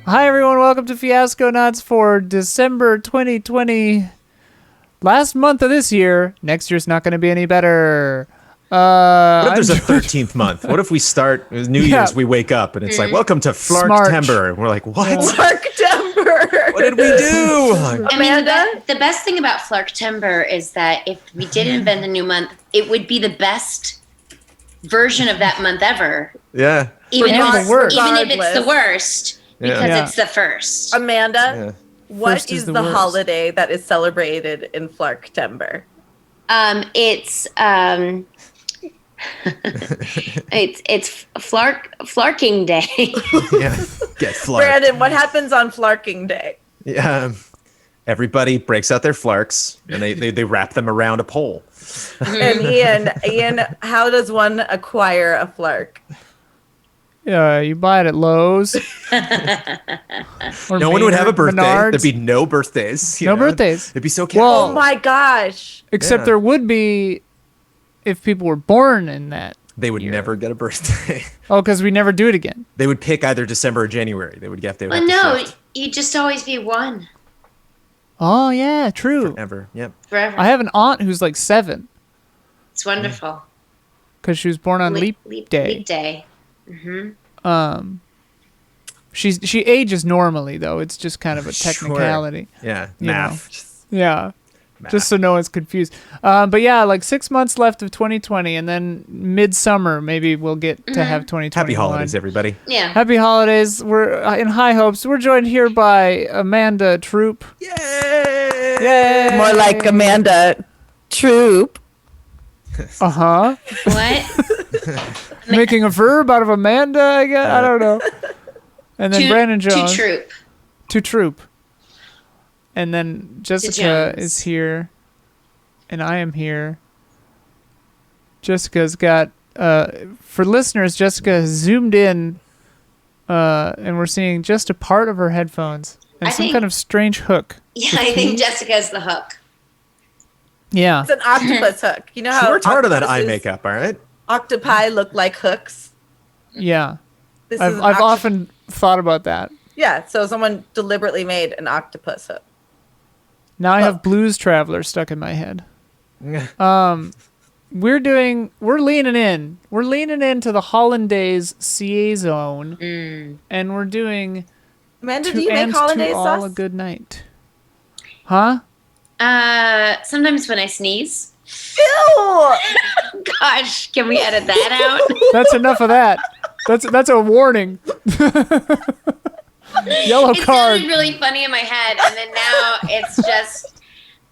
Hi everyone, welcome to Fiasconauts for December 2020. Last month of this year. Next year's not going to be any better. What if there's a 13th month? What if we start New Year's, we wake up and it's like, welcome to Flarktember. And we're like, what? Flarktember. What did we do? I mean, the best thing about Flarktember is that if we did invent a new month, it would be the best version of that month ever. Yeah. Even if it's the worst, because Yeah. it's the first. Amanda, what First is is the the worst. holiday that is celebrated in Flarktember? It's Flarking Day. Yeah. Get Flark. Brandon, what happens on Flarking Day? Yeah. Everybody breaks out their Flarks and they wrap them around a pole. And Ian, how does one acquire a Flark? Yeah, you buy it at Lowe's. Or No one would have a birthday. Menards. There'd be no birthdays. you No know? birthdays. It'd be so casual. Well, Oh my gosh. Except Yeah. there would be if people were born in that. They would never get a birthday. Oh, because we never do it again. They would pick either December or January. They would have Well, to no, shift you'd just always be one Oh, yeah, true. forever. Yep. forever. I have an aunt who's like 7 It's wonderful. because she was born on leap day. Leap day. Mm-hmm. She ages normally, though. It's just kind of a technicality. Yeah. You Math. Yeah. Math. Just so no one's confused. But yeah, like 6 months left of 2020, and then midsummer, maybe we'll get to have 2021. Happy holidays, everybody. Yeah. Happy holidays. We're in high hopes. We're joined here by Amanda Troop. Yay! Yay! More like Amanda Troop. Uh-huh. What? Making a verb out of Amanda, I guess. I don't know. And then Brandon Jones. To troop. To Troop. And then Jessica Jones. is here. And I am here. Jessica's got... for listeners, Jessica has zoomed in. And we're seeing just a part of her headphones. And I some think- kind of strange hook. Yeah, I think Jessica's the hook. Yeah. It's an octopus hook. You know She how worked hard on that eye octopuses- makeup, all right? Octopi look like hooks. Yeah. This is I've an often thought about that. Yeah, so someone deliberately made an octopus hook. Now I have Blues Traveler stuck in my head. We're leaning in. We're leaning into the Hollandaise CA zone. And we're doing Amanda, To do you make and hollandaise to all sauce? a good night. Huh? Sometimes when I sneeze. Ew! Gosh, can we edit that out? That's enough of that. That's a warning. Yellow It card. sounded really funny in my head, and then now it's just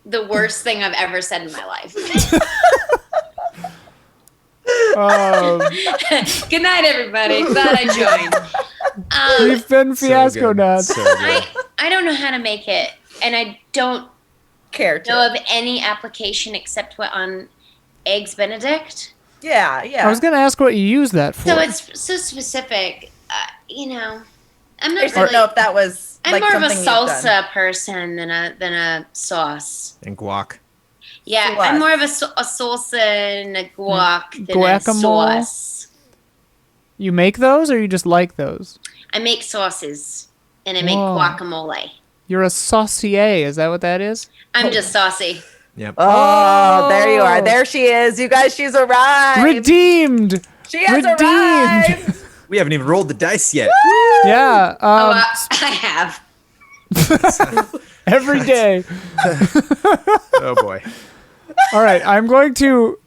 the worst thing I've ever said in my life. Good night, everybody. Glad I joined. We've been Fiasconauts. So good. I don't know how to make it, and I don't Care to. know of any application except what on Eggs Benedict. Yeah. I was going to ask what you use that for. So it's so specific. I'm I not just didn't know really. if that was I'm like more of a something you've done. salsa person than a sauce. And guac. Yeah, Sauce. I'm more of a salsa and a guac than Guacamole? a sauce. You make those or you just like those? I make sauces and I make Whoa. guacamole. You're a saucier. Is that what that is? I'm just saucy. Yep. Oh, there you are. There she is. You guys, she's arrived. Redeemed. She has Redeemed. arrived. We haven't even rolled the dice yet. Yeah. I have. Every day. Oh boy. All right. I'm going to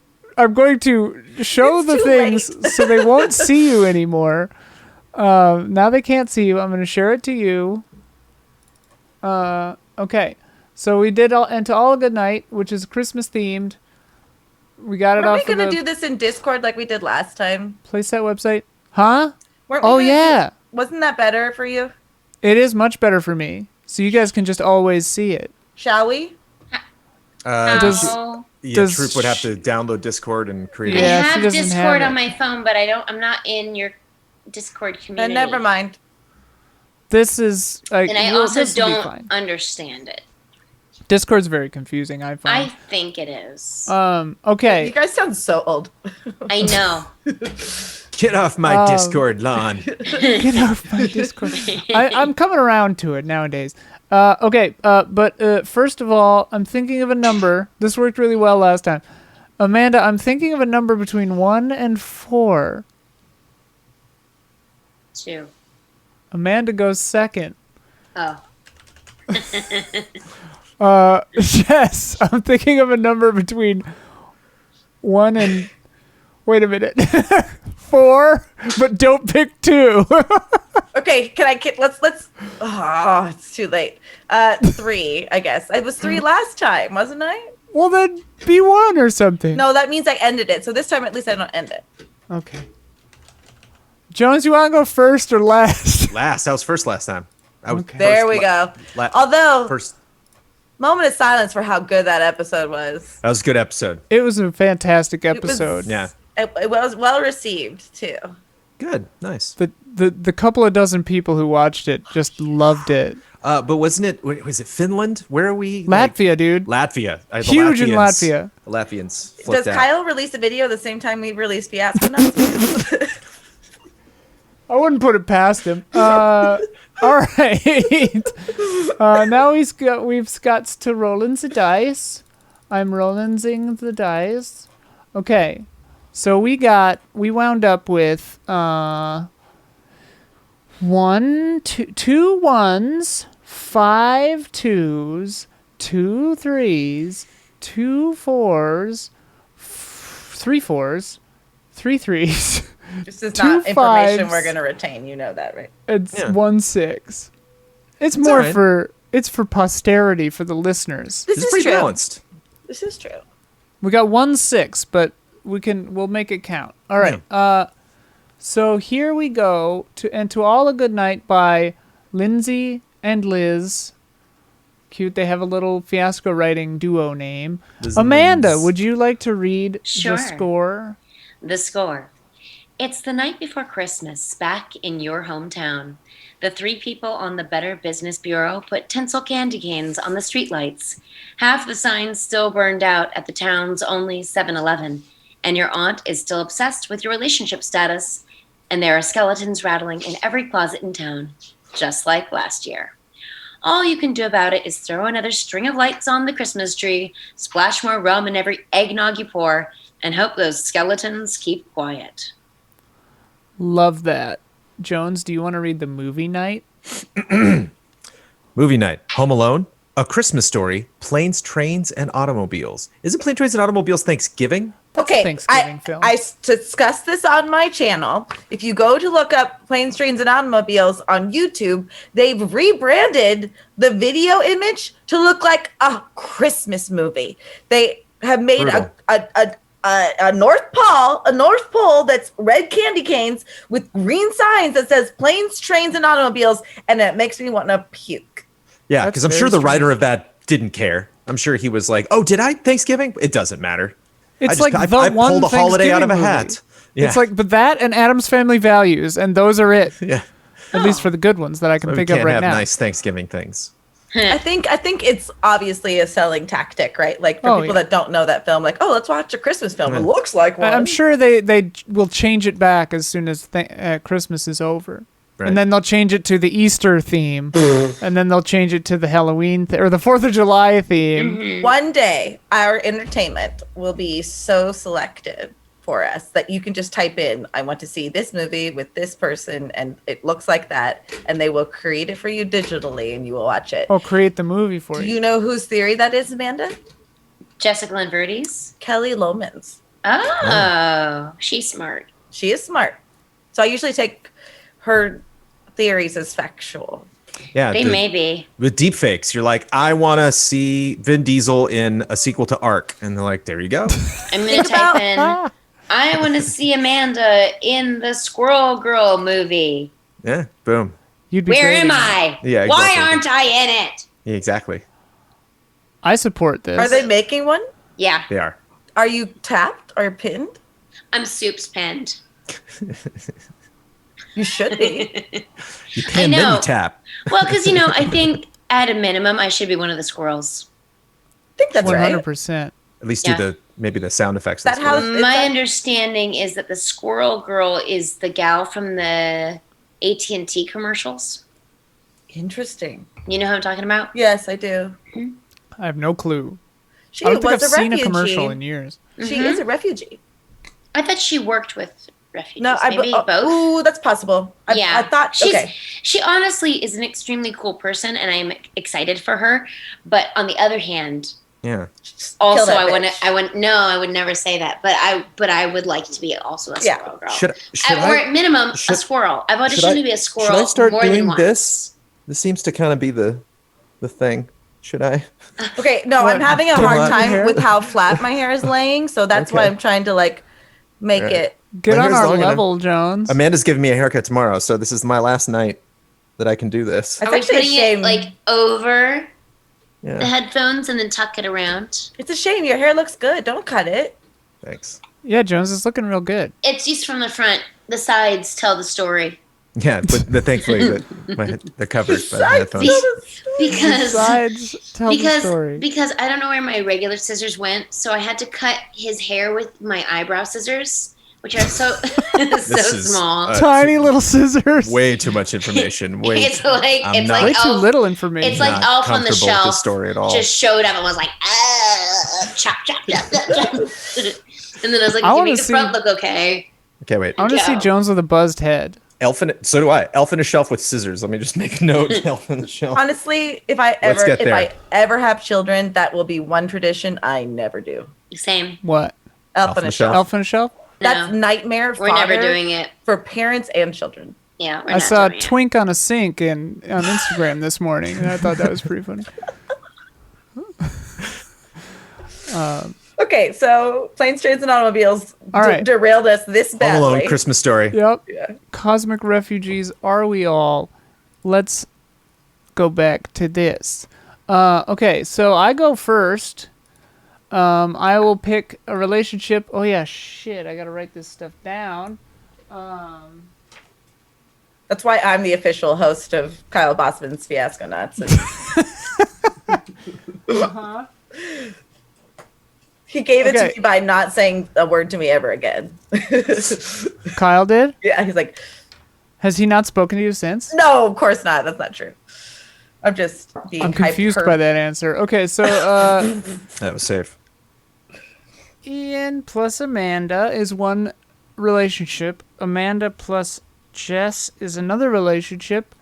show It's the too things so they won't see you anymore. Now they can't see you. I'm going to share it to you. Okay. So we did And to All a Good Night, which is Christmas themed. We got it Weren't off we of going the to do this in Discord like we did last time? Playset website. Huh? Weren't we Oh, gonna do- yeah. Wasn't that better for you? It is much better for me. So you guys can just always see it. Shall we? Does- How- Yeah, Does Troop would have to download Discord and create I Yeah, she have doesn't Discord have on it. my phone, but I'm not in your Discord community. Never mind. This is... And I also this will be don't fine. understand it. Discord's very confusing, I I find. think it is. You Okay. guys sound so old. I know. Get off my Discord lawn. Get off my Discord. I'm coming around to it nowadays. Okay, but first of all, I'm thinking of a number. This worked really well last time. Amanda, I'm thinking of a number between 1 and 4. 2. Amanda goes second. Oh. Jess, I'm thinking of a number between 1 and... Wait a minute. 4, but don't pick 2. Okay, let's oh, it's too late. 3, I guess. I was 3 last time, wasn't I? Well, then be 1 or something. No, that means I ended it. So this time at least I don't end it. Okay. Jones, you want to go first or last? Last. I was first last time. Okay. There we go. Although, moment of silence for how good that episode was. That was a good episode. It was a fantastic episode. Yeah. It was well received too. Good. Nice. The couple of dozen people who watched it just loved it. But wasn't it? Was it Finland? Where are we? Latvia, dude. Latvia. Huge in Latvia. The Latvians. Does Kyle release a video the same time we release Fiasconauts? I wouldn't put it past him. All right. Now we've got to rolling the dice. I'm rolling the dice. Okay. So we wound up with 2 1s, 5 2s, 2 3s, 2 4s, 3 4s, 3 3s. This is not information 5s, we're going to retain. You know that, right? It's 1 6. It's more right. It's for posterity for the listeners. This is pretty true. Balanced. This is true. We got 1 6, but we'll make it count. All right. Yeah. So here we go to All a Good Night by Lindsay and Liz. Cute. They have a little Fiasco writing duo name. Amanda, would you like to read the score? The score. It's the night before Christmas, back in your hometown. The 3 people on the Better Business Bureau put tinsel candy canes on the streetlights. Half the signs still burned out at the town's only 7-Eleven. And your aunt is still obsessed with your relationship status. And there are skeletons rattling in every closet in town, just like last year. All you can do about it is throw another string of lights on the Christmas tree, splash more rum in every eggnog you pour, and hope those skeletons keep quiet. Love that. Jones, do you want to read the movie night? Movie night. Home Alone, A Christmas Story, Planes, Trains, and Automobiles. Isn't Planes, Trains, and Automobiles Thanksgiving? Okay, Thanksgiving film. I discussed this on my channel. If you go to look up Planes, Trains, and Automobiles on YouTube, they've rebranded the video image to look like a Christmas movie. They have made a North Pole that's red candy canes with green signs that says Planes, Trains, and Automobiles, and it makes me want to puke. Yeah, because I'm sure the writer of that didn't care. I'm sure he was like, "Oh, did I Thanksgiving? It doesn't matter." It's I pulled a holiday out of a hat. Yeah. It's like, but that and Addams Family Values, and those are it. Yeah. At least for the good ones that I can think of right now. We can't have nice Thanksgiving things. I think it's obviously a selling tactic, right? Like for people that don't know that film, like, oh, let's watch a Christmas film. It looks like one. I'm sure they will change it back as soon as Christmas is over. Right. And then they'll change it to the Easter theme. And then they'll change it to the Halloween or the 4th of July theme. Mm-hmm. One day, our entertainment will be so selective for us that you can just type in, I want to see this movie with this person, and it looks like that. And they will create it for you digitally, and you will watch it. I'll create the movie for you. Do you know whose theory that is, Amanda? Jessica Lanverdi's? Kelly Loman's. Oh, she's smart. She is smart. So I usually take her theories as factual. Yeah, they may be. With deepfakes, you're like, I want to see Vin Diesel in a sequel to Ark. And they're like, there you go. I'm going to type in, I want to see Amanda in the Squirrel Girl movie. Yeah, boom. Where am I? Yeah, exactly. Why aren't I in it? Yeah, exactly. I support this. Are they making one? Yeah. They are. Are you tapped or pinned? I'm soups pinned. You should be. You pin, then you tap. Well, because, I think at a minimum, I should be one of the squirrels. I think that's 100%. At least do maybe the sound effects. That how My understanding is that the squirrel girl is the gal from the AT&T commercials. Interesting. You know who I'm talking about? Yes, I do. I have no clue. She I don't think was I've a seen refugee. a commercial in years. She is a refugee. I thought she worked with refugees. No, Maybe both. Ooh, that's possible. I thought. She honestly is an extremely cool person, and I'm excited for her. But on the other hand, also I would never say that. But I would like to be also a squirrel girl. Or at minimum a squirrel. I've auditioned to be a squirrel. Should I start more doing than once. this? This seems to kind of be the thing. Should I? Okay, no, I'm having a hard time with how flat my hair is laying, so that's why I'm trying to make it. Get My on hair's our long enough. level, Jones. Amanda's giving me a haircut tomorrow, so this is my last night that I can do this. Are we actually a putting shame. it over Yeah. the headphones and then tuck it around? It's a shame. Your hair looks good. Don't cut it. Thanks. Yeah, Jones is looking real good. It's used from the front. The sides tell the story. Yeah, but thankfully they're covered by the headphones. Because Sides tell the story. because I don't know where my regular scissors went, so I had to cut his hair with my eyebrow scissors, which are so small. Tiny little scissors. Way too much information. It's like Way too little information. It's like Elf on the Comfortable with Shelf. this story at all. Just showed up and was like, chop, chop, chop, chop, chop. And then I was like, I "You wanna make the front look okay." Okay, wait. I want to see Jones with a buzzed head. So do I. Elf in a shelf with scissors. Let me just make a note. Elf in the shelf. Honestly, if I ever have children, that will be one tradition I never do. Same. What? Elf on a shelf. Elf on a shelf? That's No. nightmare. We're never doing it. for parents and children. Yeah, we're I not saw a doing it. twink on a sink on Instagram this morning, and I thought that was pretty funny. Okay, so planes, trains, and automobiles All right. derailed us this Home badly. Alone Christmas story. Yep. Yeah. Cosmic refugees, are we all? Let's go back to this. Okay, so I go first. I will pick a relationship. Oh yeah, shit! I gotta write this stuff down. That's why I'm the official host of Kyle Bossman's Fiasconauts. He gave it to me by not saying a word to me ever again. Kyle did? Yeah, he's like, Has he not spoken to you since? no, of course not. That's not true. I'm just being I'm confused by that answer. Okay, so That was safe. Ian plus Amanda is one relationship. Amanda plus Jess is another relationship.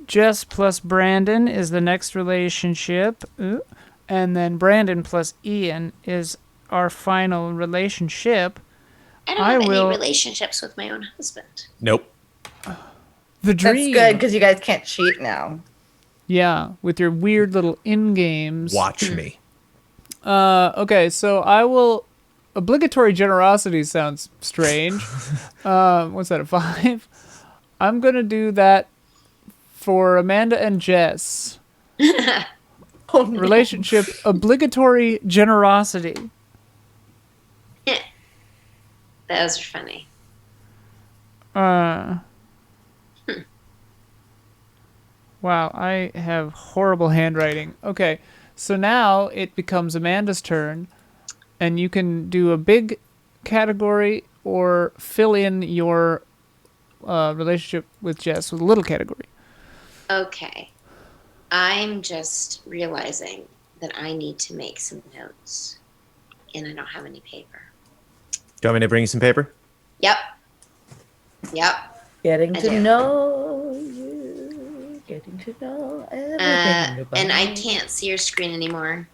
Jess plus Brandon is the next relationship. Ooh. And then Brandon plus Ian is our final relationship. I don't have any relationships with my own husband. Nope. The dream. That's good because you guys can't cheat now. Yeah, with your weird little in-games. Watch me. Okay, so I will... Obligatory generosity sounds strange. What's that, a 5? I'm going to do that for Amanda and Jess. Oh, no. Relationship, obligatory generosity. Those are funny. Wow, I have horrible handwriting. Okay, so now it becomes Amanda's turn, and you can do a big category or fill in your relationship with Jess with a little category. Okay. I'm just realizing that I need to make some notes, and I don't have any paper. Do you want me to bring you some paper? Yep. Getting I to do. know you. Getting to know everything about And I you. can't see your screen anymore.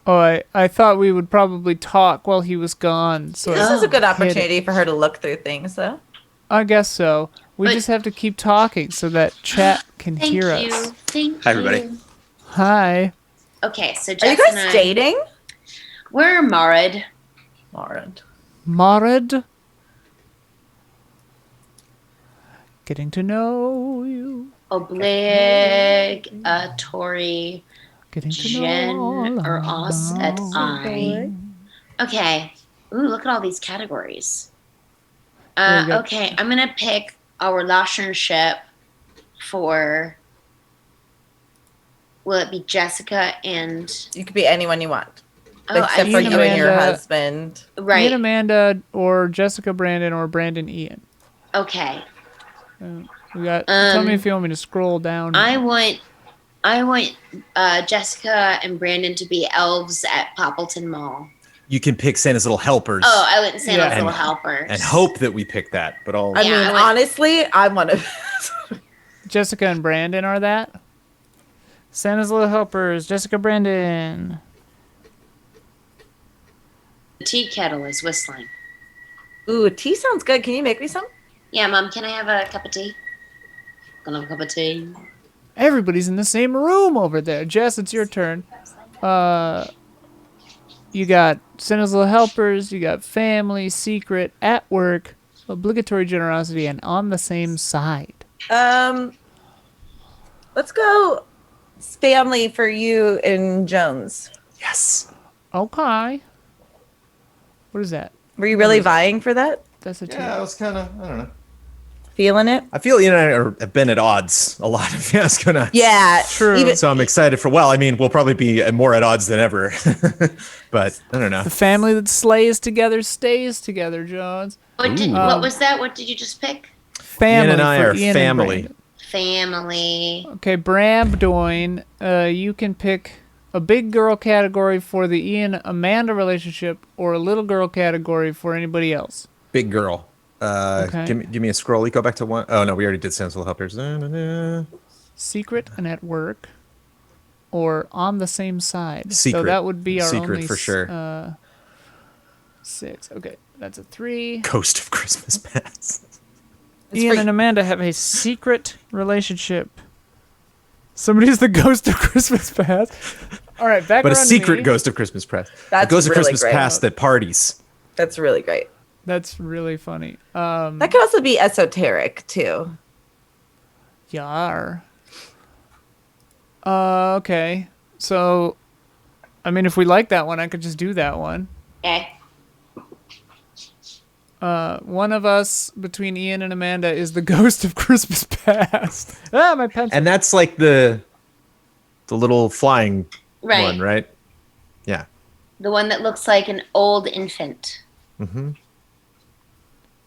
Oh, I thought we would probably talk while he was gone. So This I is a good hid it. opportunity for her to look through things, though. I guess so. We But- just have to keep talking so that chat can Thank hear you. us. Thank Hi, you. everybody. Hi. Okay, so Are Jess you and guys I, dating? we're married. Lauren. Marid. Getting to know you. Obligatory Getting to Jen know or us at about I. Okay. Ooh, look at all these categories. There you go. Okay, I'm gonna pick a relationship for. Will it be Jessica and You could be anyone you want. Except for you and your husband. Right. Ian, Amanda, or Jessica, Brandon, or Brandon, Ian. Okay. We got. Tell me if you want me to scroll down. I want Jessica and Brandon to be elves at Poppleton Mall. You can pick Santa's Little Helpers. Oh, I went Santa's Yeah. Little Helpers. And hope that we pick that. But I'll. I mean, honestly, I want to. Jessica and Brandon are that. Santa's Little Helpers. Jessica, Brandon. The tea kettle is whistling. Ooh, tea sounds good. Can you make me some? Yeah, Mom, can I have a cup of tea? Can I have a cup of tea? Everybody's in the same room over there. Jess, it's your turn. You got Santa's Little Helpers, you got Family, Secret, At Work, Obligatory Generosity, and On the Same Side. Let's go Family for you and Jones. Yes. Okay. What is that? Were you really vying for that? That's a two. Yeah, I was kind of, I don't know. Feeling it? I feel Ian and I have been at odds a lot of Fiasconauts. Yeah. True. So I'm excited for, we'll probably be more at odds than ever. But I don't know. The family that slays together stays together, Jones. What was that? What did you just pick? Family. Ian and I for are Ian and family. Brandon. Family. Okay, Bram Doyne, you can pick a big girl category for the Ian-Amanda relationship or a little girl category for anybody else. Big girl. Okay. Give me a scroll. You go back to one. Oh, no, we already did Santa's Little Helpers. Secret and At Work or On the Same Side. Secret. So that would be our Secret only for sure. 6. Okay, that's a 3. Ghost of Christmas Past. Ian and Amanda have a secret relationship. Somebody's the ghost of Christmas Past. All right, back But a around to secret me. Ghost of Christmas Past. That's a Ghost of really Christmas great. Past at parties. That's really great. That's really funny. That could also be esoteric too. Yar. Okay. So, I mean, if we like that one, I could just do that one. Okay. One of us between Ian and Amanda is the ghost of Christmas Past. My pencil. And that's like the little flying Right. one, right? Yeah. The one that looks like an old infant. Mm-hmm.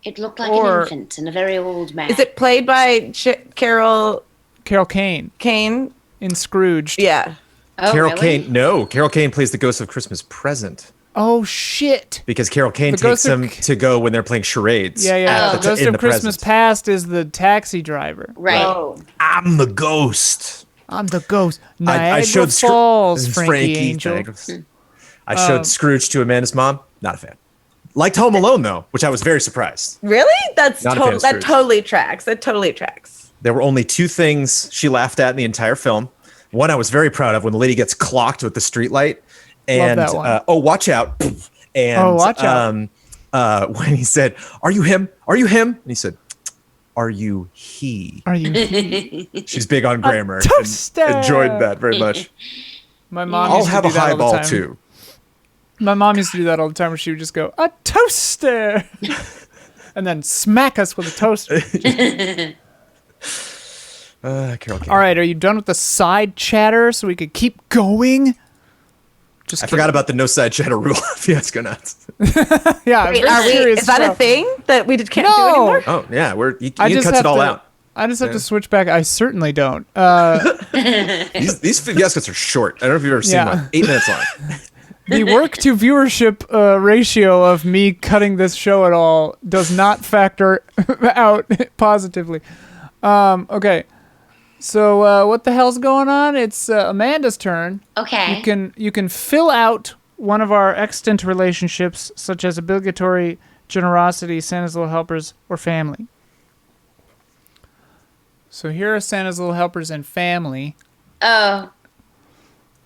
It looked like Or- an infant and a very old man. Is it played by Carol Carol Kane Kane? in Scrooged. Yeah. Oh, Carol really? Kane. No, Carol Kane plays the Ghost of Christmas Present Oh, shit. because Carol Kane The takes Ghost of them to go when they're playing charades. Yeah, yeah. Oh. The ghost in of the Christmas present. Past is the taxi driver. Right. Oh. I'm the ghost. I'm the ghost. Niagara I showed Falls, Frankie Angel. I showed Scrooge to Amanda's mom. Not a fan. Liked Home Alone though, which I was very surprised. Really? That's Not a fan of that Scrooge. totally tracks. That totally tracks. There were only 2 things she laughed at in the entire film. One I was very proud of when the lady gets clocked with the streetlight, and that one. oh, watch out! And Oh, watch out. When he said, "Are you him? Are you him?" and he said, "Are you he?" Are you? She's big on grammar. and toaster. enjoyed that very much. My mom I'll used to have do a that all the highball time. too. My mom used to do that all the time where she would just go, a toaster! And then smack us with a toaster. Carol Kane. All right, are you done with the side chatter so we could keep going? Just I forgot about the no side chatter rule of Fiasconauts. Yeah, I'm Wait, very curious. is that a thing that we can't do No. anymore? Oh yeah, Ian I just cuts have it all to, out. I just have to switch back. I certainly don't. These Fiasconauts are short. I don't know if you've ever seen Yeah. one. 8 minutes long. The work to viewership ratio of me cutting this show at all does not factor out positively. Okay, so what the hell's going on? It's Amanda's turn. Okay. You can fill out one of our extant relationships, such as obligatory generosity, Santa's Little Helpers, or family. So here are Santa's Little Helpers and family. Oh.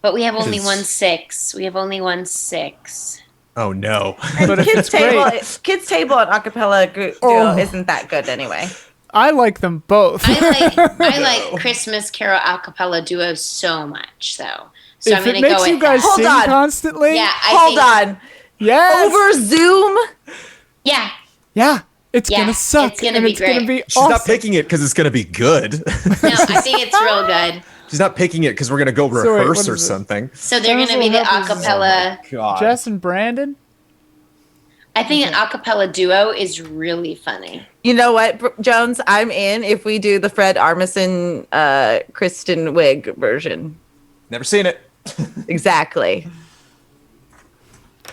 But we have only Is- 1 6. We have only 1 6. Oh no. But if Kids it's great, Kids Table and acapella duo Oh. isn't that good anyway. I like them both. I like Christmas Carol acapella duos so much, though. So If I'm going it to go makes with you guys that. Hold sing on. constantly, Yeah, Hold on. yes, Over Zoom? Yeah. yeah, It's gonna suck. It's gonna and be it's great. gonna be She's awesome. not picking it because it's gonna be good. No, I think it's real good. She's not picking it because we're gonna go So wait, rehearse what or is it? something. So they're Sounds gonna be the a little acapella. God. Jess and Brandon. I think an acapella duo is really funny. You know what, Jones? I'm in if we do the Fred Armisen, Kristen Wiig version. Never seen it. Exactly.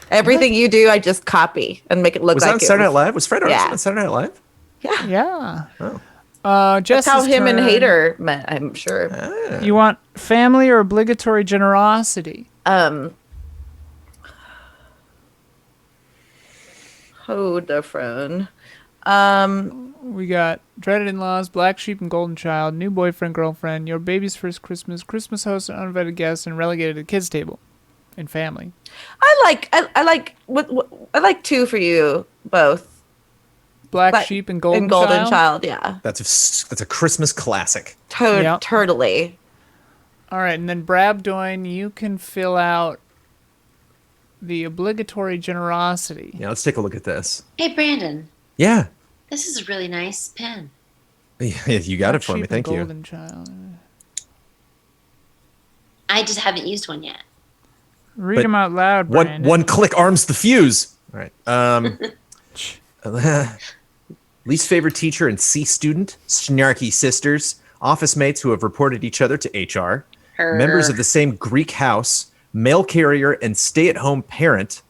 Everything you do, I just copy and make it look Was like that on Saturday Night Live? Was Fred Armisen Yeah. on Saturday Night Live? Yeah. Yeah. Jess, That's how him and Hater met, I'm sure. You want family or obligatory generosity? Vodafone. We got dreaded in-laws, black sheep and golden child, new boyfriend, girlfriend, your baby's first Christmas, Christmas host, and uninvited guests, and relegated to the kids' table, and family. I like two for you both. Black sheep and golden, child. Yeah. That's a Christmas classic. Yep. Totally. All right, and then Brabdoin, you can fill out the obligatory generosity. Yeah, let's take a look at this. Hey, Brandon, Yeah. this is a really nice pen. You got it for me. Sheep and Thank you. golden child. I just haven't used one yet. Read But them out loud, Brandon. One click arms the fuse. All right. Least favorite teacher and C student, snarky sisters, office mates who have reported each other to HR, members of the same Greek house, mail carrier, and stay-at-home parent.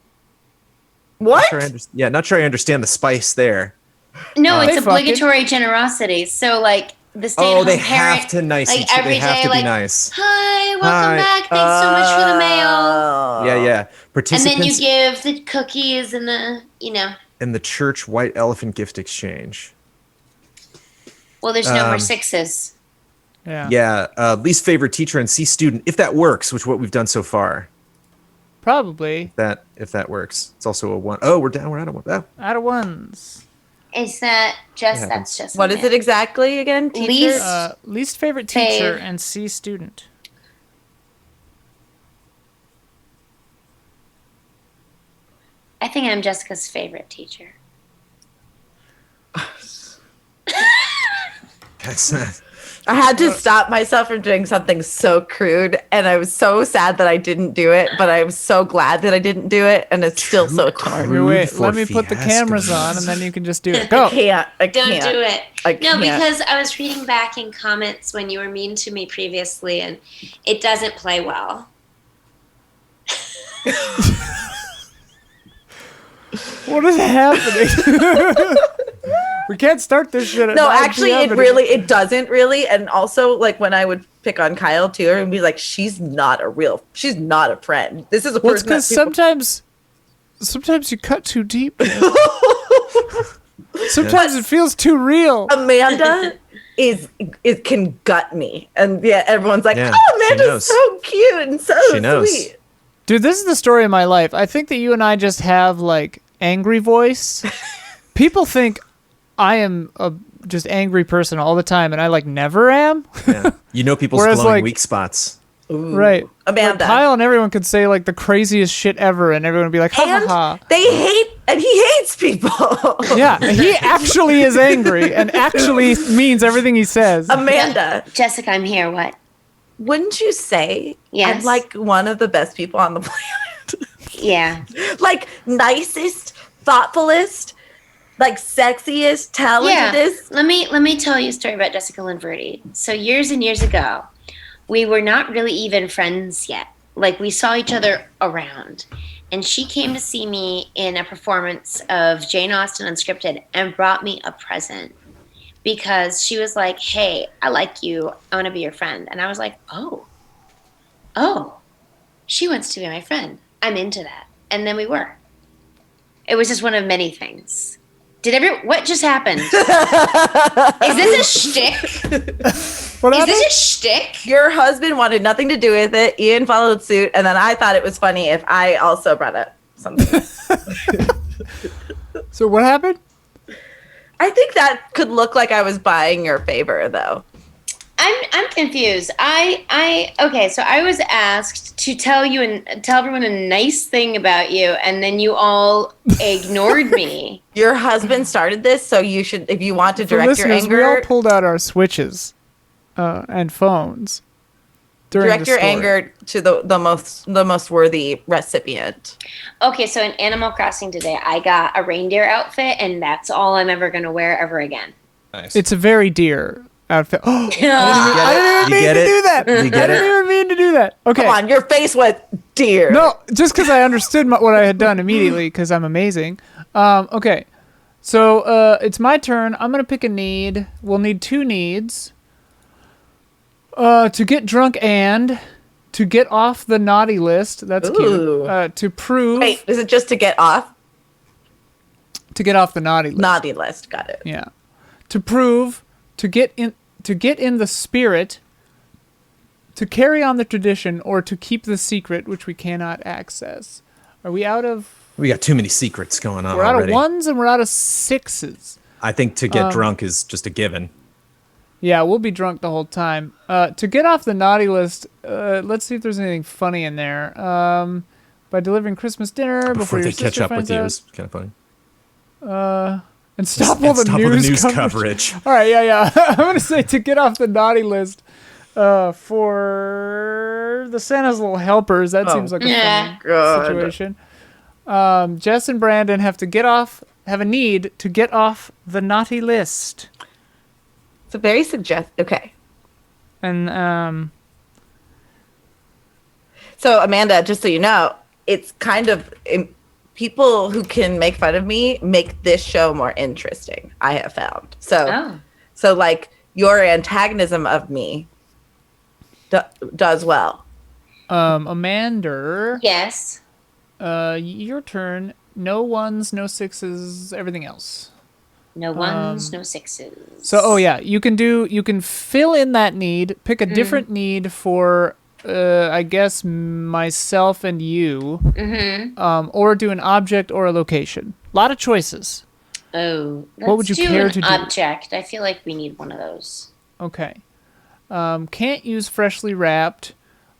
What? Not sure I understand the spice there. No, it's They fucking- obligatory generosity. So, like, the stay-at-home They parent, have to nice like, each other. every They have day, to be like, nice. Hi, welcome Hi. back. Thanks so much for the mail. Yeah. And Participants then you give the cookies and the, in the church white elephant gift exchange. well, there's no more sixes. Yeah. Yeah. Least favorite teacher and C student, if that works, which is what we've done so far. Probably. If that works. It's also a one. Oh, we're out of one. Oh. Out of ones. Is that just, Yeah. that's just. What is it exactly again? Teacher? Least- Least favorite teacher Fave. and C student. I think I'm Jessica's favorite teacher. I had to stop myself from doing something so crude, and I was so sad that I didn't do it, but I was so glad that I didn't do it, and it's still so torn. Rude Wait, for let me put the cameras Fiasco. on, and then you can just do it. Go. I Don't can't. do it. I No, can't. because I was reading back in comments when you were mean to me previously, and it doesn't play well. What is happening? We can't start this shit. At No, 9 actually, PM. it doesn't really. And also, like when I would pick on Kyle too, and be like, she's not a friend. This is a Well, it's person. because sometimes you cut too deep. Sometimes it feels too real. Amanda can gut me, and yeah, everyone's like, Yeah, oh, she Amanda's knows. so cute and so She knows. sweet. Dude, this is the story of my life. I think that you and I just have like angry voice. People think I am a just angry person all the time, and I like never am. Yeah. You know people's Whereas, glowing like- weak spots. Ooh. Right. Amanda. Like, Kyle and everyone could say like the craziest shit ever, and everyone would be like, ha ha And ha. he hates people. Yeah, he actually is angry and actually means everything he says. Amanda, Jessica, I'm here. What? wouldn't you say Yes. I'm like one of the best people on the planet? Yeah. Like nicest, thoughtfulest, like sexiest, talentedest. Let me tell you a story about Jessica Linverdi. So years and years ago, we were not really even friends yet. Like we saw each other around. And she came to see me in a performance of Jane Austen Unscripted and brought me a present because she was like, hey, I like you. I want to be your friend. And I was like, oh, she wants to be my friend. I'm into that. And then we were. It was just one of many things. What just happened? Is this a shtick? What Is happened? this a shtick? Your husband wanted nothing to do with it. Ian followed suit, and then I thought it was funny if I also brought up something. So what happened? I think that could look like I was buying your favor, though. I I'm confused. Okay, so I was asked to tell everyone a nice thing about you, and then you all ignored me. Your husband started this, so you should, if you want to For direct your listeners, we all anger, pulled out our switches and phones. direct your anger to the most worthy recipient. Okay, so in Animal Crossing today, I got a reindeer outfit, and that's all I'm ever going to wear ever again. Nice. It's a very dear outfit. Oh, I I didn't even mean to do that. You get I didn't even mean to do that. Okay. Come on, your face went dear. No, just because I understood what I had done immediately, because I'm amazing. Okay. So it's my turn. I'm going to pick a need. We'll need 2 needs. To get drunk and to get off the naughty list. That's Ooh. cute. To prove. Wait, is it just to get off? To get off the naughty list. Naughty list, got it. Yeah. To prove, to get in the spirit, to carry on the tradition, or to keep the secret which we cannot access. Are we out of... We got too many secrets going on We're out already. of 1s and we're out of 6s. I think to get drunk is just a given. Yeah, we'll be drunk the whole time. To get off the naughty list, let's see if there's anything funny in there. By delivering Christmas dinner before your they sister catch up with finds you out. is kind of funny. And stop all the news coverage. All right, yeah. I'm going to say to get off the naughty list for the Santa's Little Helpers. That seems like a funny situation. Jess and Brandon have a need to get off the naughty list. It's a very okay. And so Amanda, just so you know, it's kind of people who can make fun of me make this show more interesting. I have found so like your antagonism of me does well. Amanda. Yes. Your turn. No 1s, no 6s, everything else. No 1s, no 6s. So, you can fill in that need, pick a different need for, I guess, myself and you, or do an object or a location. A lot of choices. Oh, what would you care to do? Object. I feel like we need one of those. Okay. Can't use freshly wrapped.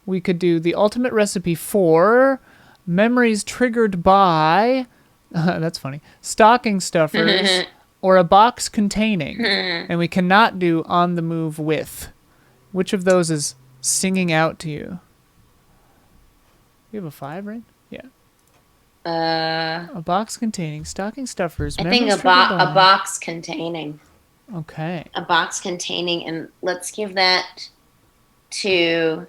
We could do the ultimate recipe for memories triggered by, that's funny, stocking stuffers. Or a box containing, and we cannot do on the move with. Which of those is singing out to you? You have a 5, right? Yeah. A box containing stocking stuffers. I think a box containing. Okay. A box containing, and let's give that to.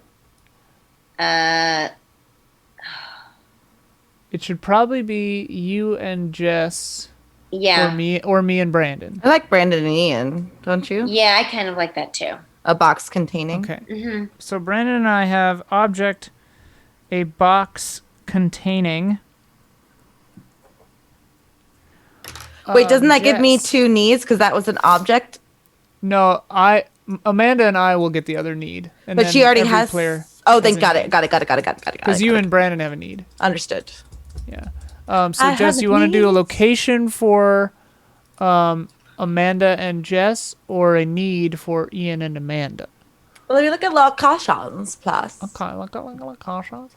It should probably be you and Jess. Yeah. Or me and Brandon. I like Brandon and Ian, don't you? Yeah, I kind of like that too. A box containing. Okay. So Brandon and I have object, a box containing. Wait, doesn't that give me 2 needs because that was an object? No, Amanda and I will get the other need. And but she already has. Oh, then got it. Because you and Brandon have a need. Understood. Yeah. So Jess, you want to do a location for Amanda and Jess, or a need for Ian and Amanda? Well, we look at locations plus. Okay, look at locations.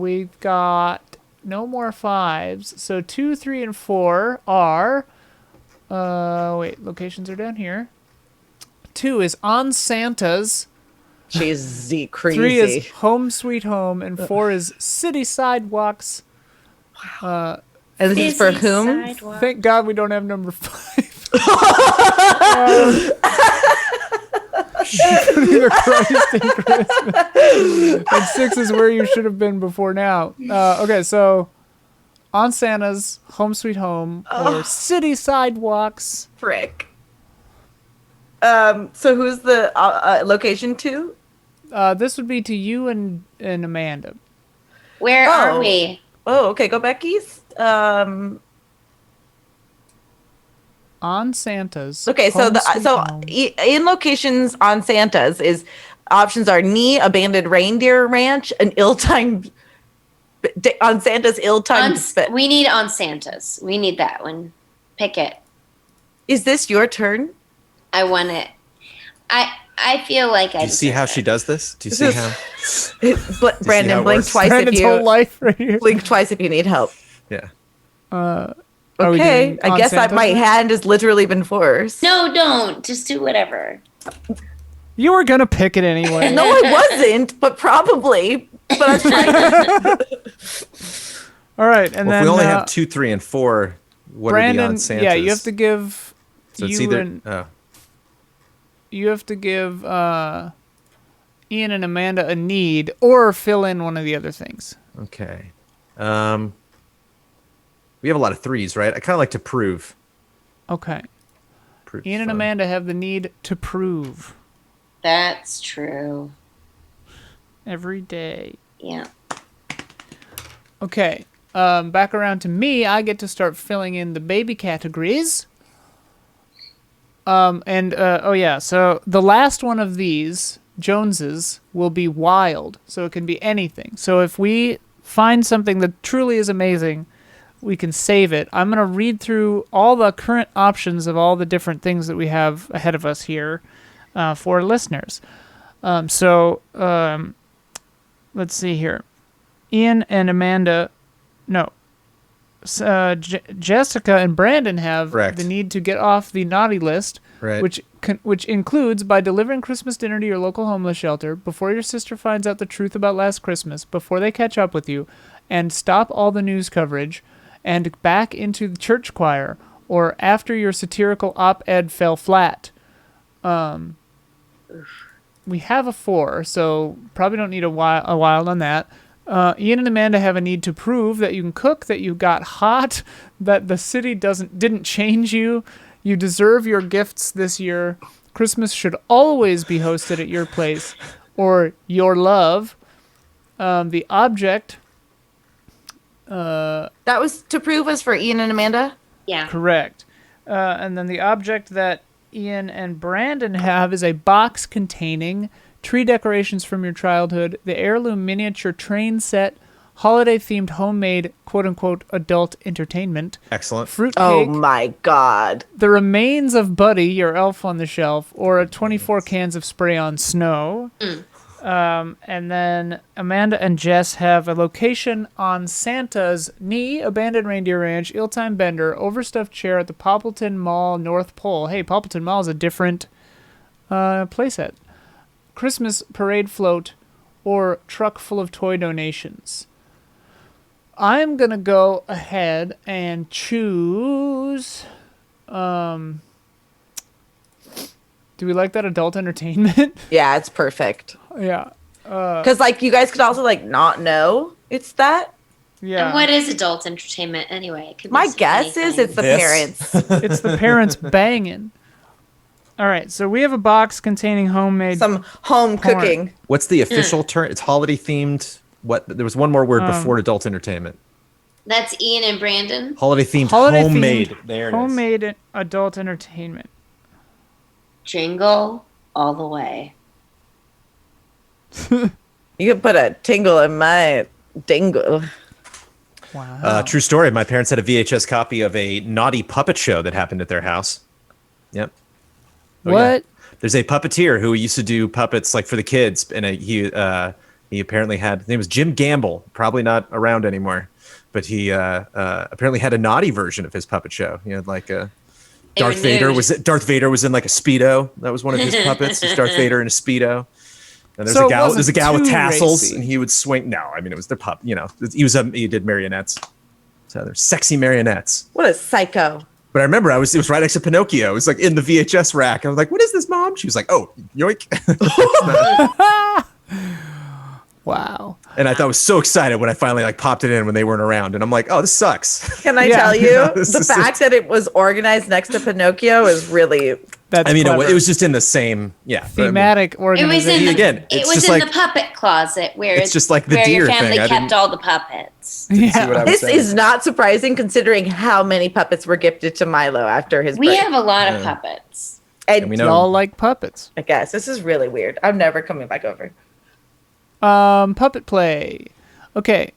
We've got no more 5s. So 2, 3, and 4 are. Locations are down here. 2 is on Santa's. She's crazy. 3 is home sweet home, and 4 is city sidewalks. And this is for whom? Sidewalk. Thank God we don't have number 5. Either Christ and Christmas. And 6 is where you should have been before now. Okay, so on Santa's, home sweet home, or city sidewalks. Frick. So who's the location to? This would be to you and Amanda. Where are we? Oh, okay. Go back east. On Santa's. Okay, so in locations on Santa's is options are knee, abandoned reindeer ranch, an ill-timed on Santa's ill-timed spit. We need on Santa's. We need that one. Pick it. Is this your turn? I want it. I feel like Do you see how she does this? Do you see how? Brandon, how it blink works? twice Brandon's if whole you life right here. blink twice if you need help. Yeah. Are we Okay, doing I on guess Santa's my list? hand has literally been forced. No, don't. Just do whatever. You were gonna pick it anyway. No, I wasn't, but probably. But I was trying to. All right, and Well, then if we only have 2, 3, and 4, what are Brandon. the on Santas? Yeah, you have to give. So it's you either. and you have to give Ian and Amanda a need, or fill in one of the other things. Okay. We have a lot of 3s, right? I kind of like to prove. Okay. Prove's Ian and fun. Amanda have the need to prove That's true. every day. Yeah. Okay. Back around to me. I get to start filling in the baby categories. So the last one of these, Joneses, will be wild. So it can be anything. So if we find something that truly is amazing, we can save it. I'm going to read through all the current options of all the different things that we have ahead of us here for listeners. Let's see here. Ian and Amanda, Jessica and Brandon have Correct. the need to get off the naughty list, Right. which includes by delivering Christmas dinner to your local homeless shelter before your sister finds out the truth about last Christmas, before they catch up with you, and stop all the news coverage, and back into the church choir, or after your satirical op-ed fell flat. We have a 4, so probably don't need a wild on that. Ian and Amanda have a need to prove that you can cook, that you got hot, that the city didn't change you. You deserve your gifts this year. Christmas should always be hosted at your place, or your love. The object. That was to prove was for Ian and Amanda. Yeah. Correct. And then the object that Ian and Brandon have is a box containing tree decorations from your childhood, the heirloom miniature train set, holiday-themed homemade quote-unquote adult entertainment, Excellent. fruitcake, Oh my God. the remains of Buddy, your elf on the shelf, or 24 cans of spray-on snow. And then Amanda and Jess have a location on Santa's knee, abandoned reindeer ranch, ill-timed bender, overstuffed chair at the Poppleton Mall North Pole. Hey, Poppleton Mall is a different playset. Christmas parade float, or truck full of toy donations. I'm going to go ahead and choose... do we like that adult entertainment? Yeah, it's perfect. Yeah. Because like you guys could also like not know it's that. Yeah. And what is adult entertainment anyway? It could be My so guess many is it's the This. parents. It's the parents banging. All right, so we have a box containing homemade. Some home Porn. cooking. What's the official term? It's holiday themed. What? There was one more word before adult entertainment. That's Ian and Brandon. Holiday themed Holiday-themed homemade. There it is. homemade adult entertainment. Jingle all the way. You could put a tingle in my dingle. Wow. True story. My parents had a VHS copy of a naughty puppet show that happened at their house. Yep. Oh, yeah. What? There's a puppeteer who used to do puppets like for the kids, and he apparently had, his name was Jim Gamble, probably not around anymore, but he apparently had a naughty version of his puppet show. He had like a They were Darth Vader nude. was in like a Speedo. That was one of his puppets. It's Darth Vader in a Speedo. And So it wasn't there's a gal with too tassels, racy. and he would swing. No, I mean it was the pup. You know, he did marionettes. So they're sexy marionettes. What a psycho. But I remember it was right next to Pinocchio. It was like in the VHS rack. I was like, "What is this, Mom?" She was like, "Oh, yoink!" Wow. And I thought I was so excited when I finally like popped it in when they weren't around. And I'm like, "Oh, this sucks." Can I Yeah. tell you, This the is fact that it was organized next to Pinocchio is really. That's I mean, clever. it was just in the same, yeah. but I mean, thematic It was organization. in the, Again, it it's was just in like- the puppet closet where it's just like the where deer your thing. family I kept didn't- all the puppets. see what Yeah. I was This saying. is not surprising considering how many puppets were gifted to Milo after his We birth. have a lot of puppets. And we We know- all like puppets. I guess this is really weird. I'm never coming back over. Puppet play. Okay.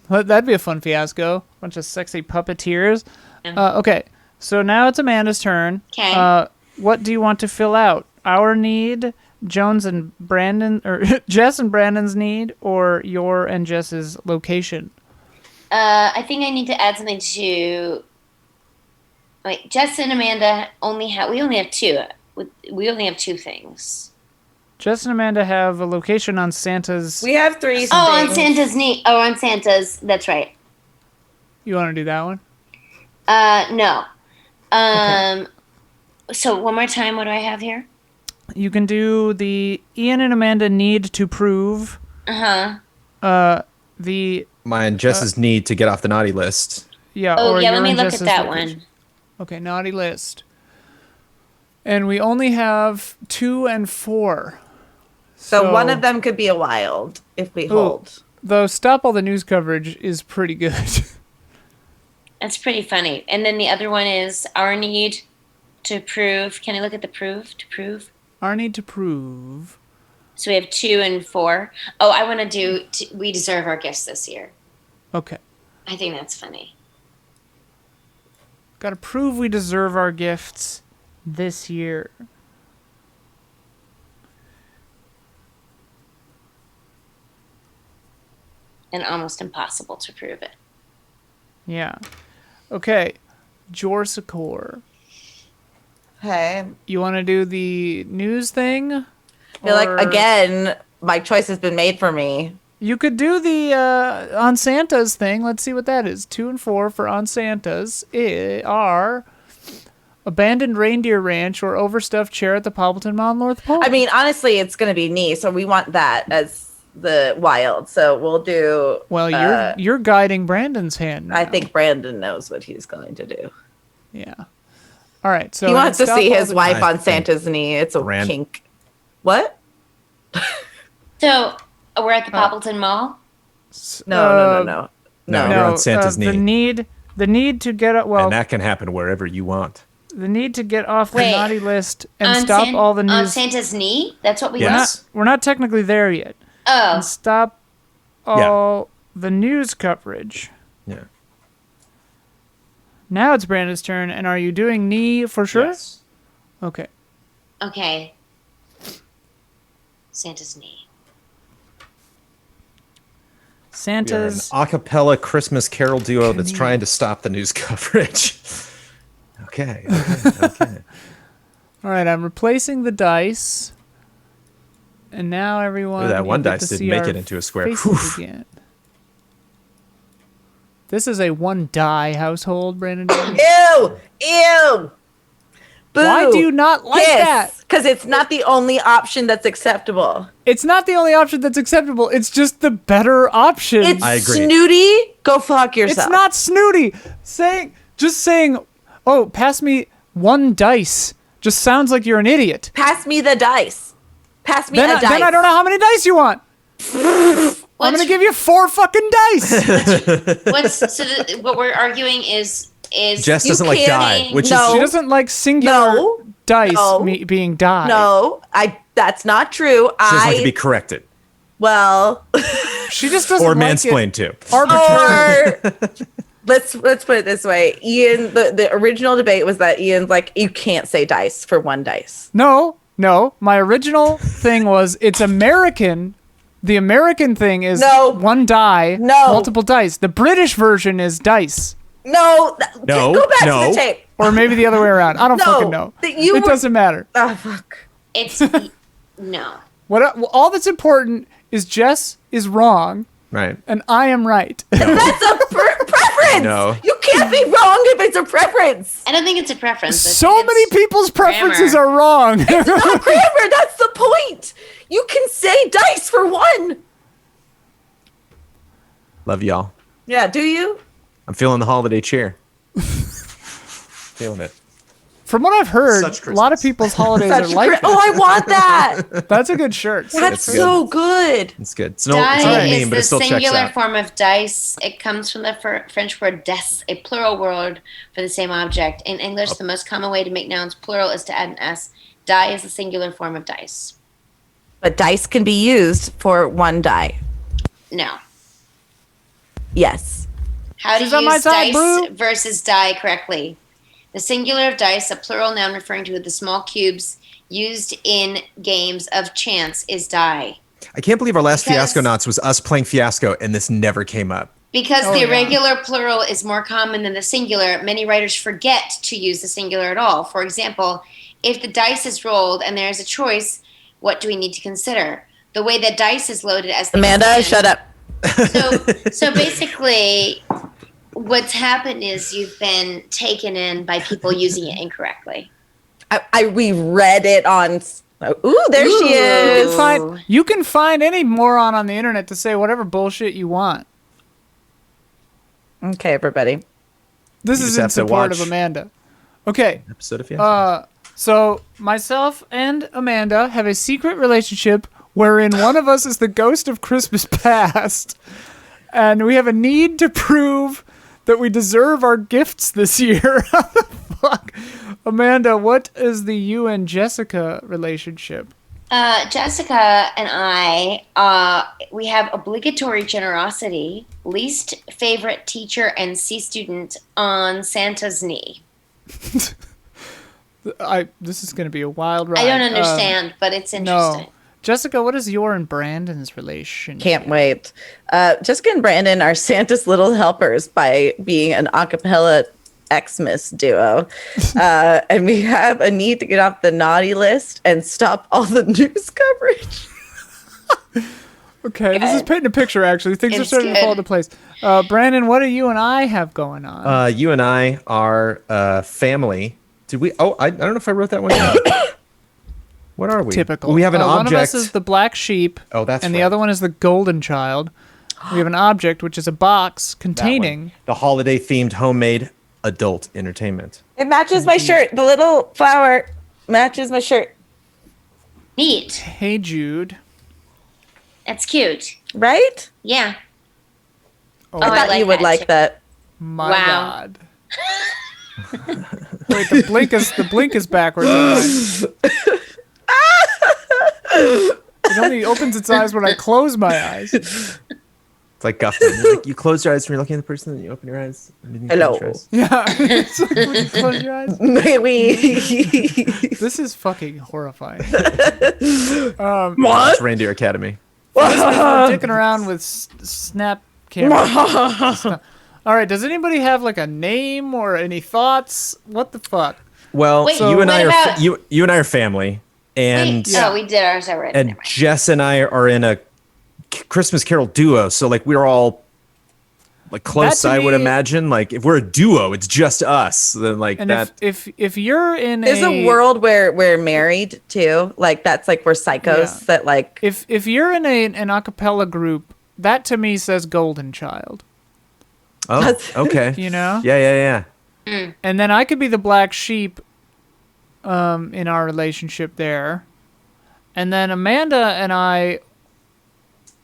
That'd be a fun fiasco. Bunch of sexy puppeteers. Okay. So now it's Amanda's turn. Okay. what do you want to fill out? Our need, Jones and Brandon, or Jess and Brandon's need, or your and Jess's location? I think I need to add something to. Wait, Jess and Amanda we only have two. We only have two things. Jess and Amanda have a location on Santa's. We have three. On Santa's knee. Oh, on Santa's. That's right. You want to do that one? No. Okay. So one more time, what do I have here? You can do the Ian and Amanda need to prove. The Mine, Jess's need to get off the naughty list. yeah. Oh, or yeah. your Let me and look at Jess's that location. one. Okay, naughty list. And we only have 2 and 4. So one of them could be a wild if we hold. Though Stop All the News coverage is pretty good. That's pretty funny. And then the other one is our need to prove. Can I look at the prove? To prove? Our need to prove. So we have 2 and 4. Oh, I want to do. We deserve our gifts this year. Okay. I think that's funny. Gotta prove we deserve our gifts this year. And almost impossible to prove it. Yeah. Okay. Jorsicor. Hey. You want to do the news thing? I feel like, again, my choice has been made for me. You could do the On Santa's thing. Let's see what that is. 2 and 4 for On Santa's are Abandoned Reindeer Ranch or Overstuffed Chair at the Poppleton Mall, North Pole. I mean, honestly, it's going to be knee, so we want that as the wild. So we'll do... Well, you're guiding Brandon's hand now. I think Brandon knows what he's going to do. Yeah. All right. So he wants to see his wife I on Santa's knee. It's a kink. What? So we're at the Poppleton Mall? No. No, you're on Santa's knee. The need to get up. Well, and that can happen wherever you want. The need to get off the Wait, naughty list and stop all the news. On Santa's knee? That's what we Yes. We're not technically there yet. Oh. And stop all the news coverage. Yeah. Now it's Brandon's turn, and are you doing knee for sure? Yes. Okay. Okay. Santa's knee. Santa's a cappella Christmas carol duo that's trying to stop the news coverage. Okay. All right, I'm replacing the dice. And now everyone... Ooh, that you one get dice to didn't see make our it into a square. faces again. This is a one die household, Brandon. Ew! Boo! Why do you not like that? Because it's not the only option that's acceptable. It's not the only option that's acceptable. It's just the better option. It's I agree. snooty. Go fuck yourself. It's not snooty. Just saying, oh, pass me one dice just sounds like you're an idiot. Pass me the dice. Pass me a dice. Then I don't know how many dice you want. I'm gonna give you 4 fucking dice. What we're arguing is Jess doesn't like die, which No. She doesn't like singular dice being die. No, that's not true. she doesn't like to be corrected Well, She just doesn't or like mansplained to. Arbitrary. or let's put it this way. Ian, the original debate was that Ian's like, you can't say dice for one dice. No. My original thing was it's American. The American thing is one die, multiple dice. The British version is dice. No. Go back to the tape. Or maybe the other way around. I don't fucking know. It doesn't matter. Oh, fuck. it's no. All that's important is Jess is wrong. Right. And I am right. That's a preference. No. You can't be wrong if it's a preference. I don't think it's a preference. So many people's preferences are wrong. It's not grammar. That's the point. You can say dice for one. Love y'all. Yeah, do you? I'm feeling the holiday cheer. Feeling it. From what I've heard, a lot of people's holidays are like that. Oh, I want that. That's a good shirt. That's so good. It's good. It's Die not a is meme, but the it still checks singular out. form of dice. It comes from the French word des, a plural word for the same object. In English, the most common way to make nouns plural is to add an s. Die is the singular form of dice. But dice can be used for one die. No. Yes. How to She's on my use side, dice bro. versus die correctly. The singular of dice, a plural noun referring to the small cubes used in games of chance, is die. I can't believe our last Because- Fiasconauts was us playing Fiasco, and this never came up. Because Oh, the yeah. irregular plural is more common than the singular, many writers forget to use the singular at all. For example, if the dice is rolled and there is a choice, what do we need to consider? The way that dice is loaded as the Amanda, hand. shut up. So basically, what's happened is you've been taken in by people using it incorrectly. We read it on. Ooh, there she is. You can find any moron on the internet to say whatever bullshit you want. Okay, everybody. This You is just in have to support of watch- Amanda. Okay. Episode of Fiasco. So myself and Amanda have a secret relationship wherein one of us is the ghost of Christmas past, and we have a need to prove that we deserve our gifts this year. How the fuck? Amanda, what is the you and Jessica relationship? Jessica and I, we have obligatory generosity, least favorite teacher, and C student on Santa's knee. This is going to be a wild ride. I don't understand, but it's interesting. No. Jessica, what is your and Brandon's relationship? Can't wait. Jessica and Brandon are Santa's little helpers by being an a cappella Xmas duo. And we have a need to get off the naughty list and stop all the news coverage. Okay, this is painting a picture, actually. Things are It's starting to good. fall into place. Brandon, what do you and I have going on? You and I are family. Did we? Oh, I don't know if I wrote that one down. What are we? Typical. We have an One object. of us is the black sheep. Oh, that's And the right. other one is the golden child. We have an object, which is a box That one. containing... The holiday-themed homemade adult entertainment. It matches my shirt. The little flower matches my shirt. Neat. Hey, Jude. That's cute. Right? Yeah. Oh, I thought like you would that like too. that. my Wow. God. Wait, the blink is backwards. It only opens its eyes when I close my eyes. It's like Guffman. Like, you close your eyes when you're looking at the person, then you open your eyes. And then you Hello. close your eyes. Yeah. It's like when you close your eyes. This This is fucking horrifying. It's Reindeer Academy. We're dicking around with snap cameras. All right, does anybody have like a name or any thoughts? What the fuck? Well, Wait, you and what I are about- you and I are family, and Wait, oh, we did ours already. and Never mind. Jess and I are in a Christmas Carol duo. So like we're all like close. That to I would me- imagine. Like if we're a duo, it's just us. Then like And that. if you're in There's a world where we're married too. Like that's like we're psychos Yeah. that like if you're in an a cappella group, that to me says golden child. Oh, okay. You know? Yeah. And then I could be the black sheep in our relationship there. And then Amanda and I,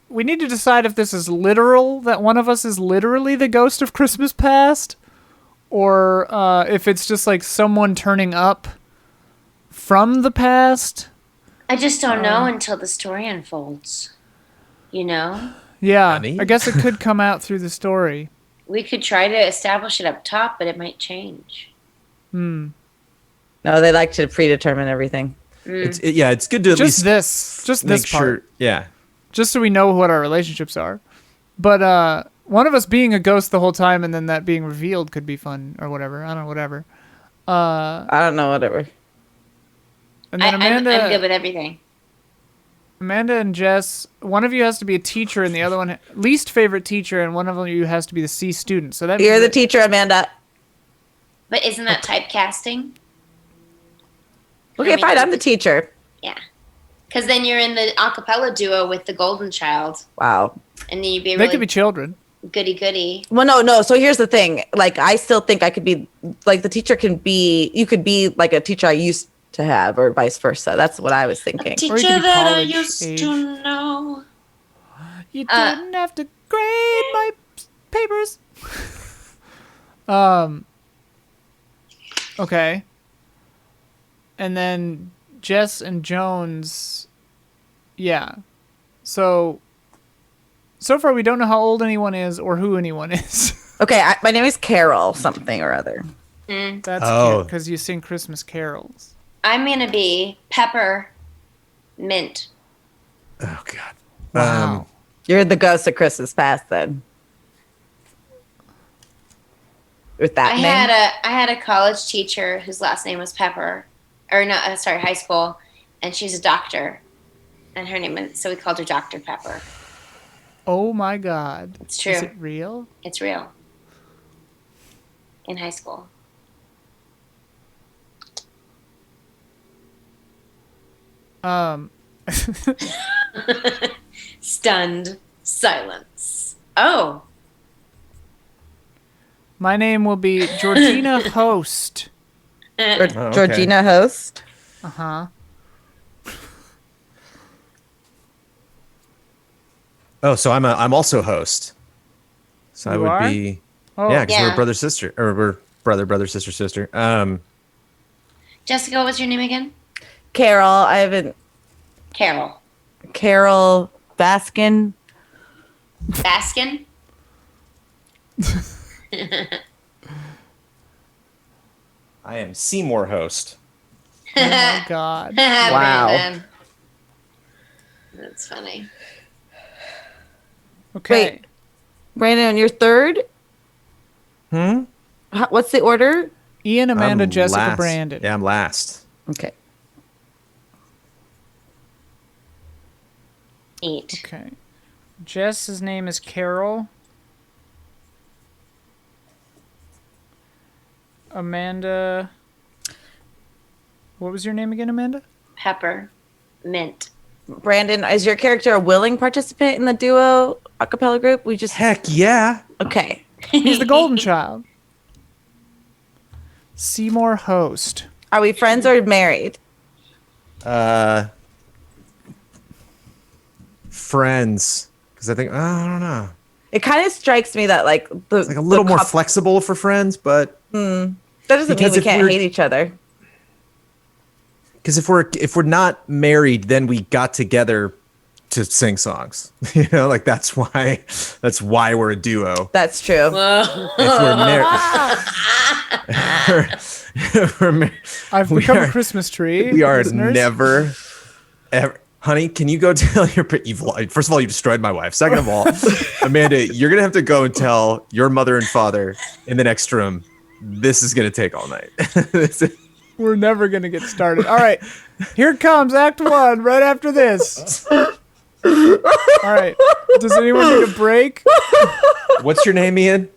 we need to decide if this is literal, that one of us is literally the ghost of Christmas past, or if it's just like someone turning up from the past. I just don't know until the story unfolds. You know? Yeah, Honey? I guess it could come out through the story. We could try to establish it up top, but it might change. no, they like to predetermine everything. It's good to at Just least this make part. sure. Yeah. Just so we know what our relationships are. But one of us being a ghost the whole time and then that being revealed could be fun or whatever. I don't know, whatever. I don't know, whatever. And then I'm good with everything. Amanda and Jess, one of you has to be a teacher and the other one least favorite teacher, and one of you has to be the C student. So that You're means the that- teacher, Amanda. But isn't that typecasting? Okay, fine. I'm the teacher. Yeah. Because then you're in the a cappella duo with the golden child, Wow. and then you'd be they really could be children. goody. Well, no. So here's the thing. Like, I still think I could be like the teacher can be. You could be like a teacher I used to have, or vice versa. That's what I was thinking. Teacher Or you could be that I college used age. to know. You didn't have to grade my papers. Okay. And then Jess and Jones. Yeah. So far we don't know how old anyone is or who anyone is. Okay, my name is Carol something or other. That's Oh. cute because you sing Christmas carols. I'm going to be Pepper Mint. Oh God. Wow. You're the ghost of Christmas past then. With that name. I had a college teacher whose last name was Pepper, or no, sorry, high school, and she's a doctor, and her name is, so we called her Dr. Pepper. Oh my God. It's true. Is it real? It's real. In high school. Stunned silence. Oh. My name will be Georgina Host. okay. Georgina Host. Uh-huh. Oh, so I'm also host. So I You would are? be. Oh. Yeah, because Yeah. we're brother sister, or we're brother sister. Jessica, what was your name again? Carol. I haven't. Carol. Carol Baskin. Baskin? I am Seymour host. Oh my God. Wow. Brandon. That's funny. Okay. Wait. Brandon, you're third? What's the order? Ian, Amanda, I'm Jessica, last. Brandon. Yeah, I'm last. Okay. Eat. Okay. Jess's name is Carol. Amanda. What was your name again, Amanda? Pepper. Mint. Brandon, is your character a willing participant in the duo a cappella group? We just Heck yeah. okay. He's the golden child. Seymour Host. Are we friends or married? Friends. Because I think I don't know. It kind of strikes me that like It's like a little more flexible for friends, but that doesn't because mean we if can't we're- hate each other. because if we're not married, then we got together to sing songs. You know, like that's why we're a duo. That's true. If we're married, I've We become are- a Christmas tree. we are listeners. never ever. Honey, can you go tell your first of all, you destroyed my wife. Second of all, Amanda, you're gonna have to go and tell your mother and father in the next room. This is gonna take all night. We're never going to get started. All right. Here comes Act 1 right after this. All right. Does anyone need a break? What's your name, Ian?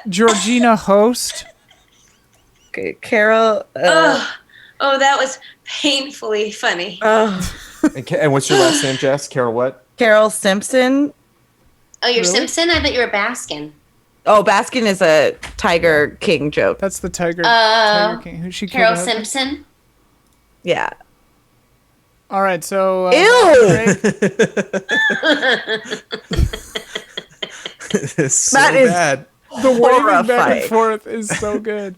Georgina Host. Okay, Carol. Oh, that was painfully funny. And what's your last name, Jess? Carol what? Carol Simpson. Oh, you're Really? Simpson? I thought you were Baskin. Oh, Baskin is a Tiger King joke. That's the Tiger King. Who she Carol killed her husband? Simpson. Yeah. All right. So. Ew. It's so That is- bad. The waving back and horrifying. forth is so good.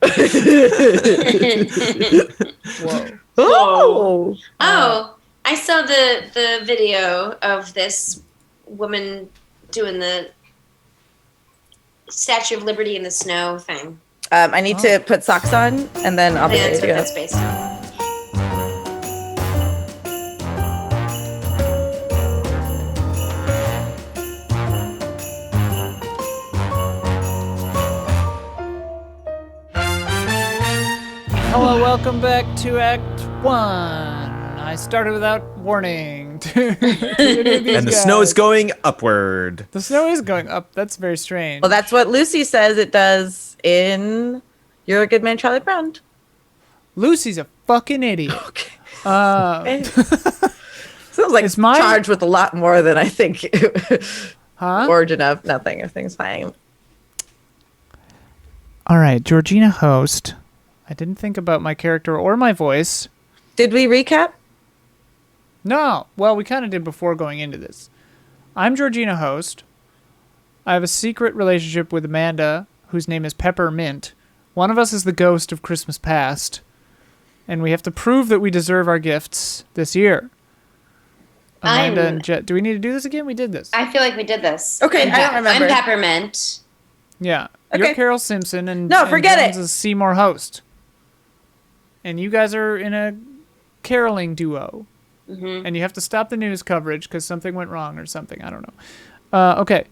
Whoa. Oh. Oh, I saw the video of this woman doing the Statue of Liberty in the snow thing. I need to put socks on, and then I'll I be think ready that's to what go. that's based on. Hello, welcome back to Act 1. I started without warning. And the snow is going upward. The snow is going up. That's very strange. Well, that's what Lucy says it does in You're a Good Man, Charlie Brown. Lucy's a fucking idiot. Okay. Uh, Sounds like Is mine- charged with a lot more than I think. huh? Origin of nothing. Everything's fine. All right, Georgina Host. I didn't think about my character or my voice. Did we recap? No. Well, we kind of did before going into this. I'm Georgina Host. I have a secret relationship with Amanda, whose name is Peppermint. One of us is the ghost of Christmas past, and we have to prove that we deserve our gifts this year. Amanda I'm- and Jet. Do we need to do this again? We did this. I feel like we did this. Okay, I don't remember. I'm Peppermint. Yeah. You're Carol Simpson, and forget Jones it. is Seymour Host. And you guys are in a caroling duo. Mm-hmm. And you have to stop the news coverage because something went wrong or something. I don't know. Okay.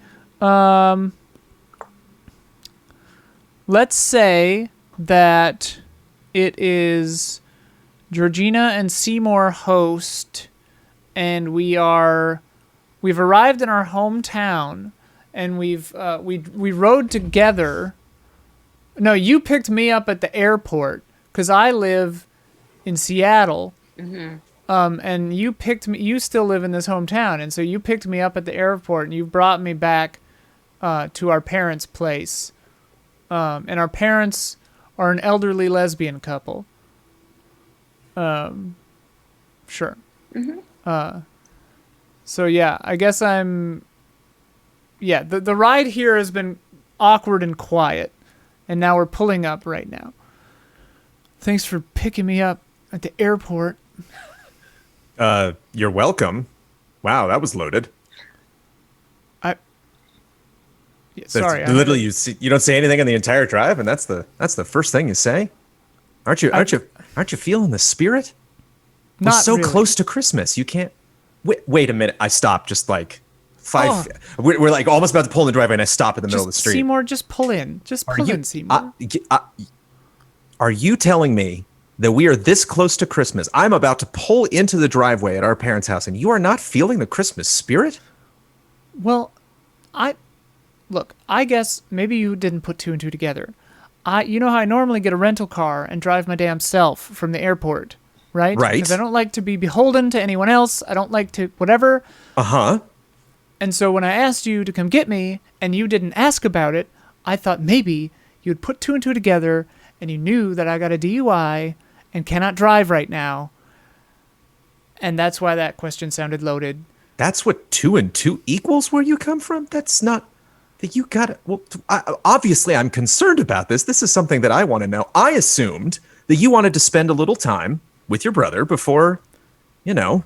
Let's say that it is Georgina and Seymour Host, and we've arrived in our hometown, and we rode together. No, you picked me up at the airport because I live in Seattle. Mm-hmm. And you still live in this hometown, and so you picked me up at the airport, and you brought me back to our parents' place. And our parents are an elderly lesbian couple. Sure. Mm-hmm. So yeah, I guess the ride here has been awkward and quiet, and now we're pulling up right now. Thanks for picking me up at the airport. You're welcome. Wow, that was loaded. Sorry. Literally, you don't say anything on the entire drive, and that's the first thing you say. Aren't you feeling the spirit? We're so really. close to Christmas. You can't. Wait a minute. I stopped just like 5. We're like almost about to pull in the driveway, and I stop in the middle of the street. Seymour, just pull in. Just pull in, Seymour. Are you telling me that we are this close to Christmas? I'm about to pull into the driveway at our parents' house, and you are not feeling the Christmas spirit? Well, Look, I guess maybe you didn't put 2 and 2 together. You know how I normally get a rental car and drive my damn self from the airport, right? Right. Because I don't like to be beholden to anyone else. I don't like to whatever. Uh-huh. And so when I asked you to come get me and you didn't ask about it, I thought maybe you'd put 2 and 2 together and you knew that I got a DUI and cannot drive right now. And that's why that question sounded loaded. That's what 2 and 2 equals where you come from? That's not... You got it. Well, obviously, I'm concerned about this. This is something that I want to know. I assumed that you wanted to spend a little time with your brother before we were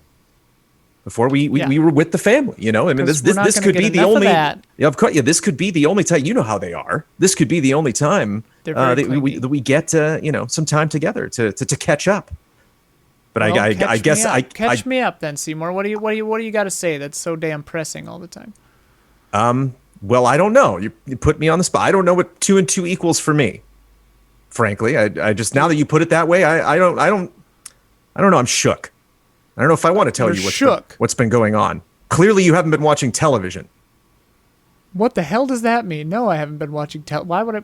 with the family. You know, I mean, this could be the only. Yeah, of course. Yeah, this could be the only time. You know how they are. This could be the only time that we get some time together to catch up. But well, I guess catch me up then, Seymour. What do you got to say that's so damn pressing all the time? Well, I don't know. You put me on the spot. I don't know what 2 and 2 equals for me. Frankly, I just now that you put it that way, I don't know. I'm shook. I don't know if I want to tell you what's been going on. Clearly, you haven't been watching television. What the hell does that mean? No, I haven't been watching Why would I?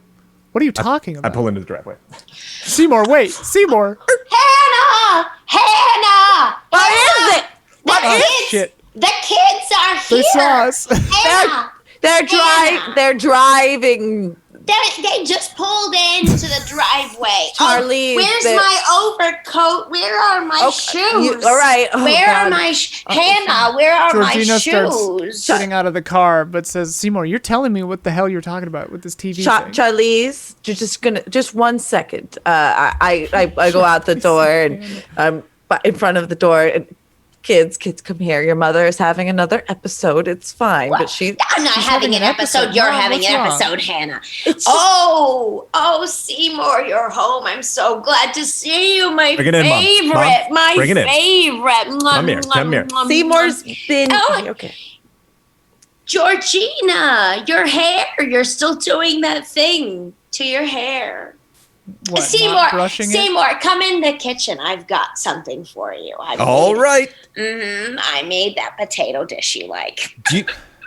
What are you talking about? I pull into the driveway. Seymour, wait, Seymour. Hannah! What is it? Shit. The kids are here. They saw us. Hannah! They're driving. They just pulled into the driveway. Charlie, where's my overcoat? Where are my shoes? All right. Where are my Hannah? Where are Georgina my starts shoes? getting out of the car, but says, "Seymour, you're telling me what the hell you're talking about with this TV thing." Charlize, you're just 1 second. I go out the door and I'm in front of the door and. Kids, come here. Your mother is having another episode. It's fine, What? but she's I'm not having an episode. You're Mom, having what's an wrong? episode, Hannah. It's Oh, Seymour, you're home. I'm so glad to see you, my Bring it in, Mom. favorite. Mom, My bring it in. favorite. Come here, come here. Seymour's been Oh. okay. Georgina, your hair. You're still doing that thing to your hair. What, not Seymour, brushing it? Seymour, come in the kitchen. I've got something for you. All right. I made that potato dish you like.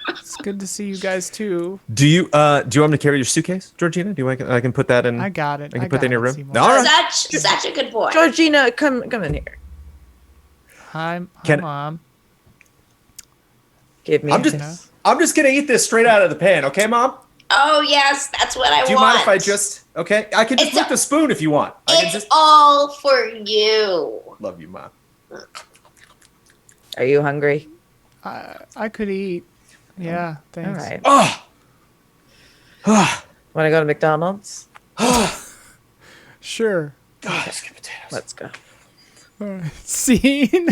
It's good to see you guys too. Do you want me to carry your suitcase, Georgina? I can put that in? I got it. I can put that in your room. Seymour. All right. Such a good boy. Georgina, come in here. Hi, Mom. Give me. I'm just gonna eat this straight out of the pan, okay, Mom? Oh yes, that's what I want. Do you mind if I just? Okay, I can just lift a spoon if you want. It's all for you. Love you, Mom. Are you hungry? I could eat. Yeah, thanks. All right. Oh. Want to go to McDonald's? Sure. Let's get potatoes. Let's go. All right. Scene.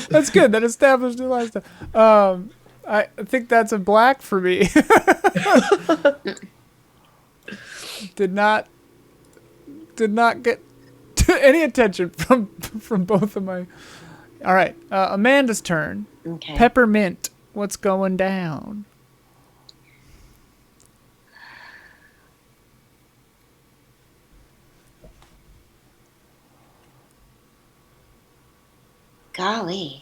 That's good. That established the last time. I think that's a black for me. did not get any attention from both of my. All right, Amanda's turn. Okay. Peppermint, what's going down? Golly.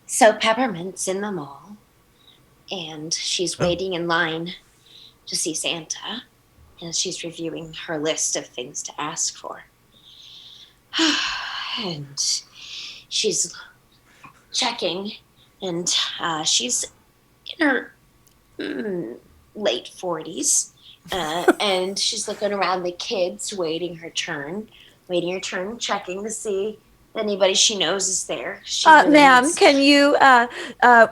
So Peppermint's in the mall, and she's waiting in line to see Santa, and she's reviewing her list of things to ask for. And she's checking, and she's in her late 40s, and she's looking around the kids, waiting her turn, checking to see if anybody she knows is there. Ma'am, can you,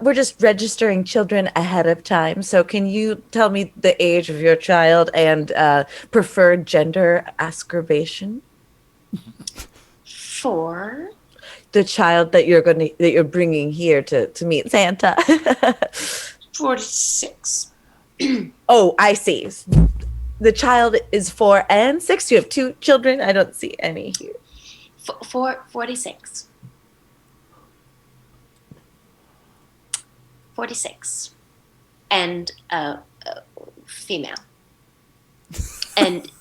we're just registering children ahead of time, so can you tell me the age of your child and preferred gender ascribation? 4. The child that you're bringing here to meet Santa. 46. Oh, I see. The child is 4 and 6. You have 2 children. I don't see any here. 46. 46. And female. And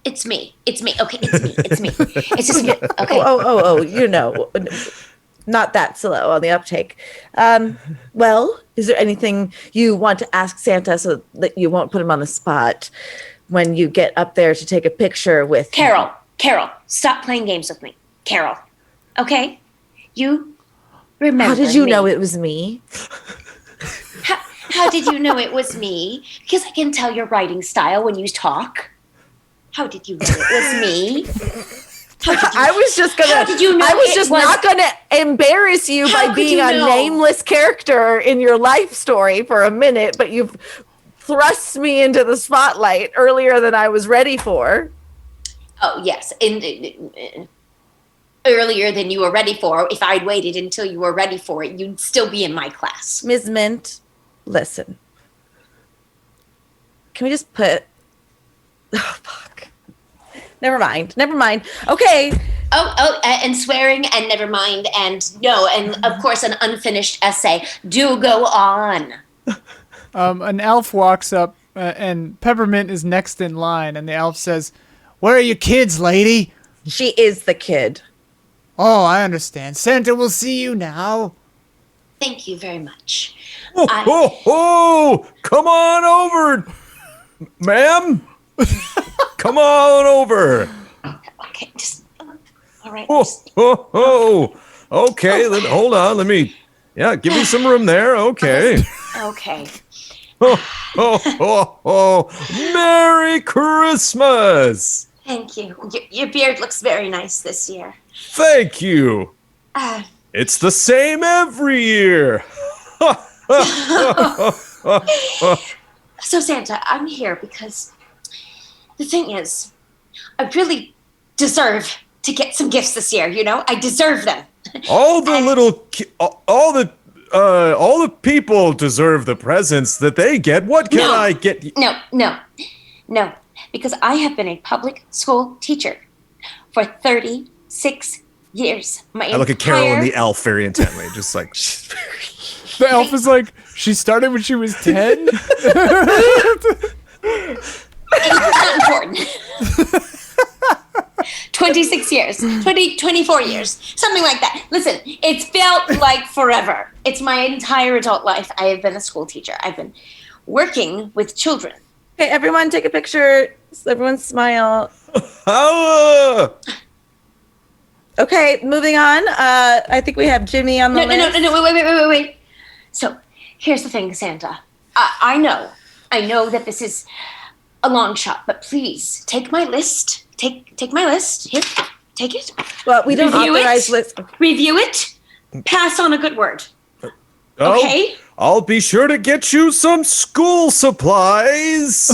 it's me. Okay, it's me. It's just me. Okay. Oh, not that slow on the uptake. Well, is there anything you want to ask Santa so that you won't put him on the spot when you get up there to take a picture with Carol, stop playing games with me. Carol. Okay? You remember How did you me. know it was me? How did you know it was me? Because I can tell your writing style when you talk. How did you know it was me? I was just gonna. How did you know I was just not gonna embarrass you How by could being you a know? nameless character in your life story for a minute, but you've thrust me into the spotlight earlier than I was ready for. Oh, yes. Earlier than you were ready for. If I'd waited until you were ready for it, you'd still be in my class. Ms. Mint, listen. Can we just put? Oh fuck. Never mind. Okay. And swearing, and never mind, and no, and of course an unfinished essay. Do go on. An elf walks up, and Peppermint is next in line, and the elf says, "Where are your kids, lady?" She is the kid. Oh, I understand. Santa will see you now. Thank you very much. Oh, come on over, ma'am. Come on over. Okay, just all right. Okay, hold on. Give me some room there. Okay. Okay. Merry Christmas. Thank you. Your beard looks very nice this year. Thank you. It's the same every year. So Santa, I'm here because the thing is, I really deserve to get some gifts this year. You know, I deserve them. All the people deserve the presents that they get. What can I get? No, because I have been a public school teacher for 36 years. I look at Carol and the elf very intently, just like. The elf is like, she started when she was 10? It's not important. 26 years, 24 years, something like that. Listen, it's felt like forever. It's my entire adult life. I have been a school teacher. I've been working with children. Okay, everyone take a picture. Everyone smile. Okay, moving on. I think we have Jimmy on the list. No, wait. So, here's the thing, Santa. I know that this is a long shot, but please take my list. Take my list. Here, take it. Well, we don't authorize lists. Review it. Pass on a good word. Okay? I'll be sure to get you some school supplies.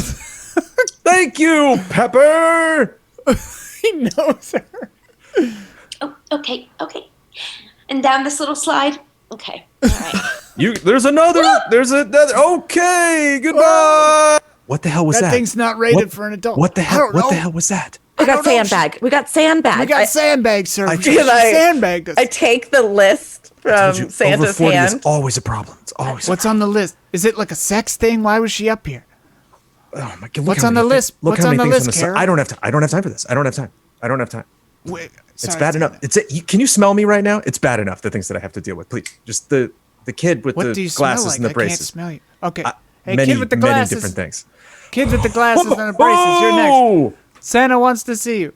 Thank you, Pepper. He knows her. Oh, okay. And down this little slide, Okay. All right. There's another. Okay, goodbye. What the hell was that? That thing's not rated for an adult. What the hell? I don't What know. the hell was that? We got sandbag. We got sandbag. We got sandbag, sir. I- She sandbagged us. I take the list Told from you, Santa's over 40 hand. is always a problem. It's always. What's on the list? Is it like a sex thing? Why was she up here? Oh my God! What's on the list? Look What's how on many the things list, on the Carol? I don't have time. I don't have time for this. I don't have time. Wait, It's sorry, bad enough. Can you smell me right now? It's bad enough. The things that I have to deal with. Please, just the kid with What the do you smell glasses like? and the I can't braces. smell you. Okay. Hey, many, kid with the many glasses. different things. Kid with the glasses and the braces. You're next. Oh! Santa wants to see you.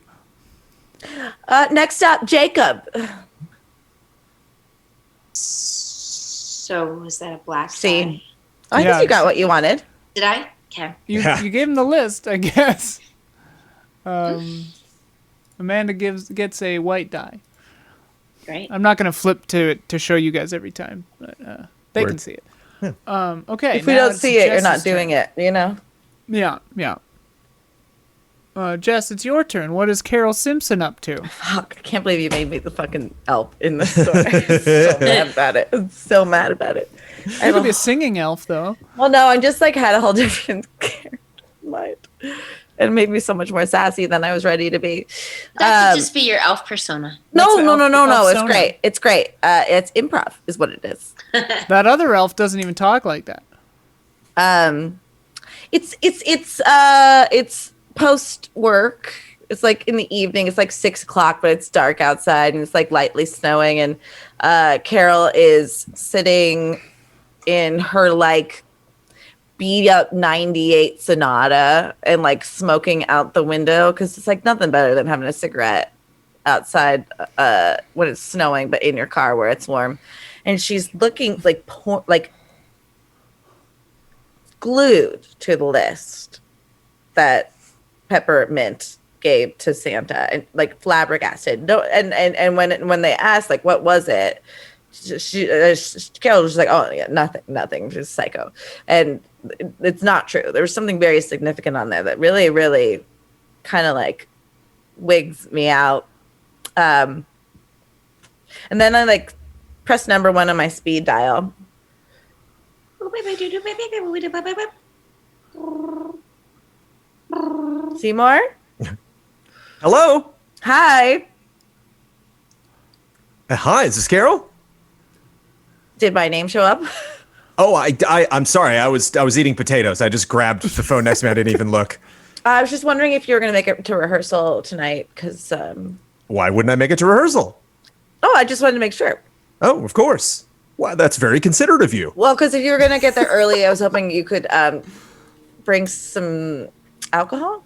Next up, Jacob. So was that a black See. die? I Yeah. think you got what you wanted. Did I? Okay. You Yeah. gave him the list, I guess. Amanda gets a white die. Great. I'm not gonna flip to it to show you guys every time, but they can Word. see it. Okay. If we don't see it, you're not doing it, you know? Yeah. Jess, it's your turn. What is Carol Simpson up to? Fuck, I can't believe you made me the fucking elf in this story. I'm so mad about it. I'm so mad about it. You could be a singing elf, though. Well, no, I just like had a whole different character in mind. It made me so much more sassy than I was ready to be. That could just be your elf persona. No. What's elf It's persona? great. It's great. It's improv, is what it is. That other elf doesn't even talk like that. It's post work. It's like in the evening. It's like 6 o'clock, but it's dark outside and it's like lightly snowing. And Carol is sitting in her like beat up 98 Sonata and like smoking out the window because it's like nothing better than having a cigarette outside when it's snowing, but in your car where it's warm. And she's looking like glued to the list that Peppermint gave to Santa and like flabbergasted. No, and when they asked like what was it, Carol was just like, oh yeah, nothing, just psycho. And it's not true. There was something very significant on there that really, really kind of like wigs me out. And then I like press number 1 on my speed dial. Seymour? Hello. Hi. Hi. Is this Carol? Did my name show up? Oh, I'm sorry. I was eating potatoes. I just grabbed the phone next to me. I didn't even look. I was just wondering if you were going to make it to rehearsal tonight because, Why wouldn't I make it to rehearsal? I just wanted to make sure. Oh, of course. Wow, that's very considerate of you. Well, because if you were going to get there early, I was hoping you could bring some alcohol.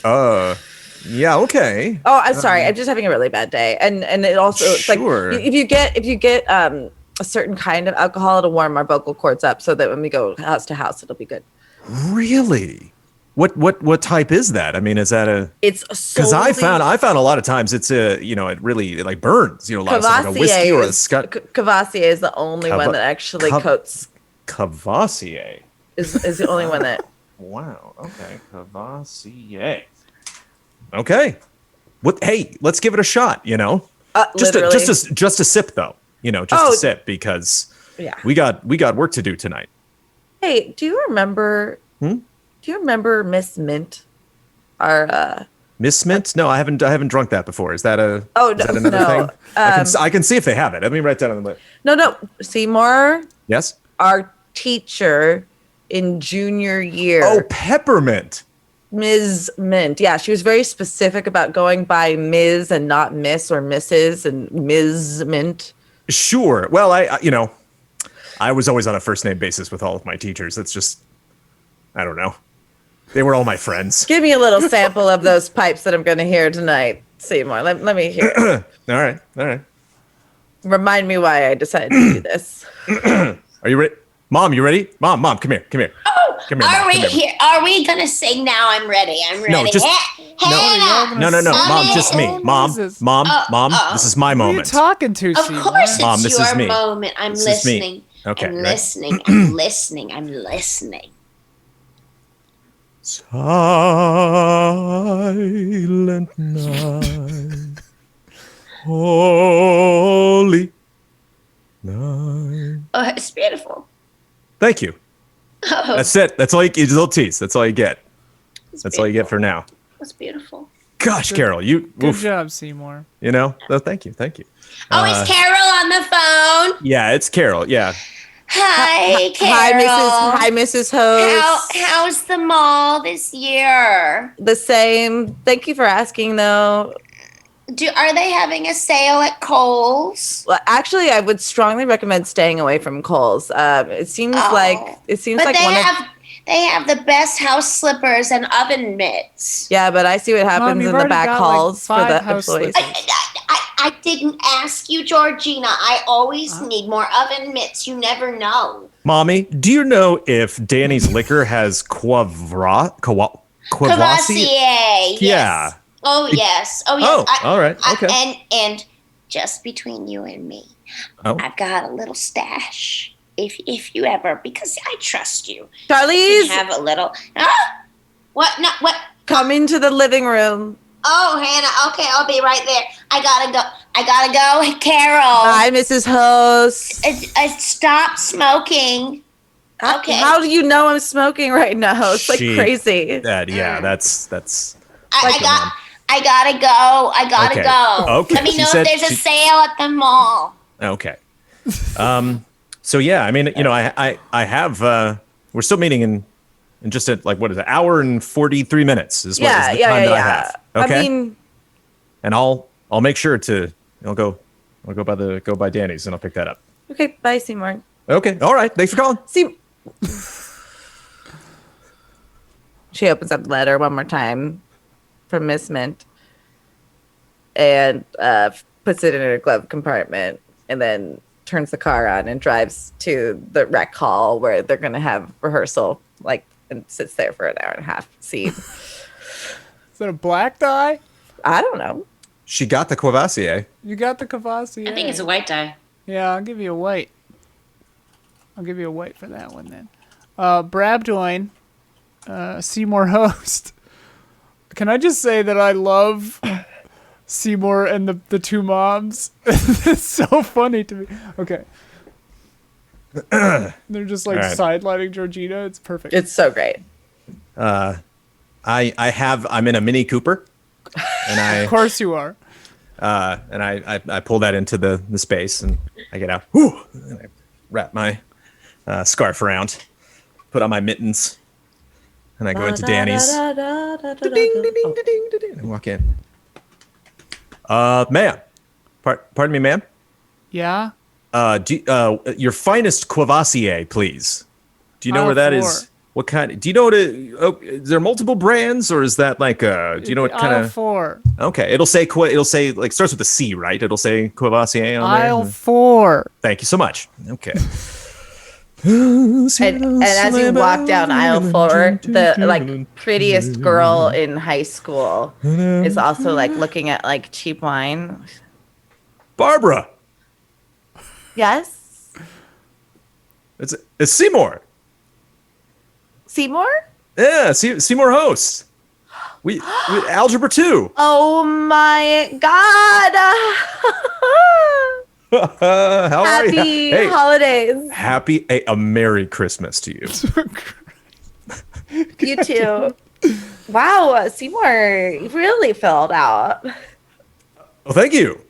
Yeah, okay. Oh, I'm sorry. I'm just having a really bad day. And it also, it's Sure. like, if you get a certain kind of alcohol, it'll warm our vocal cords up so that when we go house to house, it'll be good. Really? What type is that? I mean, is that a? It's Because I found a lot of times it's it really like burns. A lot of stuff like a whiskey or a scotch. Courvoisier is the only one that actually coats. Courvoisier Is the only one that. Wow. Okay. Courvoisier. Okay. Hey, let's give it a shot. Literally. Just a sip though. A sip because Yeah. we got work to do tonight. Hey, do you remember? Do you remember Miss Mint? Our Miss Mint? No, I haven't drunk that before. Is that a? Oh, is that no, another no. thing? I can see if they have it. Let me write that on the list. no, Seymour, Yes. our teacher in junior year. Oh, peppermint. Ms. Mint. Yeah, she was very specific about going by Ms. and not Miss or Mrs. and Ms. Mint. Sure. Well, I was always on a first name basis with all of my teachers. It's just, I don't know. They were all my friends. Give me a little sample of those pipes that I'm going to hear tonight, Seymour. Let me hear it. All right. Remind me why I decided to do this. Are you ready? Mom, you ready? Mom, come here. Oh, Come here, are Mom, we come here. here? Are we gonna sing now? I'm ready. No, just Hannah. no. Mom, just me. Mom, Jesus. Mom. This is my Who are you moment. talking to, Of Seymour? course, it's Mom, this your is me. moment. I'm This is me. listening. Okay, I'm right. listening. I'm listening. I'm listening. Silent night, holy 9. Oh, it's beautiful. Thank you. Oh, That's it. That's all you get. A little tease. That's all you get. it's That's all you get for now. It's beautiful. Gosh, Carol, you. Good Oof, job, Seymour. you know. Oh, thank you. Thank you. Oh, is Carol on the phone? Yeah, it's Carol. Yeah. Hi, Carol. Hi, Mrs. Host. How's the mall this year? The same. Thank you for asking, though. Are they having a sale at Kohl's? Well, actually, I would strongly recommend staying away from Kohl's. It seems like But they have the best house slippers and oven mitts. Yeah, but I see what happens you've in the already back got, halls like, for the 5 house employees. slippers. I didn't ask you, Georgina. I always need more oven mitts. You never know. Mommy, do you know if Danny's Liquor has Courvoisier? Courvoisier. Yeah. Yes. Oh yes. Oh yes. Oh, all right. Okay. And just between you and me, I've got a little stash. If you ever, because I trust you. Charlize, Have a little. What? No. What? come into the living room. Oh, Hannah. Okay, I'll be right there. I gotta go. Carol. Hi, Mrs. Host. Stop smoking. Okay. How do you know I'm smoking right now? It's like crazy. That's. I gotta go. I gotta Okay. go. Okay. Let me She know said if there's a she- sale at the mall. Okay. So yeah, I mean, you know, I have. We're still meeting in just at like what is it, hour and 43 minutes is the time that I have. Okay. I mean, and I'll make sure to. I'll go by Danny's and I'll pick that up. okay, bye, Seymour. Okay. All right. Thanks for calling. She opens up the letter one more time from Miss Mint and puts it in her glove compartment and then turns the car on and drives to the rec hall where they're going to have rehearsal, like, and sits there for an hour and a half. See, Is that a black dye? I don't know. She got the Courvoisier. You got the Courvoisier. I think it's a white dye. Yeah, I'll give you a white. I'll give you a white for that one then. Brabdoin, Seymour host. Can I just say that I love Seymour and the two moms? It's so funny to me. Okay. They're just like All right. sidelining Georgina. It's perfect. It's so great. I'm in a Mini Cooper, and Of course you are. I pull that into the space and I get out. Whew, and I wrap my scarf around, put on my mittens, and I go into Danny's. And walk in. Ma'am. Pardon me, ma'am. Yeah? Your finest Courvoisier, please. Do you know Aisle where that 4. is? What kind? Do you know what? Is there multiple brands, or is that like? Do you know what kind Aisle of? 4. Okay, it'll say like starts with a C, right? It'll say Courvoisier on there. Aisle 4. Thank you so much. Okay. And as you walk down aisle 4, the like prettiest girl in high school is also like looking at like cheap wine. Barbara, Yes, it's Seymour. Seymour. Yeah, Seymour hosts. We Algebra 2. Oh my God! How are you? Happy Hey, holidays. happy a Merry Christmas to you. You too. Wow, Seymour really filled out. Well, thank you.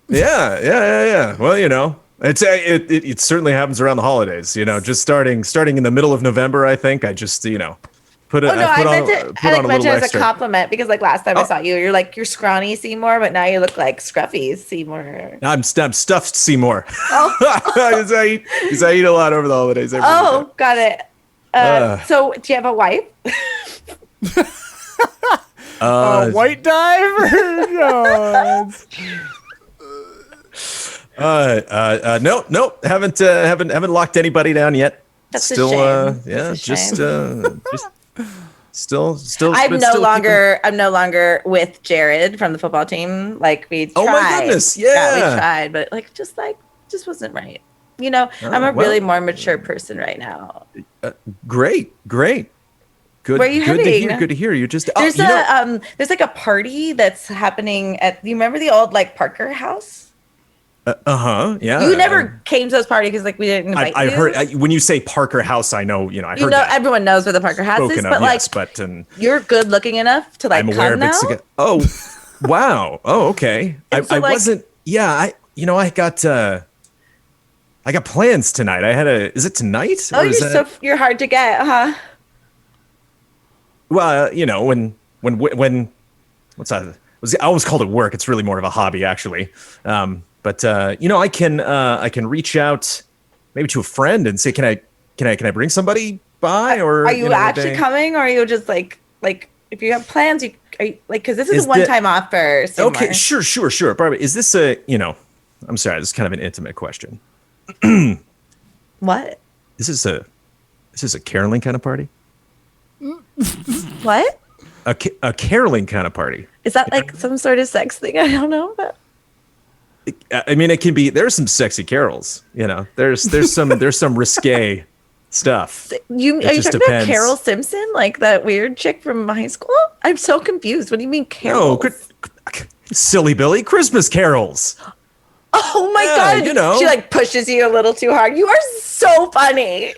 Yeah. Well, you know, it certainly happens around the holidays. You know, just starting in the middle of November. I think I just put it. Oh no, I meant it. I on a meant it little as a extra. compliment because like last time I saw you, you're scrawny Seymour, but now you look like scruffy Seymour. I'm stuffed Seymour. Oh, 'Cause I eat a lot over the holidays. I really oh, got it. So do you have a wife? White diver? No. No, haven't locked anybody down yet. That's still, a shame. yeah, That's a just, shame. still. I'm but no still longer with Jared from the football team. Like we tried. Oh my goodness, we yeah. tried, but like just wasn't right. You know, I'm a well. really more mature person right now. Great. Good. Where are you good heading? Good to hear. You just. There's there's like a party that's happening at. Do you remember the old like Parker house? Yeah. You never came to this party because like we didn't invite I you. heard when you say Parker House, I know, I heard You know, that everyone knows where the Parker House is, spoken but of, like, yes, but you're good looking enough to like I'm aware come of now. it's oh, wow. Oh, okay. And so, I like- wasn't. Yeah, I got plans tonight. Is it tonight? Oh, you're hard to get, huh? Well, when what's that? I always called it work. It's really more of a hobby, actually. But I can reach out maybe to a friend and say, can I bring somebody by? Or are you actually coming, or are you just like if you have plans, because this is a one-time offer. Okay, sure. Barbara, is this I'm sorry, this is kind of an intimate question. What? Is this a caroling kind of party? What? A caroling kind of party. Is that like some sort of sex thing? I don't know. But I mean, it can be. There's some sexy carols. There's some risque stuff. are you talking depends. about Carol Simpson, like that weird chick from high school? I'm so confused. What do you mean Carol? No, silly Billy, Christmas carols. Oh my Yeah, God! She like pushes you a little too hard. You are so funny.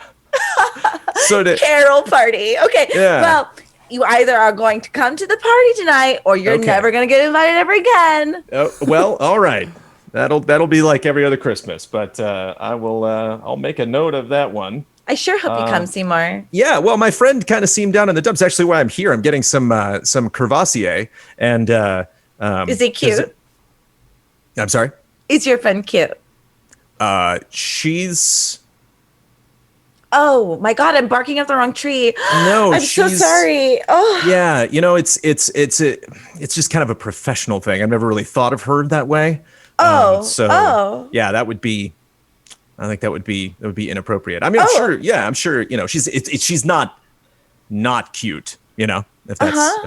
Carol party. Okay. Yeah. Well, you either are going to come to the party tonight, or you're never going to get invited ever again. Oh, well, all right. That'll be like every other Christmas, but I'll make a note of that one. I sure hope you come, Seymour. Yeah, well, my friend kind of seemed down in the dumps. Actually, why I'm here, I'm getting some Courvoisier, and is he cute? I'm sorry. Is your friend cute? She's. Oh my God! I'm barking up the wrong tree. No, I'm so sorry. Oh, yeah. It's just kind of a professional thing. I've never really thought of her that way. Yeah, that would be. I think that would be inappropriate. I mean, I'm sure. She's not cute. If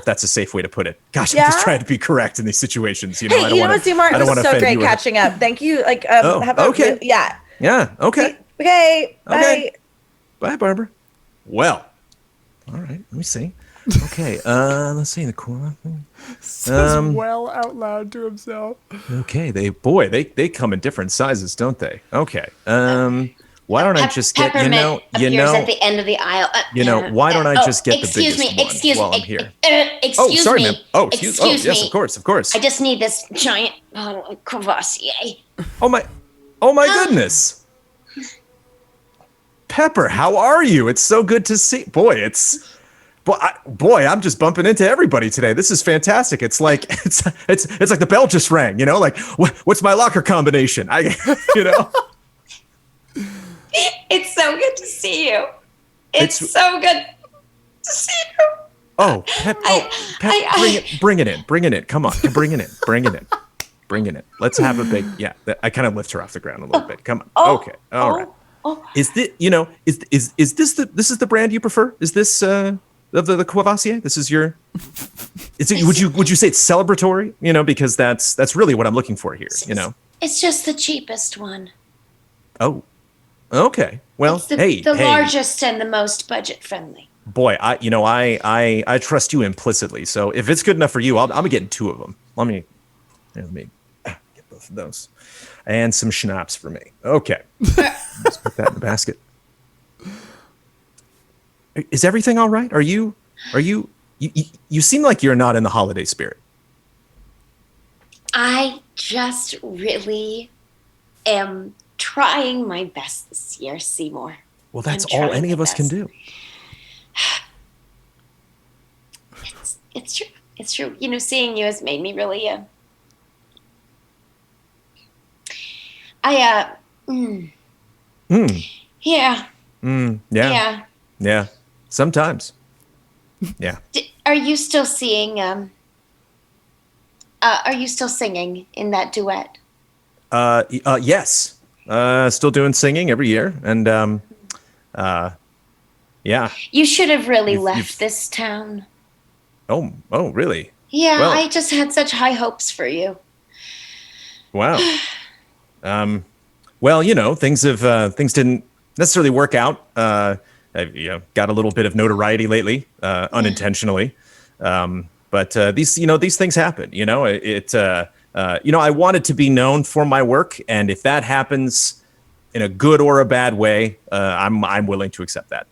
that's a safe way to put it. Gosh, I'm just trying to be correct in these situations. Hey, you know what, Seymour? It was so great catching up. Thank you. Like, how about okay. Yeah. Yeah. Okay. Okay. Bye. Bye, Barbara. Well, all right. Let me see. Okay. Let's see the corner. Says well out loud to himself. Okay. They come in different sizes, don't they? Okay. Why don't I just get appears at the end of the aisle. Why don't I just get the biggest one while I'm here? Excuse sorry, me. ma'am. Excuse me. Yes, of course. I just need this giant bottle of Courvoisier. Oh my goodness. Pepper, how are you? It's so good to see. Boy, I'm just bumping into everybody today. This is fantastic. It's like it's like the bell just rang. Like what's my locker combination? It's so good to see you. It's so good to see you. Oh, Pep, bring it in. Come on, bring it in. Let's have a big, I kind of lift her off the ground a little bit. Come on. Okay. All right. Is this, is this the brand you prefer? Is this, the Courvoisier? This is your, would you say it's celebratory? Because that's really what I'm looking for here, It's just the cheapest one. Oh, okay. Well, it's the largest and the most budget friendly. Boy, I trust you implicitly. So if it's good enough for you, I'm getting two of them. Let me get both of those, and some schnapps for me. Okay, let's put that in the basket. Is everything all right? Are you? You seem like you're not in the holiday spirit. I just really am trying my best this year, Seymour. Well, that's all any of us can do. It's true. It's true. Seeing you has made me really Yeah. Sometimes. Yeah. Are you still seeing are you still singing in that duet? Yes. Still doing singing every year, and yeah. You should have really left this town. Oh, really? Yeah, well, I just had such high hopes for you. Wow. Well, things didn't necessarily work out. I've got a little bit of notoriety lately, unintentionally. But these things happen. I wanted to be known for my work, and if that happens in a good or a bad way, I'm willing to accept that.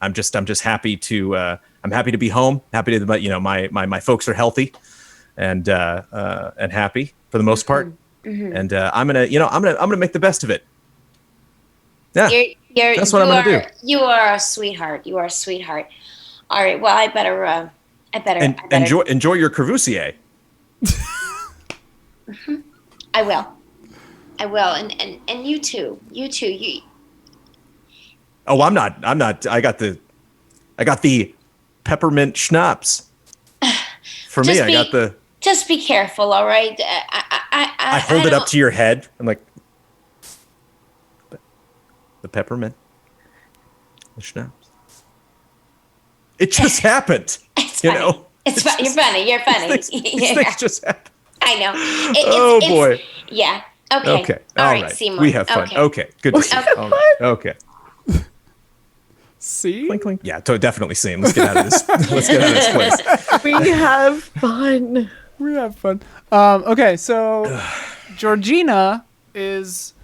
I'm just happy to I'm happy to be home. Happy to, my folks are healthy and happy for the most part. Mm-hmm. And I'm gonna make the best of it. Yeah, that's what I'm gonna do. You are a sweetheart. You are a sweetheart. All right. Well, I better. Enjoy your Courvoisier. Mm-hmm. I will, and you too. Oh, I'm not. I got the peppermint schnapps. For me, I got the. Just be careful, all right? I hold it up to your head. I'm like, the peppermint, the schnapps. It just happened. It's funny. It's funny. You're funny. These things just happen. I know. Oh boy. Yeah. Okay. Okay. All right, right. Seymour. We have fun. Okay. Good to see you. All right. Okay. See? Clink, clink. Yeah, definitely scene. Let's get out of this. Let's get out of this place. We have fun. We have fun. Okay, so Georgina is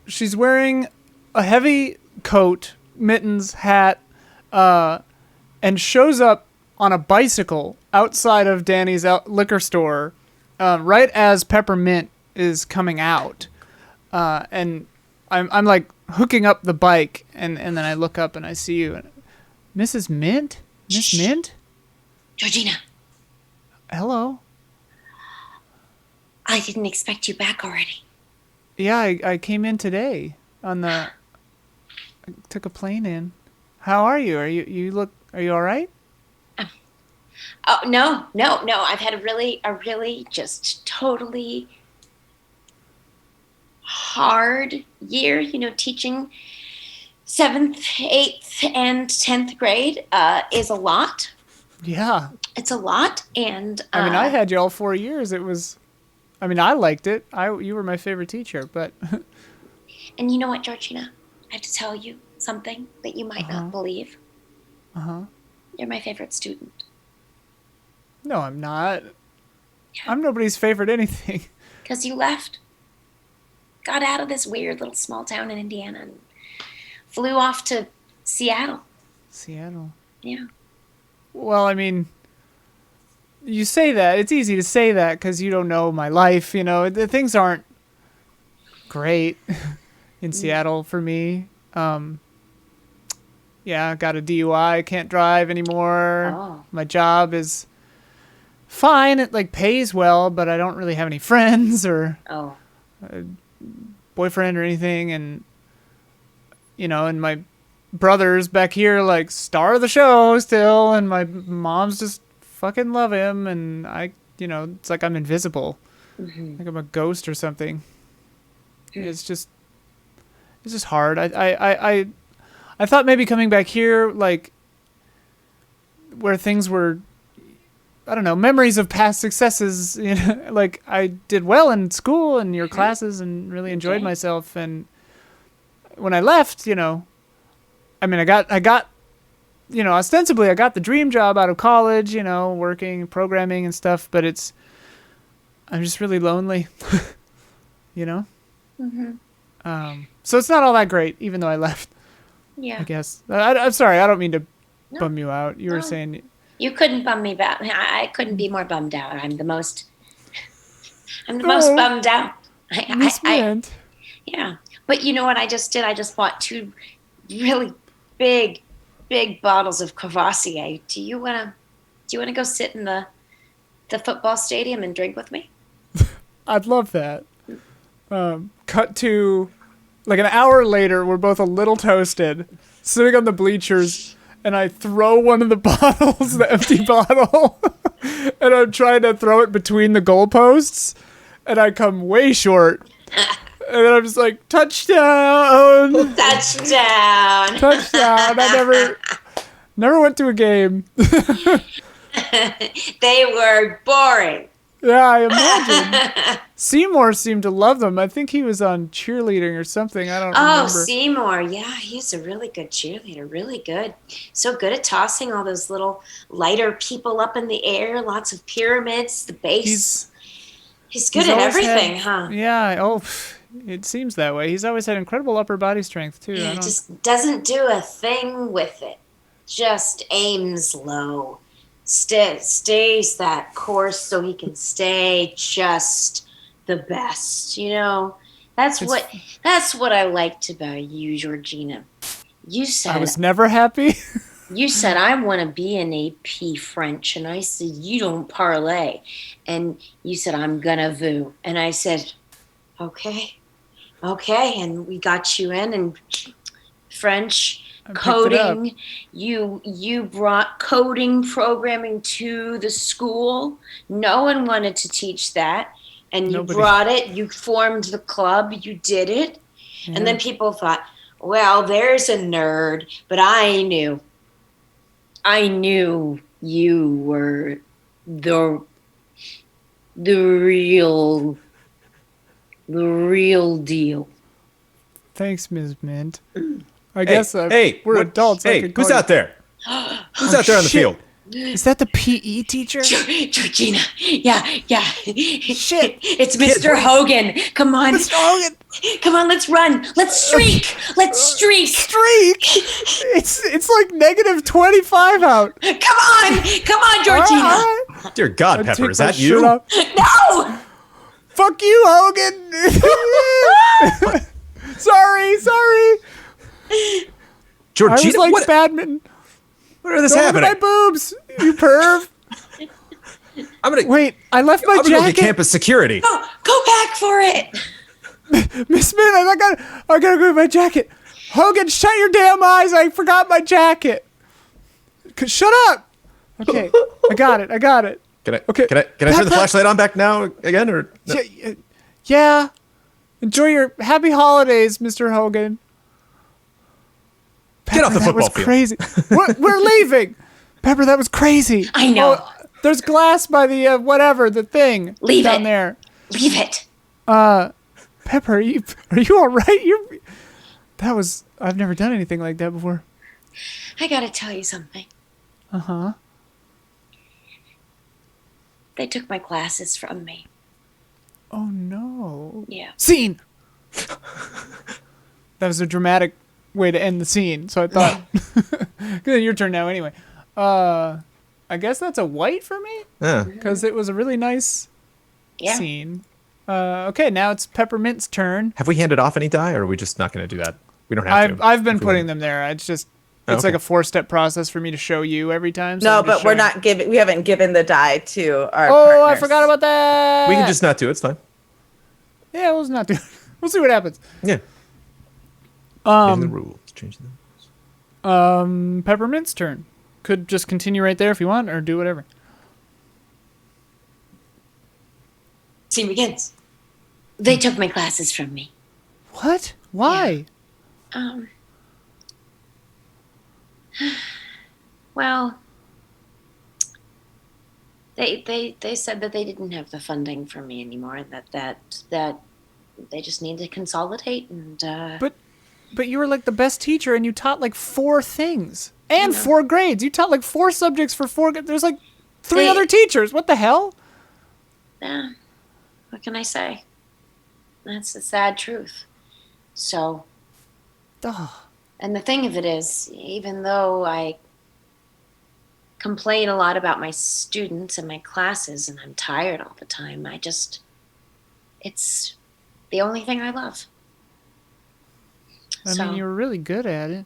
she's wearing a heavy coat, mittens, hat, and shows up on a bicycle outside of Danny's liquor store right as Peppermint is coming out. And I'm like hooking up the bike, and then I look up and I see you. Mrs. Mint? Miss Mint? Georgina. Hello. I didn't expect you back already. Yeah, I came in today I took a plane in. How are you? Are you all right? Oh, no. I've had a really just totally hard year, teaching 7th, 8th, and 10th grade is a lot. Yeah. It's a lot, and... I had you all 4 years. It was... I liked it. You were my favorite teacher, but... And you know what, Georgina? I have to tell you something that you might not believe. Uh-huh. You're my favorite student. No, I'm not. Yeah. I'm nobody's favorite anything. Because you left. Got out of this weird little small town in Indiana and flew off to Seattle. Seattle? Yeah. Well, you say that. It's easy to say that because you don't know my life. The things aren't great in Seattle for me. Yeah, got a DUI. Can't drive anymore. Oh. My job is fine. It pays well, but I don't really have any friends or a boyfriend or anything. And and my brother's back here star of the show still, and my mom's just fucking love him, and I it's like I'm invisible. Mm-hmm. Like I'm a ghost or something. It's just hard. I thought maybe coming back here where things were, I don't know, memories of past successes, I did well in school and your classes and really enjoyed myself, and when I left, I got ostensibly I got the dream job out of college, working, programming and stuff, but I'm just really lonely, Mm-hmm. So it's not all that great, even though I left. Yeah. I guess. I'm sorry. I don't mean to bum you out. You were saying... You couldn't bum me out. I couldn't be more bummed out. I'm the most bummed out. Yeah. But you know what I just did? I just bought 2 really big bottles of Courvoisier. Do you want to go sit in the football stadium and drink with me? I'd love that. Cut to an hour later, we're both a little toasted, sitting on the bleachers, and I throw one of the bottles, the empty bottle, and I'm trying to throw it between the goalposts, and I come way short. And then I'm just like, touchdown! Touchdown! Touchdown! I never went to a game. They were boring. Yeah, I imagine. Seymour seemed to love them. I think he was on cheerleading or something. I don't remember. Seymour. Yeah, he's a really good cheerleader. Really good. So good at tossing all those little lighter people up in the air. Lots of pyramids. The base. He's good at everything, huh? Yeah. Oh, it seems that way. He's always had incredible upper body strength too. Yeah, just doesn't do a thing with it. Just aims low. Stays that course so he can stay just the best. You know, that's what I liked about you, Georgina. You said I was never happy. You said I want to be an AP French, and I said you don't parlay, and you said I'm gonna voo, and I said okay, and we got you in and French. Coding, you brought coding programming to the school. No one wanted to teach that, and you brought it. You formed the club. You did it, and then people thought, "Well, there's a nerd," but I knew you were the real deal. Thanks, Ms. Mint. I guess we're adults. Hey, who's out there? Who's out there on the field? Is that the PE teacher? Georgina. Yeah. Shit. It's Mr. Hogan. Come on. Mr. Hogan. Come on, let's run. Let's streak. Let's streak. Streak? It's like negative 25 out. Come on, Georgina. All right. Dear God, Pepper, is that you? No. Fuck you, Hogan. Sorry. Georgina, I was like badminton. What are this Don't happening? look at my boobs, you perv. Wait, I left my jacket. I'm gonna go get campus security. Go back for it. Miss Mint, I gotta go get my jacket. Hogan, shut your damn eyes. I forgot my jacket. Shut up. Okay, I got it. Can I turn the flashlight on back now again or? No? Yeah. Enjoy your happy holidays, Mr. Hogan. Pepper, Get off the football field. Crazy. We're leaving. Pepper, that was crazy. I know. Oh, there's glass by the the thing. Leave down it. there. Leave it. Pepper, are you all right? I've never done anything like that before. I gotta tell you something. Uh-huh. They took my glasses from me. Oh no. Yeah. Scene. That was a dramatic way to end the scene, so I thought your turn now anyway. I guess that's a white for me? Yeah. Because it was a really nice scene. Okay, now it's Peppermint's turn. Have we handed off any die, or are we just not going to do that? We don't have to. I've been putting them there. It's like a 4-step process for me to show you every time. So no, but we're not giving. We haven't given the die to our. Oh, partners. I forgot about that. We can just not do it. It's fine. Yeah, we'll just not do it. We'll see what happens. Yeah. Changing the rules. Peppermint's turn. Could just continue right there if you want, or do whatever. Scene begins. They took my glasses from me. What? Why? Yeah. Well, they said that they didn't have the funding for me anymore, and that they just need to consolidate and. But you were like the best teacher, and you taught like 4 things and 4 grades. You taught like 4 subjects for 4. There's like 3 other teachers. What the hell? Yeah. What can I say? That's the sad truth. So. And the thing of it is, even though I complain a lot about my students and my classes, and I'm tired all the time, it's the only thing I love. I mean, you were really good at it.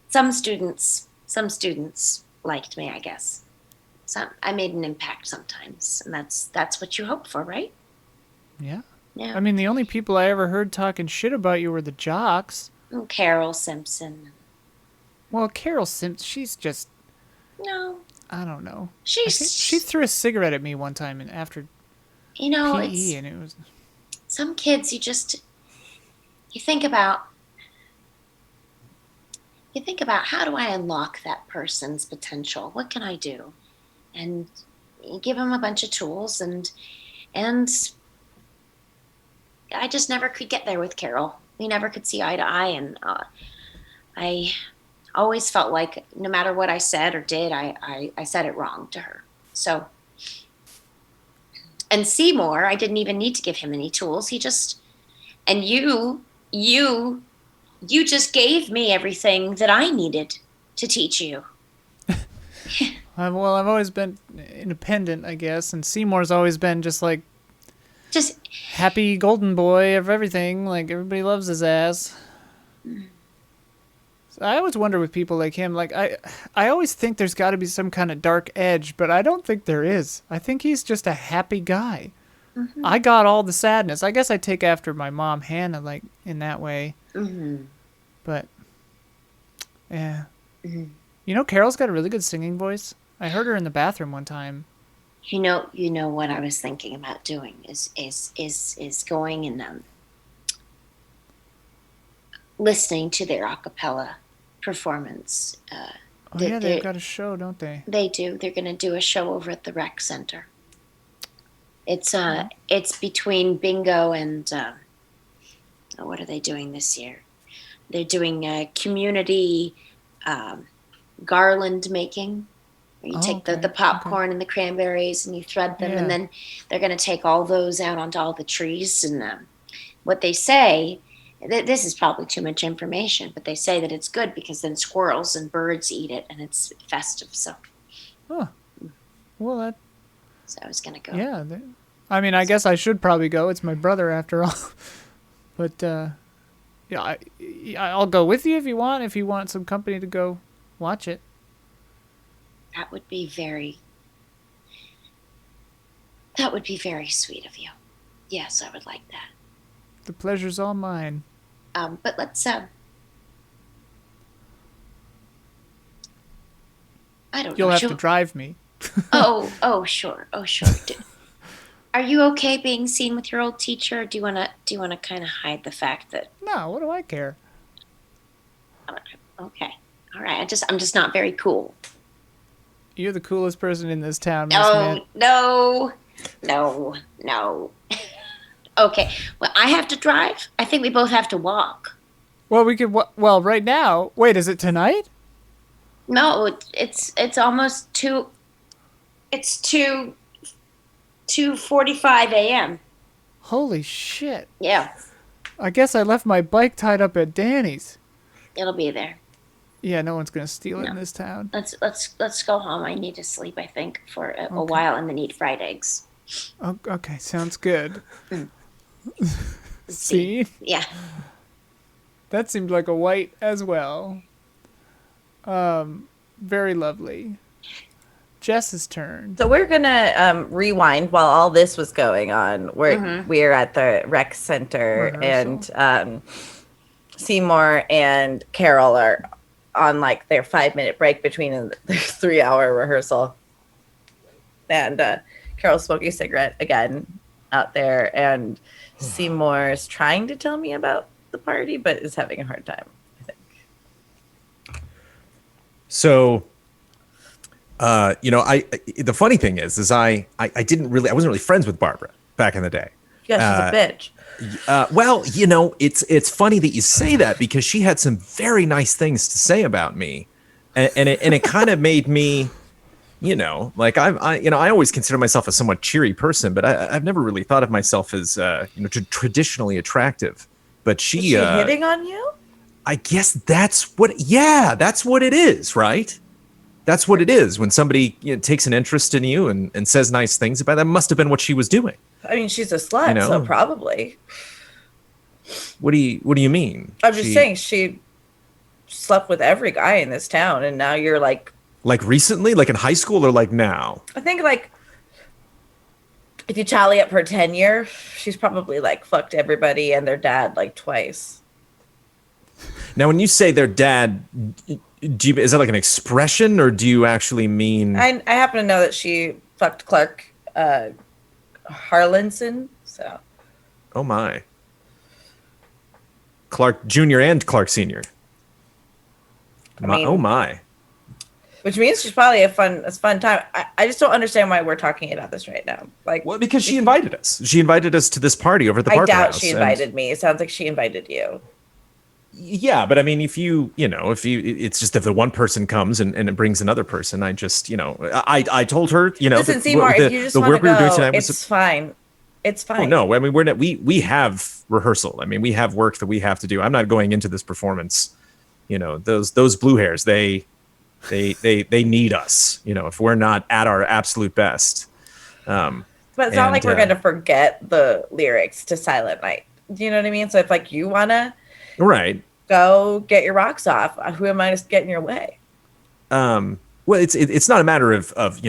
Some students liked me, I guess. I made an impact sometimes, and that's what you hope for, right? Yeah. Yeah. I mean, the only people I ever heard talking shit about you were the jocks. Carol Simpson. Well, Carol Simpson, she's just... No. I don't know. She threw a cigarette at me one time and after PE, and it was... Some kids you think about, you think about, how do I unlock that person's potential? What can I do? And you give them a bunch of tools, and I just never could get there with Carol. We never could see eye to eye, and I always felt like no matter what I said or did, I said it wrong to her. So, and Seymour, I didn't even need to give him any tools. He just, and you just gave me everything that I needed to teach you. Well, I've always been independent, I guess, and Seymour's always been just happy golden boy of everything. Like, everybody loves his ass. So I always wonder with people like him, like, I always think there's got to be some kind of dark edge, but I don't think there is. I think he's just a happy guy. Mm-hmm. I got all the sadness. I guess I take after my mom, Hannah, like, in that way. Mm-hmm. But, yeah. Mm-hmm. You know, Carol's got a really good singing voice. I heard her in the bathroom one time. You know what I was thinking about doing is going and listening to their a cappella performance. They've got a show, don't they? They do. They're going to do a show over at the rec center. It's between bingo and what are they doing this year? They're doing a community garland making. Where you take the popcorn and the cranberries and you thread them, and then they're going to take all those out onto all the trees. And what they say, this is probably too much information, but they say that it's good because then squirrels and birds eat it, and it's festive. So, well, so I was going to go. Yeah, I mean, I guess I should probably go. It's my brother after all. But yeah, I'll go with you if you want. If you want some company to go watch it. That would be very sweet of you. Yes, I would like that. The pleasure's all mine. But let's I don't know. You'll have to drive me. Oh, sure. Are you okay being seen with your old teacher? Or do you wanna kind of hide the fact that? No, what do I care? Okay, all right. I'm just not very cool. You're the coolest person in this town, Miss Oh, no. Okay, well, I have to drive. I think we both have to walk. Well, we could. Well, right now. Wait, is it tonight? No, it's almost 2. It's 2:45 a.m. Holy shit! Yeah. I guess I left my bike tied up at Danny's. It'll be there. Yeah, no one's gonna steal it in this town. Let's go home. I need to sleep, I think, for a while, and then eat fried eggs. Oh, okay, sounds good. See? Yeah. That seemed like a white as well. Very lovely. Jess's turn. So we're gonna rewind while all this was going on. We're at the rec center, Rehearsal. and Seymour and Carol are on like their 5-minute break between their 3-hour rehearsal. And Carol's smoking a cigarette again out there, and Seymour's trying to tell me about the party, but is having a hard time, I think. So, the funny thing is I wasn't really friends with Barbara back in the day. Yeah, she's a bitch. Well, it's funny that you say that, because she had some very nice things to say about me, and it kind of made me, like I always consider myself a somewhat cheery person, but I've never really thought of myself as traditionally attractive. But she hitting on you? I guess that's what it is, right? That's what it is when somebody takes an interest in you and says nice things about it. That must have been what she was doing. I mean, she's a slut, so probably. What do you mean? I'm just saying she slept with every guy in this town, and now you're like recently, like in high school, or like now? I think like if you tally up her tenure, she's probably like fucked everybody and their dad like twice. Now, when you say their dad, is that like an expression, or do you actually mean? I happen to know that she fucked Clark Harlinson. So. Oh my. Clark Jr. and Clark Sr. Oh my. Which means she's probably a fun time. I just don't understand why we're talking about this right now. Like, well, because she invited us. She invited us to this party over at the Parker I doubt House, she invited me. It sounds like she invited you. Yeah, but I mean, if it's just if the one person comes and it brings another person, I just, I told her, Listen, Seymour, if you just want to go, it's fine. It's fine. Oh, no, I mean, we have rehearsal. I mean, we have work that we have to do. I'm not going into this performance. Those blue hairs, they need us, if we're not at our absolute best. But it's not like we're going to forget the lyrics to Silent Night. Do you know what I mean? So if like you want to go get your rocks off, who am I to get in your way? Well, it's not a matter of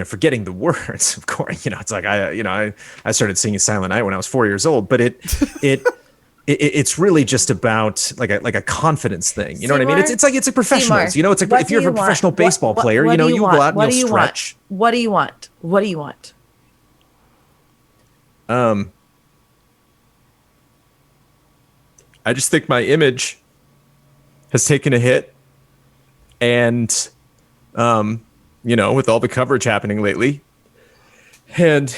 forgetting the words, of course. It's like I started singing Silent Night when I was 4 years old, but it's really just about like a confidence thing. You know what I mean? It's like a professionals. Seymour, it's like if you're a professional baseball player, you go out and you'll stretch. What do you want? What do you want? I just think my image has taken a hit, and with all the coverage happening lately, and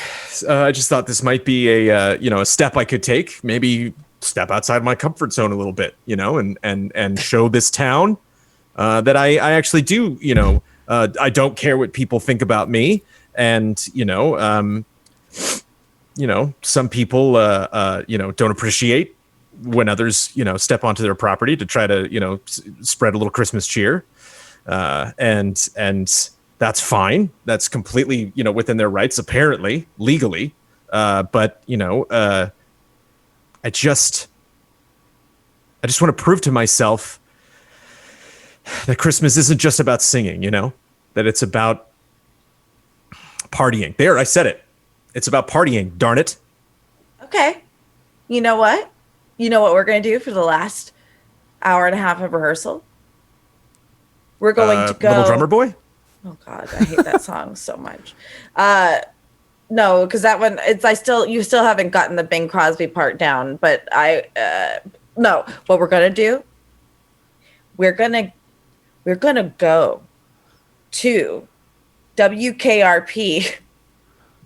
I just thought this might be a step I could take, maybe step outside my comfort zone a little bit, and show this town that I actually do, I don't care what people think about me, and some people don't appreciate when others step onto their property to try to spread a little Christmas cheer, and that's fine. That's completely within their rights, apparently legally, but I just want to prove to myself that Christmas isn't just about singing, that it's about partying. There, I said it. It's about partying, darn it. Okay. You know what? You know what we're going to do for the last hour and a half of rehearsal? We're going to go... Little Drummer Boy? Oh, God. I hate that song so much. No, because that one, you still haven't gotten the Bing Crosby part down, but no, what we're going to do, we're going to go to WKRP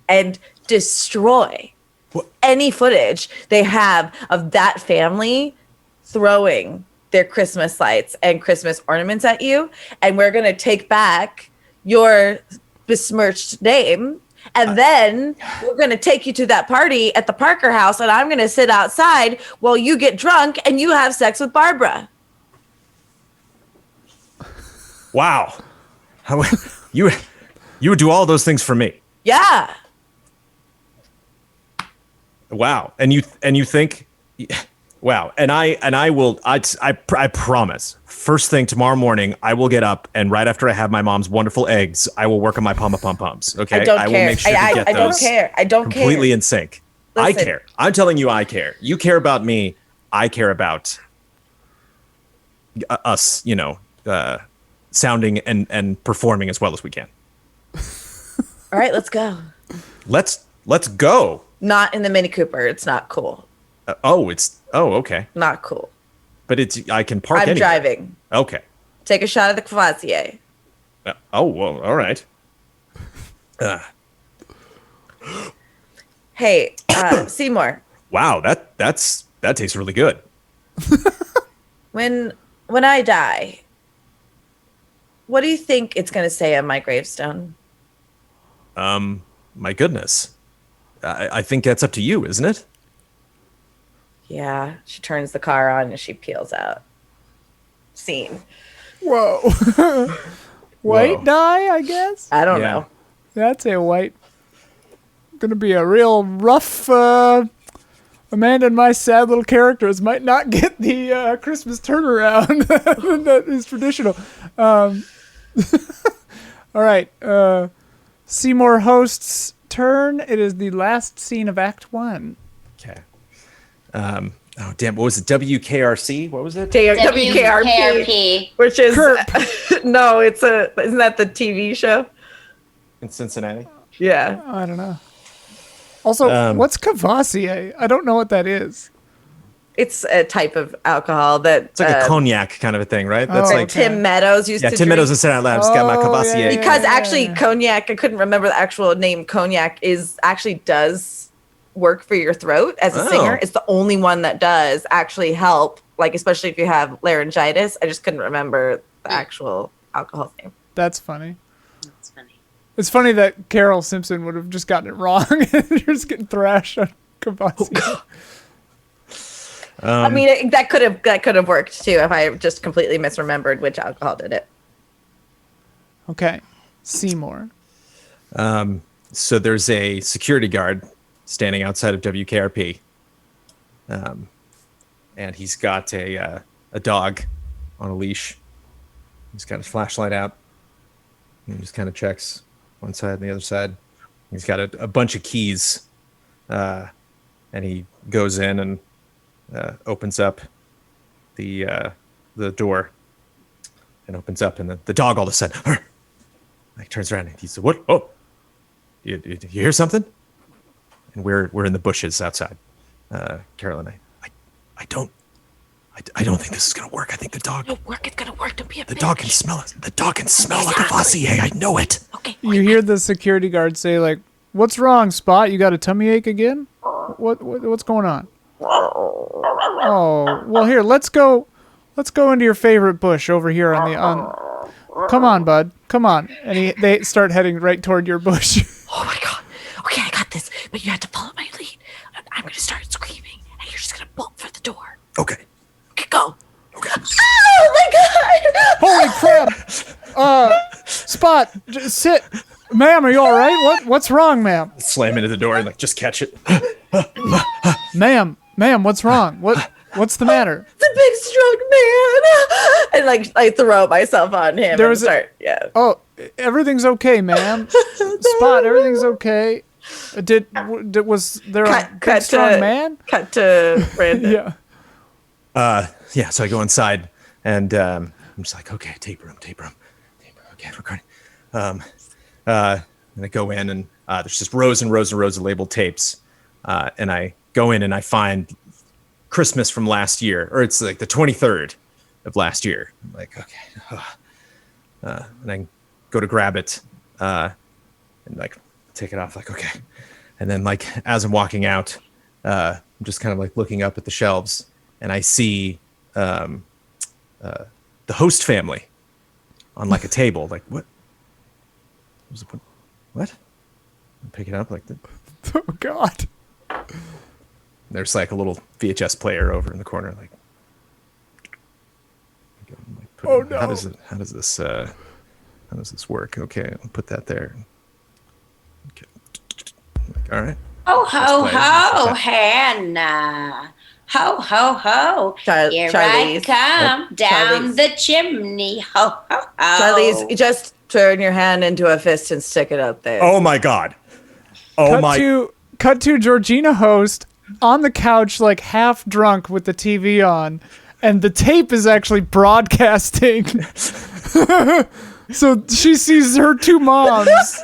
and destroy any footage they have of that family throwing their Christmas lights and Christmas ornaments at you. And we're going to take back your besmirched name. And then we're going to take you to that party at the Parker House. And I'm going to sit outside while you get drunk and you have sex with Barbara. Wow. You would do all those things for me. Yeah. Wow. And you think, wow. And I promise, first thing tomorrow morning, I will get up, and right after I have my mom's wonderful eggs, I will work on my pom-pom-poms. Okay. I will make sure to get those I don't care. Completely in sync. Listen. I care. I'm telling you, I care. You care about me. I care about us, sounding and performing as well as we can. All right, let's go. Let's go. Not in the Mini Cooper. It's not cool. Okay. Not cool. But I can park anywhere. I'm driving. Okay. Take a shot of the Courvoisier. Well, all right. Hey, Seymour. Wow, that tastes really good. When I die, what do you think it's going to say on my gravestone? My goodness. I think that's up to you, isn't it? Yeah, she turns the car on and she peels out. Scene. Whoa. White dye, I guess? I don't know. That's a white. Gonna be a real rough, Amanda and my sad little characters might not get the Christmas turnaround that is traditional. All right. Seymour hosts turn. It is the last scene of Act 1. Okay. Oh, damn. What was it? WKRC? What was it? WKRP. Which is... no, isn't that the TV show? In Cincinnati? Yeah. I don't know. Also, what's Courvoisier? I don't know what that is. It's a type of alcohol that It's like a cognac kind of a thing, right? That's Oh, like Tim Meadows used to Tim drink. Meadows and Say It Out Loud. Just got my Oh, Courvoisier. yeah, Because actually cognac, I couldn't remember the actual name. Cognac does work for your throat as a singer. It's the only one that does actually help, like especially if you have laryngitis. I just couldn't remember the actual alcohol name. That's funny. That's funny. It's funny that Carol Simpson would have just gotten it wrong and you're just getting thrashed on Courvoisier. I mean, that could have worked too if I just completely misremembered which alcohol did it. Okay. Seymour. So there's a security guard standing outside of WKRP. And he's got a dog on a leash. He's got his flashlight out. He just kind of checks one side and the other side. He's got a bunch of keys. And he goes in and opens up the door. And opens up, and the dog all of a sudden like turns around and he said, "What? Oh, you hear something?" And we're in the bushes outside. Carol and I don't think this is gonna work. I think the dog. It's gonna work. Don't be a The dog can smell it. The dog can smell like a Courvoisier. I know it. Okay. You hear the security guard say, like, "What's wrong, Spot? You got a tummy ache again? What's going on?" Oh, well, here, let's go into your favorite bush over here on come on, bud. Come on. And they start heading right toward your bush. Oh my god. Okay, I got this. But you have to follow my lead. I'm gonna start screaming, and you're just gonna bolt for the door. Okay. Okay, go. Okay. Oh my god! Holy crap! Spot, sit. Ma'am, are you all right? What's wrong, ma'am? Slam into the door and like just catch it. Ma'am, what's wrong? What's the matter? The big strong man. And like I throw myself on him. There and was start. Yeah. Oh, everything's okay, ma'am. Spot, everything's okay. Was there a big strong man? Cut to Brandon. Yeah. Yeah. So I go inside and I'm just like, okay, tape room. Okay, recording. And I go in and there's just rows and rows and rows of labeled tapes. And I go in and I find Christmas from last year, or it's like the 23rd of last year. I'm like, okay. And I go to grab it and like take it off, like, okay. And then like as I'm walking out, I'm just kind of like looking up at the shelves and I see the host family on like a table. Like, what? What? I pick it up like that. Oh God. There's like a little VHS player over in the corner. Like, oh no! How does this work? Okay, I'll put that there. Okay. Like, all right. Ho, ho, ho, Hannah. Ho, ho, ho. Here I come down the chimney. Ho, ho, ho. Charlize, just turn your hand into a fist and stick it out there. Oh my God. Oh Cut to Georgina host on the couch, like half drunk with the TV on, and the tape is actually broadcasting. So she sees her two moms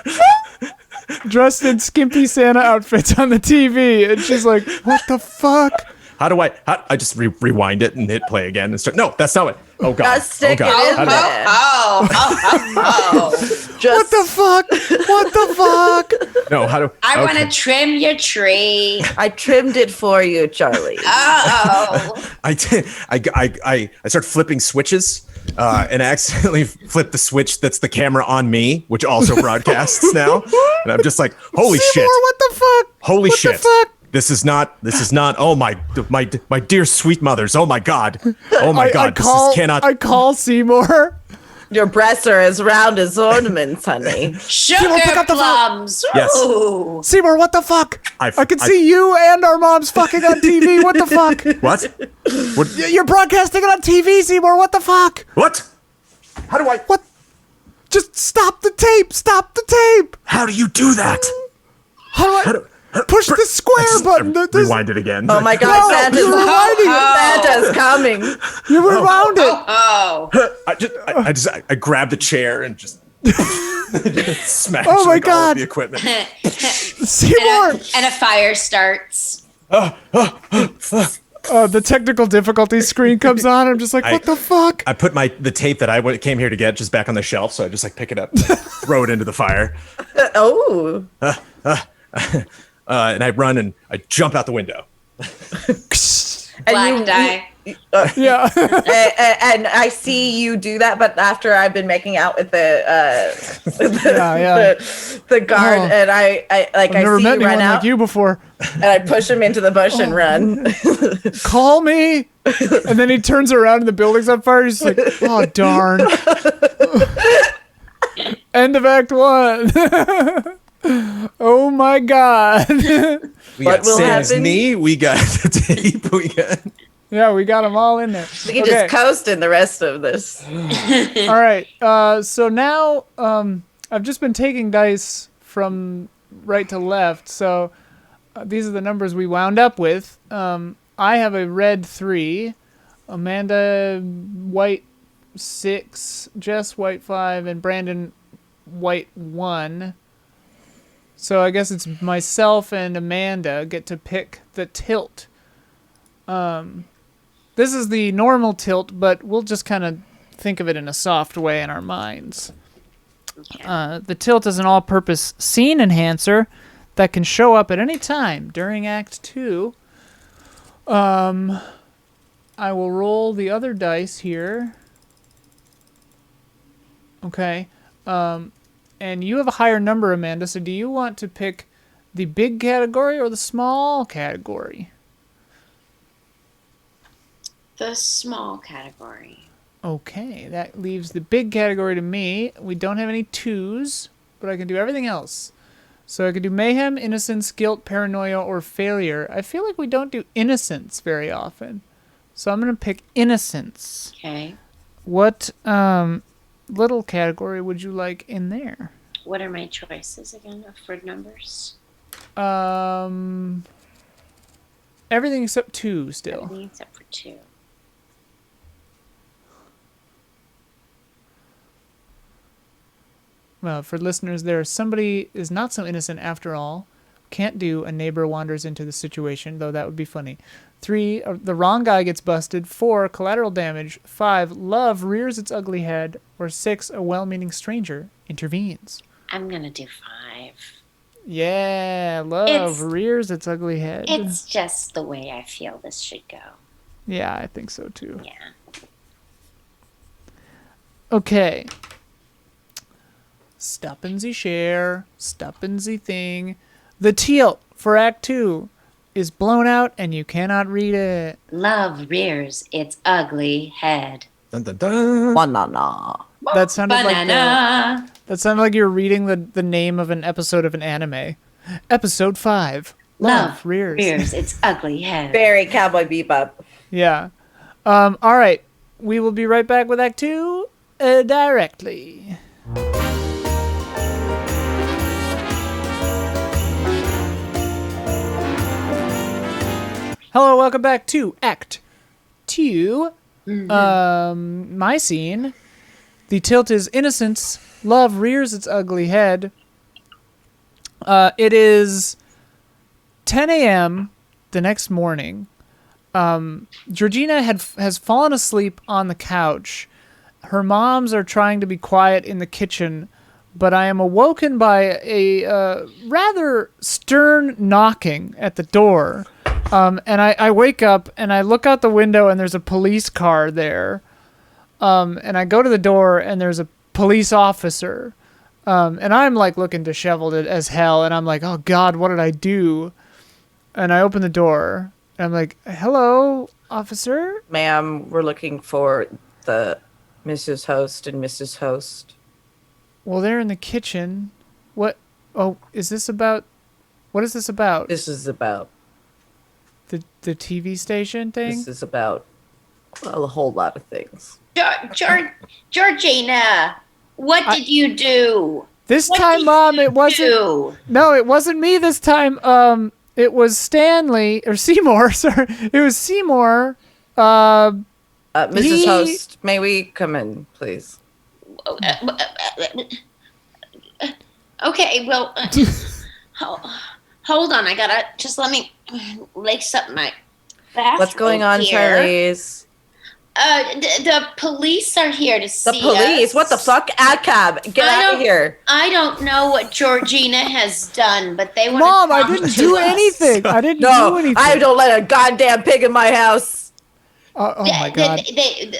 dressed in skimpy Santa outfits on the TV, and she's like, "What the fuck?" How do I just rewind it and hit play again and start? No, that's not what. Oh God. Just stick oh God. it in there. What the fuck? What the fuck? No, how do I want to trim your tree. I trimmed it for you, Charlie. Oh. I start flipping switches and I accidentally flip the switch that's the camera on me, which also broadcasts now. And I'm just like, holy shit. Seymour, what the fuck? Holy what shit. The fuck? This is not, oh my dear sweet mothers. Oh my God. Oh my God. I call Seymour. Your breasts are as round as ornaments, honey. Sugar plums. Yes. Ooh. Seymour, what the fuck? I can I- see you and our moms fucking on TV. What the fuck? What? You're broadcasting it on TV, Seymour. What the fuck? What? How do I? What? Just stop the tape. Stop the tape. How do you do that? How do I? Push the square button. Rewind it again. Oh my God, No, you're rewinding Santa's coming. You rewound it. Oh. I grabbed the chair and just smashed Oh my like, all God. of the equipment. Seymour. And a fire starts. the technical difficulty screen comes on. I'm just like, what the fuck? I put the tape that I came here to get just back on the shelf, so I just like pick it up, throw it into the fire. Oh. And I run and I jump out the window. Black die. Yeah. And I see you do that, but after I've been making out with the guard, and I never see met you run anyone out, like you before. and I push him into the bush and run. Call me. And then he turns around and the building's on fire. He's like, oh, darn. End of Act 1. Oh, my God. We got Sam's knee. We got the tape. Yeah, we got them all in there. We can just coast in the rest of this. All right. So now I've just been taking dice from right to left. So these are the numbers we wound up with. I have a red 3, Amanda white 6, Jess white 5, and Brandon white 1. So I guess it's myself and Amanda get to pick the tilt. This is the normal tilt, but we'll just kind of think of it in a soft way in our minds. The tilt is an all-purpose scene enhancer that can show up at any time during Act 2. I will roll the other dice here. Okay. And you have a higher number, Amanda, so do you want to pick the big category or the small category? The small category. Okay, that leaves the big category to me. We don't have any 2s, but I can do everything else. So I could do mayhem, innocence, guilt, paranoia, or failure. I feel like we don't do innocence very often. So I'm going to pick innocence. Okay. What little category would you like in there? What are my choices again for numbers? Everything except 2 still. Everything except for 2. Well, for listeners, somebody is not so innocent after all. Can't do a neighbor wanders into the situation, though that would be funny. 3, the wrong guy gets busted. 4, collateral damage. 5, love rears its ugly head. Or 6, a well-meaning stranger intervenes. I'm going to do 5. Yeah, love rears its ugly head. It's just the way I feel this should go. Yeah, I think so too. Yeah. Okay. Stoppen Sie share. Stoppen Sie thing. The tilt for Act 2 is blown out and you cannot read it. Love rears its ugly head. Dun, dun, dun. Banana. That sounded Banana. that sounded like you were reading the name of an episode of an anime. Episode 5. Love rears its ugly head. Very Cowboy Bebop. Yeah. All right. We will be right back with Act 2 directly. Hello, welcome back to Act 2. My scene. The tilt is innocence. Love rears its ugly head. It is 10 a.m. the next morning. Georgina has fallen asleep on the couch. Her moms are trying to be quiet in the kitchen, but I am awoken by a rather stern knocking at the door. And I wake up and I look out the window and there's a police car there. And I go to the door and there's a police officer. And I'm like looking disheveled as hell. And I'm like, oh God, what did I do? And I open the door and I'm like, hello, officer. Ma'am, we're looking for the Mrs. Host and Mrs. Host. Well, they're in the kitchen. What? Oh, is this about? What is this about? This is about. The TV station thing? This is about, well, a whole lot of things. Georgina, what did you do? This time, Mom, it wasn't. No, it wasn't me this time. It was Stanley or Seymour. Sorry, it was Seymour. Mrs. Host, may we come in, please? Okay, well, hold on. I gotta just let me lace up my bathrobe What's going on, here. Charlize? The police are here to see The police? us. What the fuck? Ad cab, get out of here. I don't know what Georgina has done, but they want Mom, to I talk didn't to do us. anything. I didn't do No, anything. I don't let a goddamn pig in my house. Oh my God.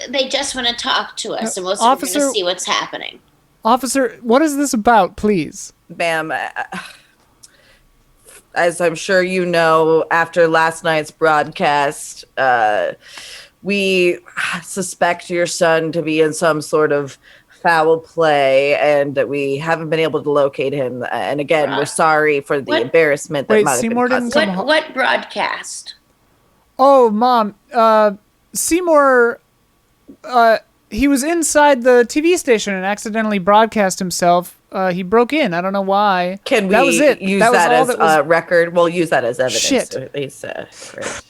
They just want to talk to us, and we're going Officer- to see what's happening. Officer, what is this about, please? Ma'am, as I'm sure you know, after last night's broadcast, we suspect your son to be in some sort of foul play, and we haven't been able to locate him. And again, we're sorry for the What? embarrassment that Wait, might have Seymour been didn't caused. come What broadcast? Oh, Mom, Seymour, he was inside the TV station and accidentally broadcast himself. He broke in. I don't know why. Can we that was it. use that, was that all as that was, a record? We'll use that as evidence. Shit. So at least, great.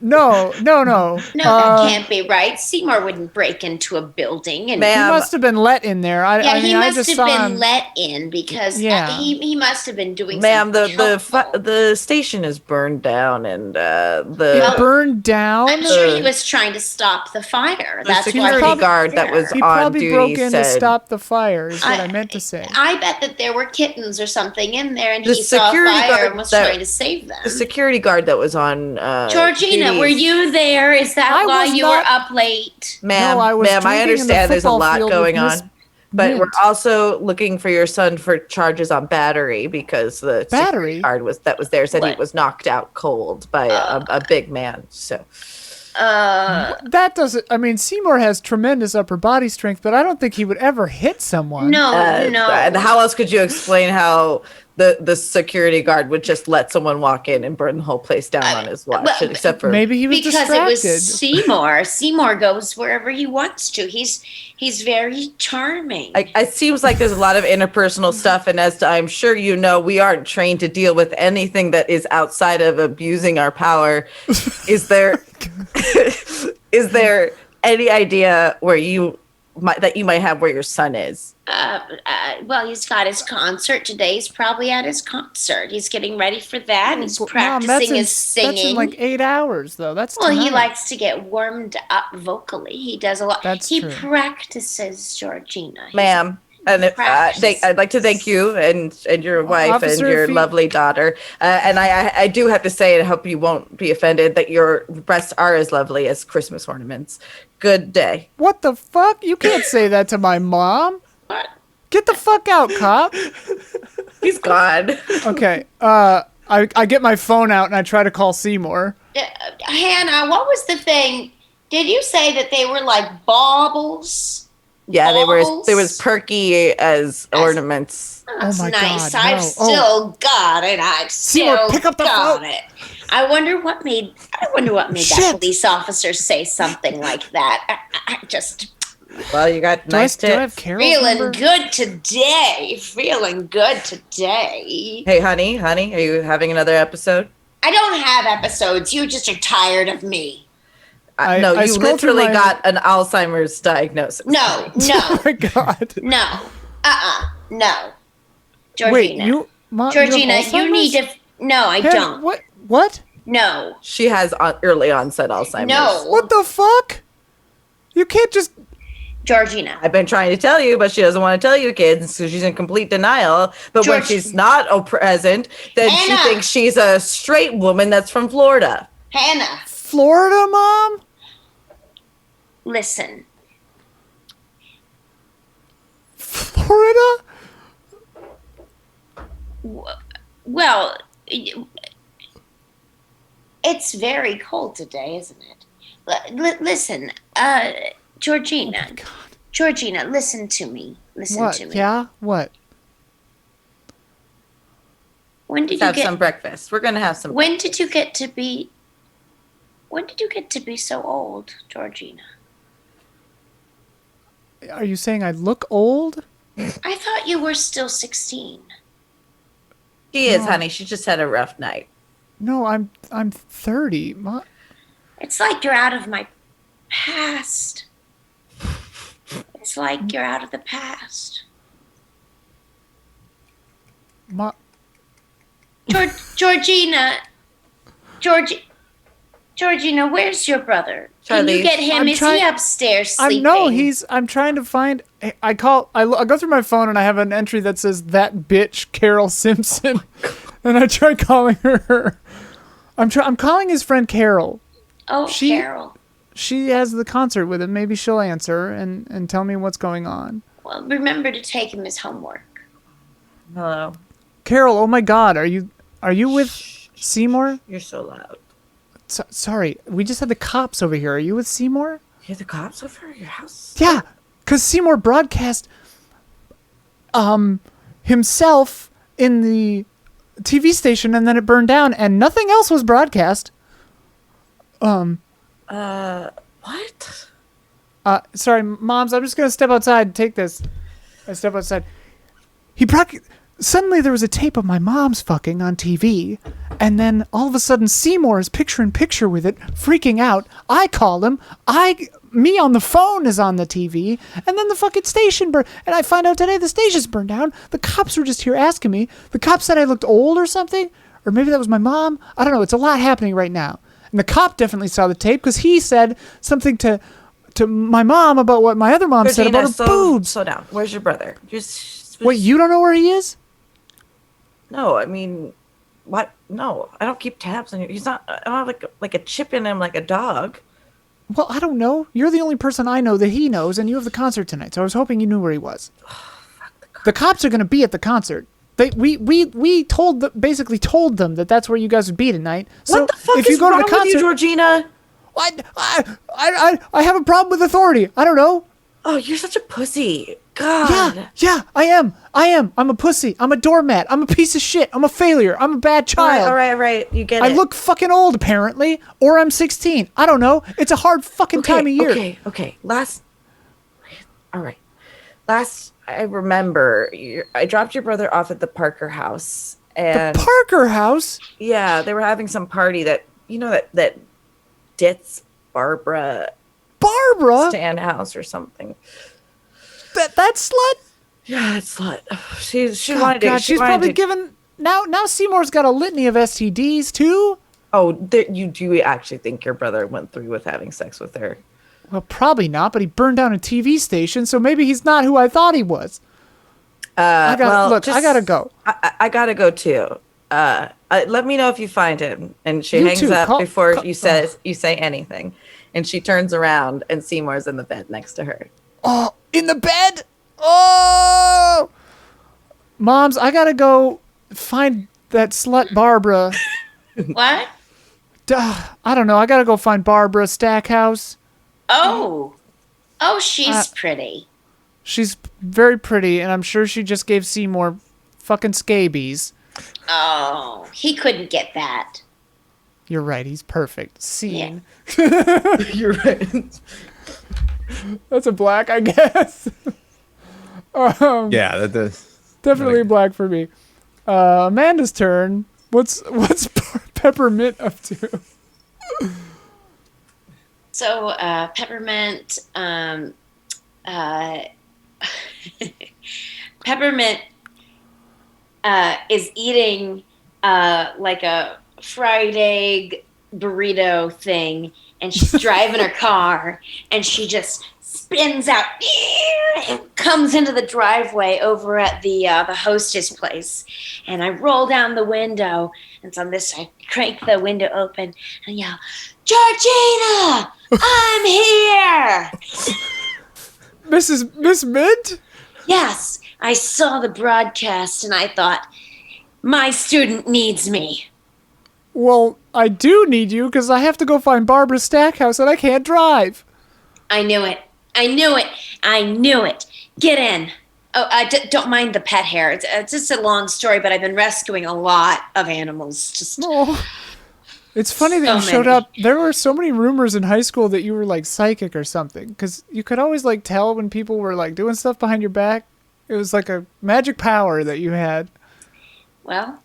No. No, that can't be right. Seymour wouldn't break into a building, and He Ma'am, must have been let in there. I mean, he I must just have saw been him. let in because Yeah. he must have been doing ma'am, something helpful. the station is burned down, and It the burned down. I'm sure he was trying to stop the fire. the That's why security he was guard that there. was He on probably duty broke in to said stop the fire, is what I meant to say. I bet that there were kittens or something in there, and The he saw a security fire guard and was that- trying to save them. the security guard that was on Georgina, duty- were you there? Is that I why was you not- were up late? Ma'am, No, I was ma'am, I drinking in the understand there's a football lot field going with Miss on, but we're Mint. also looking for your son for charges on battery because the Battery? security guard that was there said he What? was knocked out cold by a big man. So That doesn't. I mean, Seymour has tremendous upper body strength, but I don't think he would ever hit someone. No. and how else could you explain how the security guard would just let someone walk in and burn the whole place down on his watch, well, except for Maybe he was Because distracted. it was Seymour. Seymour goes wherever he wants to. He's very charming. It seems like there's a lot of interpersonal stuff, and as I'm sure you know, we aren't trained to deal with anything that is outside of abusing our power. Is there is there any idea where you might have where your son is? Well, he's got his concert today. He's probably at his concert. He's getting ready for that. He's Mom, practicing his That's in singing. like 8 hours, though. That's Well, he tonight. likes to get warmed up vocally. He does a lot. That's he true. practices, Georgina. Ma'am. And I'd like to thank you and your wife Officer, and your if he- lovely daughter. And I do have to say, and I hope you won't be offended, that your breasts are as lovely as Christmas ornaments. Good day. What the fuck? You can't say that to my mom. What? Get the fuck out, cop. He's gone. Okay. I get my phone out and I try to call Seymour. Hannah, what was the thing? Did you say that they were like baubles? Yeah, they Balls? was perky as ornaments. That's my nice. God, I've no. still got it. I've Seymour, still pick up the got phone. it. I wonder what made that Shit. police officer say something like that. I just Well, you got Do I nice still have tits. Carol's feeling number? good today. Feeling good today. Hey, honey, are you having another episode? I don't have episodes. You just are tired of me. No, I you scrolled through literally my- got an Alzheimer's diagnosis. No, Oh my no, god. no. No. Georgina. Wait, you, Mom, Georgina, you, have you need Alzheimer's? to. No, I Hey, don't. What? No. She has early onset Alzheimer's. No. What the fuck? You can't just. Georgina. I've been trying to tell you, but she doesn't want to tell you, kids, so she's in complete denial. But when George- she's not present, then she Hannah. thinks she's a straight woman that's from Florida. Hannah, Florida, Mom? listen. Florida? Well, it's very cold today, isn't it? Listen, Georgina. Oh God. Georgina, listen to me. Listen What? to me. Yeah? What? When did Let's you have some get? breakfast. We're gonna have some. When did you get to be? When did you get to be so old, Georgina? Are you saying I look old? I thought you were still 16. She is, No. honey. She just had a rough night. No, I'm 30. It's like you're out of my past. It's like you're out of the past. Ma- Georgina. Georgina, where's your brother? Can Charlie. you get him? Is he upstairs sleeping? I'm trying to find. I go through my phone and I have an entry that says that bitch Carol Simpson, and I try calling her. I'm calling his friend Carol. Oh, Carol. She has the concert with him. Maybe she'll answer and tell me what's going on. Well, remember to take him his homework. Hello. Carol, oh my God, are you with Seymour? You're so loud. Sorry, we just had the cops over here. Are you with Seymour? You have the cops over at your house? Yeah, because Seymour broadcast himself in the TV station and then it burned down and nothing else was broadcast. What? Sorry, Moms, I'm just going to step outside and take this. I step outside. Suddenly there was a tape of my mom's fucking on TV, and then all of a sudden Seymour is picture-in-picture with it, freaking out. I call him. Me on the phone is on the TV, and then the fucking station burned. And I find out today the station's burned down. The cops were just here asking me. The cops said I looked old or something, or maybe that was my mom. I don't know. It's a lot happening right now. And the cop definitely saw the tape because he said something to my mom about what my other mom said about her boobs. Slow down. Where's your brother? Wait, you don't know where he is? No, I mean, what? No, I don't keep tabs on you. He's not. I don't have like a chip in him like a dog. Well, I don't know. You're the only person I know that he knows, and you have the concert tonight. So I was hoping you knew where he was. The cops are going to be at the concert. We basically told them that that's where you guys would be tonight. So what the fuck if you is go wrong to the concert, with you, Georgina? I have a problem with authority. I don't know. Oh, you're such a pussy. God. Yeah, I am. I'm a pussy. I'm a doormat. I'm a piece of shit. I'm a failure. I'm a bad child. All right. You get it. I look fucking old, apparently. Or I'm 16. I don't know. It's a hard fucking time of year. Okay. I remember I dropped your brother off at the Parker house. And the Parker house? Yeah, they were having some party that Ditz Barbara Stanhouse or something. That slut? Yeah, that slut. She wanted to. She's probably given. Now Seymour's got a litany of STDs too. Oh, do you actually think your brother went through with having sex with her? Well, probably not. But he burned down a TV station, so maybe he's not who I thought he was. I gotta go. I gotta go too. Let me know if you find him. And she hangs up before you say anything. And she turns around and Seymour's in the bed next to her. Oh, in the bed? Oh! Moms, I gotta go find that slut Barbara. What? I don't know. I gotta go find Barbara Stackhouse. Oh, she's pretty. She's very pretty, and I'm sure she just gave Seymour fucking scabies. Oh, he couldn't get that. You're right. He's perfect. Scene. Yeah. You're right. That's a black, I guess. Yeah, that's definitely black for me. Amanda's turn. What's Peppermint up to? So Peppermint, Peppermint is eating like a fried egg burrito thing, and she's driving her car, and she just spins out and comes into the driveway over at the hostess place. And I roll down the window, and it's on this side. Crank the window open and yell, "Georgina, I'm here!" Miss Mint? Yes, I saw the broadcast, and I thought, my student needs me. Well, I do need you because I have to go find Barbara Stackhouse and I can't drive. I knew it. Get in. Oh, don't mind the pet hair. It's just a long story, but I've been rescuing a lot of animals. It's funny that you showed up. There were so many rumors in high school that you were like psychic or something, because you could always like tell when people were like doing stuff behind your back. It was like a magic power that you had. Well,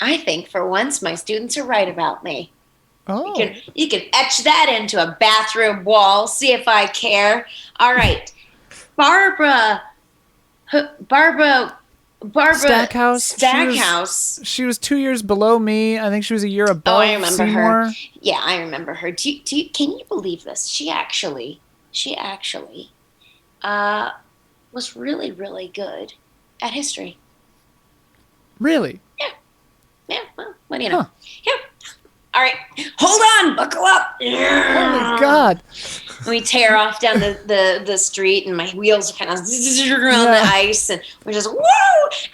I think for once my students are right about me. Oh. You can etch that into a bathroom wall. See if I care. All right. Barbara Barbara Stackhouse. Stackhouse. She was 2 years below me. I think she was a year above Oh, I remember Seymour. her. Yeah, I remember her. Can you believe this? She actually was really, really good at history. Really? Yeah, well, what do you know? Huh. Here. All right, hold on, buckle up. Oh my God. We tear off down the street, and my wheels are kind of on the ice, and we're just woo!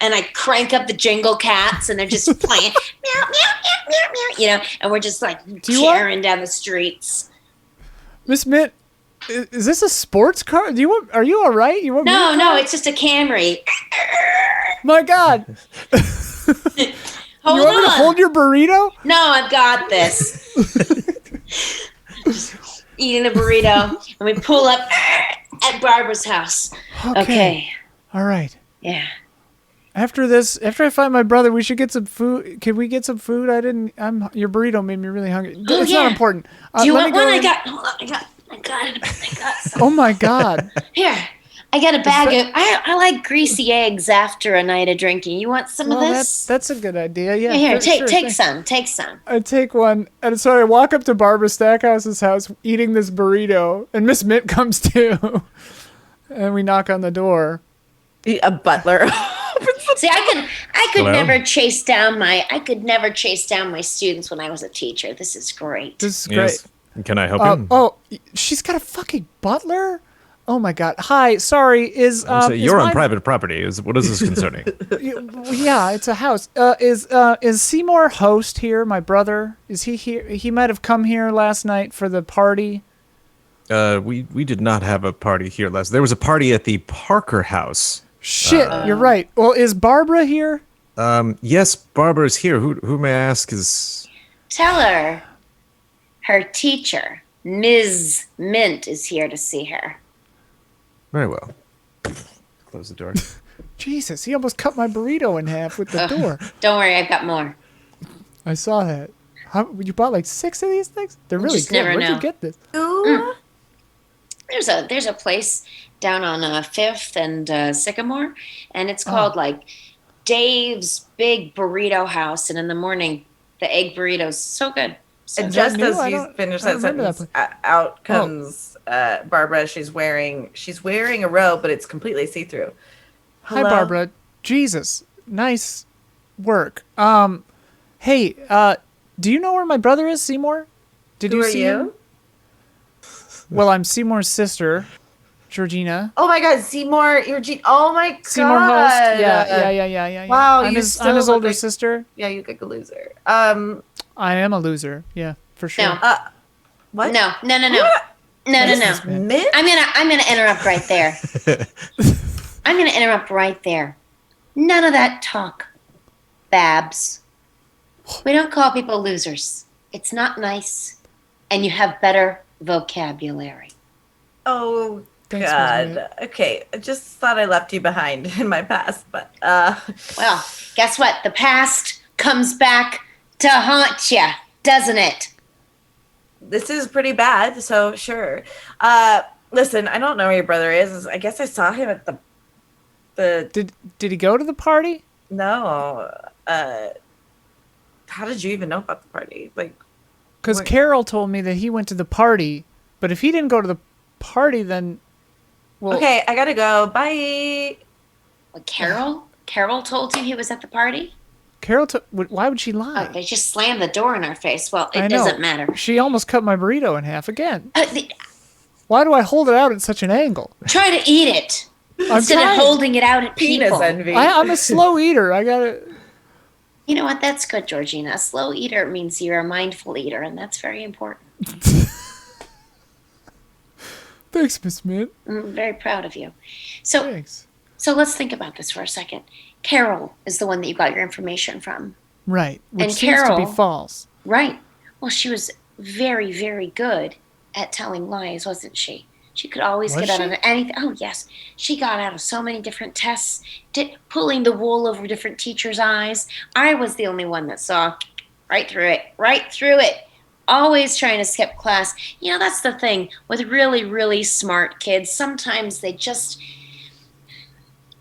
And I crank up the Jingle Cats, and they're just playing meow, meow, meow, meow, meow, and we're just like tearing down the streets. Miss Mint, is this a sports car? Are you all right? No, it's just a Camry. My God. Hold you want me to on. hold your burrito? No, I've got this. Just eating a burrito, and we pull up at Barbara's house. Okay. All right. Yeah. After I find my brother, we should get some food. Can we get some food? Your burrito made me really hungry. Oh, it's yeah. not important. Do you let want me one? go I in. got some. Oh my God. Here. I got a bag of. I like greasy eggs after a night of drinking. You want some of this? That's a good idea. Yeah. Here, sure, take some. Take some. I take one, and so I walk up to Barbara Stackhouse's house eating this burrito, and Miss Mint comes too. And we knock on the door. A butler. See, I could Hello? never chase down my students when I was a teacher. This is great. This is great. Yes. Can I help you? Oh, she's got a fucking butler? Oh my God. Hi, sorry. You're on private property. What is this concerning? Yeah, it's a house. Is Seymour host here? My brother, is he here? He might have come here last night for the party. We did not have a party here last. There was a party at the Parker house. Shit, you're right. Well, is Barbara here? Yes, Barbara's here. Who may I ask is? Tell her her teacher, Ms. Mint, is here to see her. Very well. Close the door. Jesus, he almost cut my burrito in half with the door. Don't worry, I've got more. I saw that. You bought like 6 of these things? They're really just good. never Where'd know. you get this? There's a place down on 5th and Sycamore, and it's called like Dave's Big Burrito House. And in the morning, the egg burrito's so good. So And Is that just new? as I you don't- finish I that don't remember that sentence, out comes Barbara. She's wearing a robe, but it's completely see-through. Hi, Barbara. Jesus, nice work. Hey, do you know where my brother is, Seymour? Did Who you are see him? Well, I'm Seymour's sister, Georgina. Oh my God, Seymour, oh my God. Seymour host. Yeah. Wow, I'm you his still look older like- sister. Yeah, you look like a loser. I am a loser. Yeah, for sure. No. What? No. Mint? I'm gonna interrupt right there. I'm gonna interrupt right there. None of that talk, Babs. We don't call people losers. It's not nice, and you have better vocabulary. Oh Thanks, God. Miss Mint. Okay, I just thought I left you behind in my past, but Well, guess what? The past comes back to haunt you, doesn't it? this is pretty bad. So sure. Listen, I don't know where your brother is. I guess I saw him at the Did he go to the party? no. How did you even know about the party? Like, Because Wait. Carol told me that he went to the party, but if he didn't go to the party, then well, okay, I gotta go. Bye. What, Carol? Carol told you he was at the party? Carol. Why would she lie? Oh, they just slammed the door in our face. Well, I it know. doesn't matter. She almost cut my burrito in half again. The, Why do I hold it out at such an angle? Try to eat it I'm instead trying. of holding it out at Penis people. envy. I'm a slow eater. I gotta. You know what? That's good, Georgina. A slow eater means you're a mindful eater, and that's very important. Thanks, Miss Mint. I'm very proud of you. So Thanks. let's think about this for a second. Carol is the one that you got your information from, Right, which And seems to Carol- be false. right? Well, she was very, very good at telling lies, wasn't she? She could always Was get out she? of anything. Oh, yes. She got out of so many different tests, pulling the wool over different teachers' eyes. I was the only one that saw right through it. Always trying to skip class. You know, that's the thing with really, really smart kids. Sometimes they just,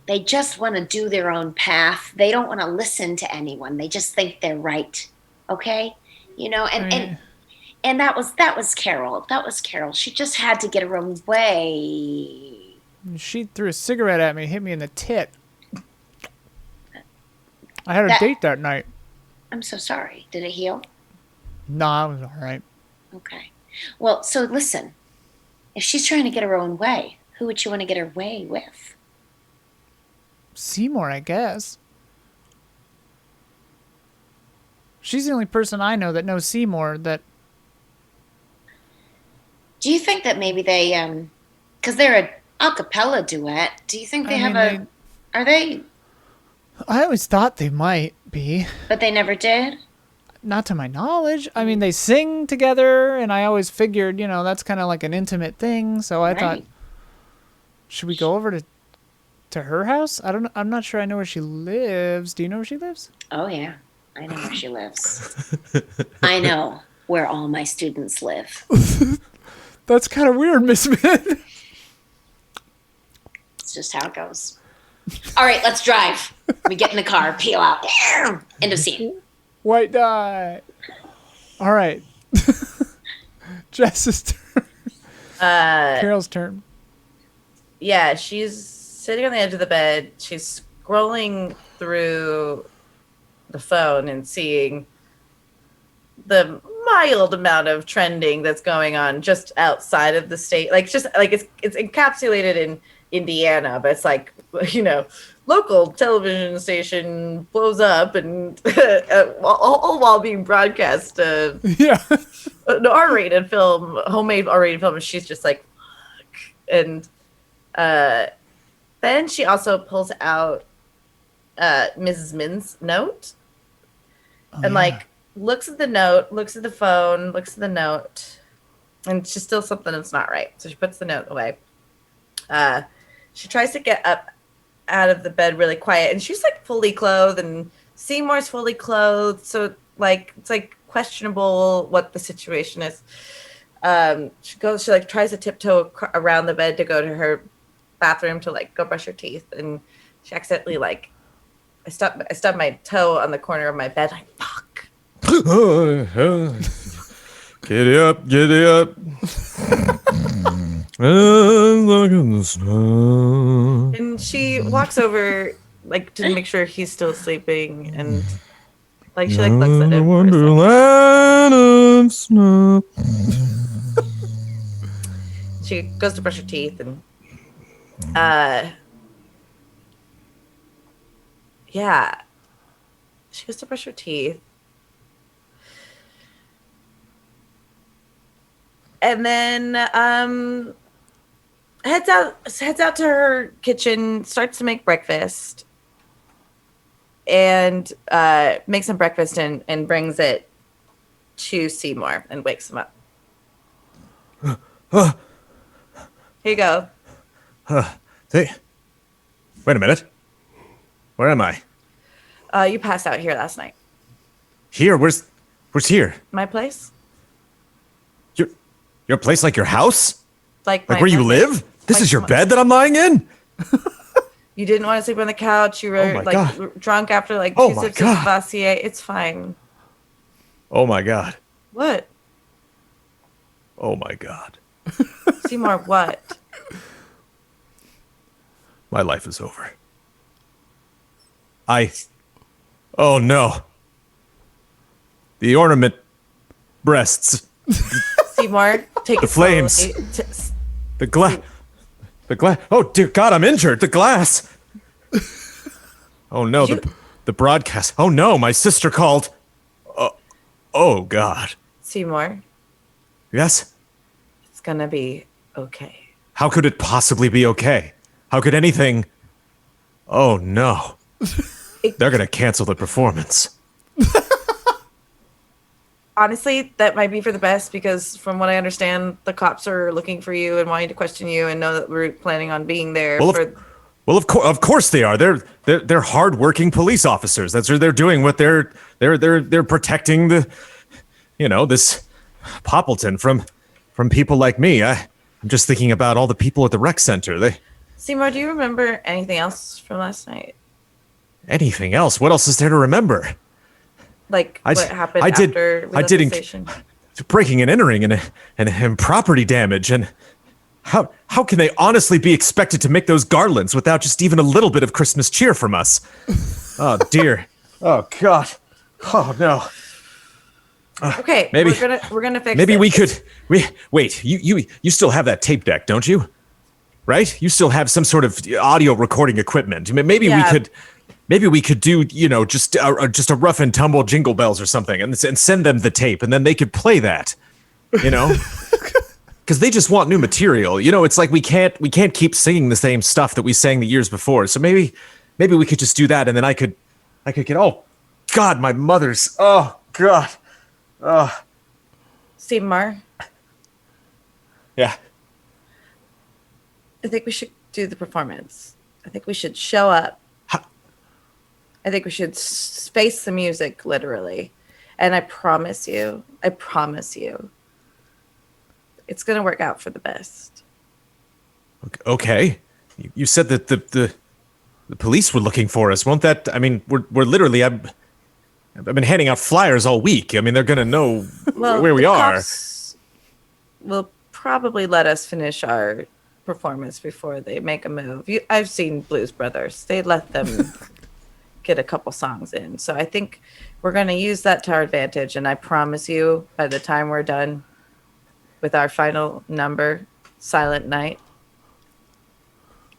They just want to do their own path. They don't want to listen to anyone. They just think they're right. Okay? You know, and that was Carol. That was Carol. She just had to get her own way. She threw a cigarette at me, hit me in the tit. I had a date that night. I'm so sorry. Did it heal? Nah, it was all right. Okay. Well, so listen. If she's trying to get her own way, who would you want to get her way with? Seymour, I guess. She's the only person I know that knows Seymour that... Do you think that maybe they, because they're a cappella duet, do you think they are they? I always thought they might be. But they never did? Not to my knowledge. I mean, they sing together, and I always figured, you know, that's kind of like an intimate thing, so I thought, should we go over to her house? I'm not sure I know where she lives. Do you know where she lives? Oh, yeah. I know where she lives. I know where all my students live. That's kind of weird, Miss Min. It's just how it goes. All right, let's drive. We get in the car, peel out. End of scene. White die. All right. Jess's turn. Carol's turn. Yeah, she's sitting on the edge of the bed. She's scrolling through the phone and seeing the mild amount of trending that's going on just outside of the state. Like, just like it's encapsulated in Indiana, but it's like, you know, local television station blows up and all while being broadcast an R-rated film, homemade R-rated film, and she's just like, fuck. And then she also pulls out Mrs. Min's note and like looks at the note, looks at the phone, looks at the note, and it's just still something that's not right. So she puts the note away. She tries to get up out of the bed really quiet, and she's like fully clothed, and Seymour's fully clothed, so like it's like questionable what the situation is. She tries to tiptoe around the bed to go to her bathroom to like go brush her teeth, and she accidentally like I stubbed my toe on the corner of my bed, like fuck. Giddy up, giddy up. Look at the snow. And she walks over, like, to make sure he's still sleeping, and like she like looks at him. Wonderland of snow. She goes to brush her teeth, and yeah, she goes to brush her teeth. And then heads out to her kitchen, starts to make breakfast, and makes some breakfast and brings it to Seymour and wakes him up. Here you go. Wait a minute. Where am I? You passed out here last night. Here? Where's here? My place? Your place, like your house? Like where you live? This is your bed that I'm lying in? You didn't want to sleep on the couch. You were drunk after like 2 sips of Courvoisier. It's fine. Oh my God. What? Oh my God. Seymour, what? My life is over. Oh no. The ornament breasts. Seymour, take the flames. The glass. Oh dear God, I'm injured. The glass. Oh no, the broadcast. Oh no, my sister called. Oh God. Seymour. Yes? It's gonna be okay. How could it possibly be okay? How could anything... Oh no. They're gonna cancel the performance. Honestly, that might be for the best, because from what I understand, the cops are looking for you and wanting to question you and know that we're planning on being there. Of course they are. They're hardworking police officers. That's what they're doing. What they're protecting this Poppleton from people like me. I'm just thinking about all the people at the rec center. Seymour, do you remember anything else from last night? Anything else? What else is there to remember? Like I- what happened I did- after we I left didn't- the station? Breaking and entering and property damage and how can they honestly be expected to make those garlands without just even a little bit of Christmas cheer from us? Oh dear. Oh God. Oh no. Okay, maybe- we're gonna fix Maybe it. we wait. You still have that tape deck, don't you? Right? You still have some sort of audio recording equipment. Maybe Yeah. we could do just a rough and tumble Jingle Bells or something, and send them the tape, and then they could play that. Because they just want new material. It's like we can't keep singing the same stuff that we sang the years before. So maybe we could just do that, and then I could get. Oh God, my mother's. Oh God. Seymour, Yeah. I think we should do the performance. I think we should show up. I think we should face the music literally. And I promise you, it's going to work out for the best. Okay. You said that the police were looking for us. Won't that? I mean, we're literally. I've been handing out flyers all week. I mean, they're gonna know where we the are. cops will probably let us finish our performance before they make a move. I've seen Blues Brothers. They let them get a couple songs in. So I think we're going to use that to our advantage. And I promise you, by the time we're done with our final number, Silent Night,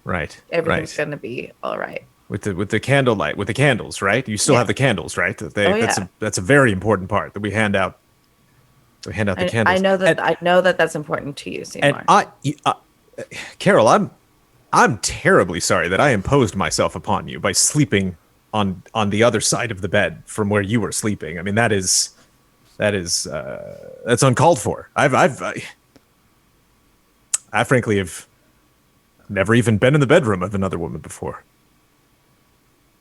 Right. everything's Right. going to be all right. With the candlelight, with the candles, right? You still Yeah. have the candles, right? Yeah. That's a very important part that we hand out. We hand out the candles. I know that. And, I know that that's important to you, Seymour. and Carol, I'm terribly sorry that I imposed myself upon you by sleeping on the other side of the bed from where you were sleeping. I mean, that's uncalled for. I frankly have never even been in the bedroom of another woman before.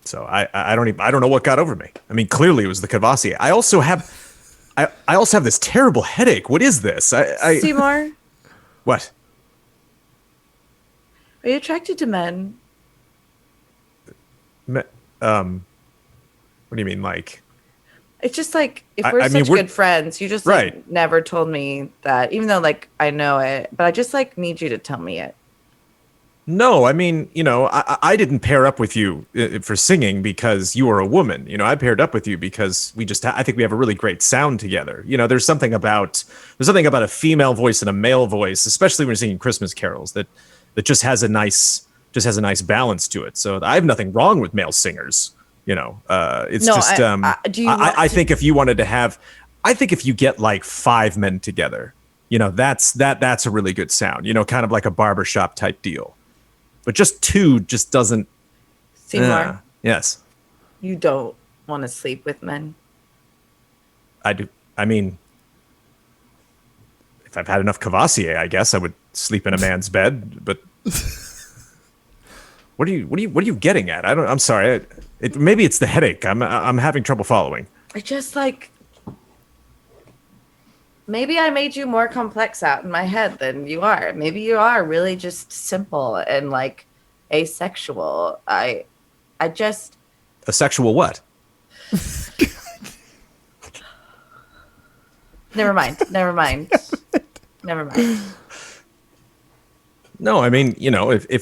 So I don't know what got over me. I mean, clearly it was the Courvoisier. I also have this terrible headache. What is this? Seymour, What? are you attracted to men? What do you mean, like? It's just like if I we're mean, such we're- good friends, you just Right. never told me that, even though like I know it, but I just like need you to tell me it. No, I mean, I didn't pair up with you for singing because you were a woman. I paired up with you because I think we have a really great sound together. There's something about a female voice and a male voice, especially when you're singing Christmas carols, that just has a nice balance to it. So I have nothing wrong with male singers. It's No, just do you want I to- think if you wanted to have, I think if you get like 5 men together, that's a really good sound. Kind of like a barbershop type deal. But just 2 just doesn't. Seymour, Yes, you don't want to sleep with men. I do. I mean, if I've had enough Courvoisier, I guess I would sleep in a man's bed. But what are you getting at? I'm sorry. Maybe it's the headache. I'm having trouble following. I just like maybe I made you more complex out in my head than you are. Maybe you are really just simple and like asexual. I just A sexual what? never mind. No, I mean, if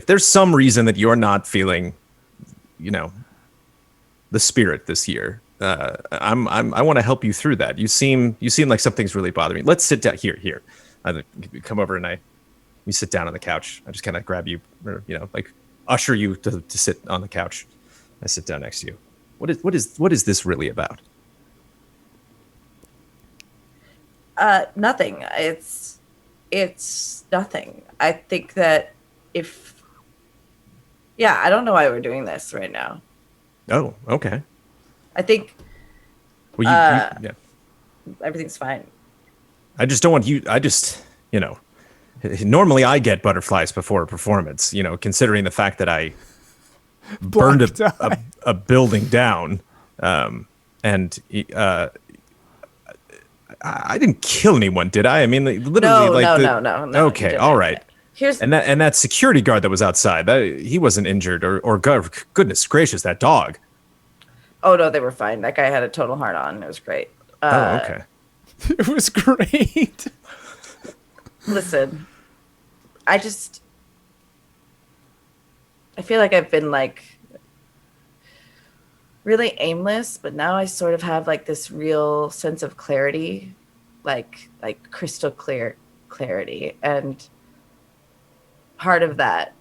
there's some reason that you're not feeling, the spirit this year, I want to help you through that. You seem like something's really bothering me. Let's sit down here. Come over and we sit down on the couch. I just kind of grab you, or, like usher you to sit on the couch. I sit down next to you. What is this really about? Nothing. It's nothing. I think that I don't know why we're doing this right now. Oh, okay. I think Well, yeah. everything's fine. I just don't want you. Normally I get butterflies before a performance, considering the fact that I burned a building down. And I didn't kill anyone, did I? I mean, literally, No. Okay, you all didn't. right. And that security guard that was outside, he wasn't injured or goodness gracious, that dog. Oh no, they were fine. That guy had a total heart on. It was great. Oh, okay. It was great. Listen, I feel like I've been like really aimless, but now I sort of have like this real sense of clarity, like crystal clear clarity. And part of that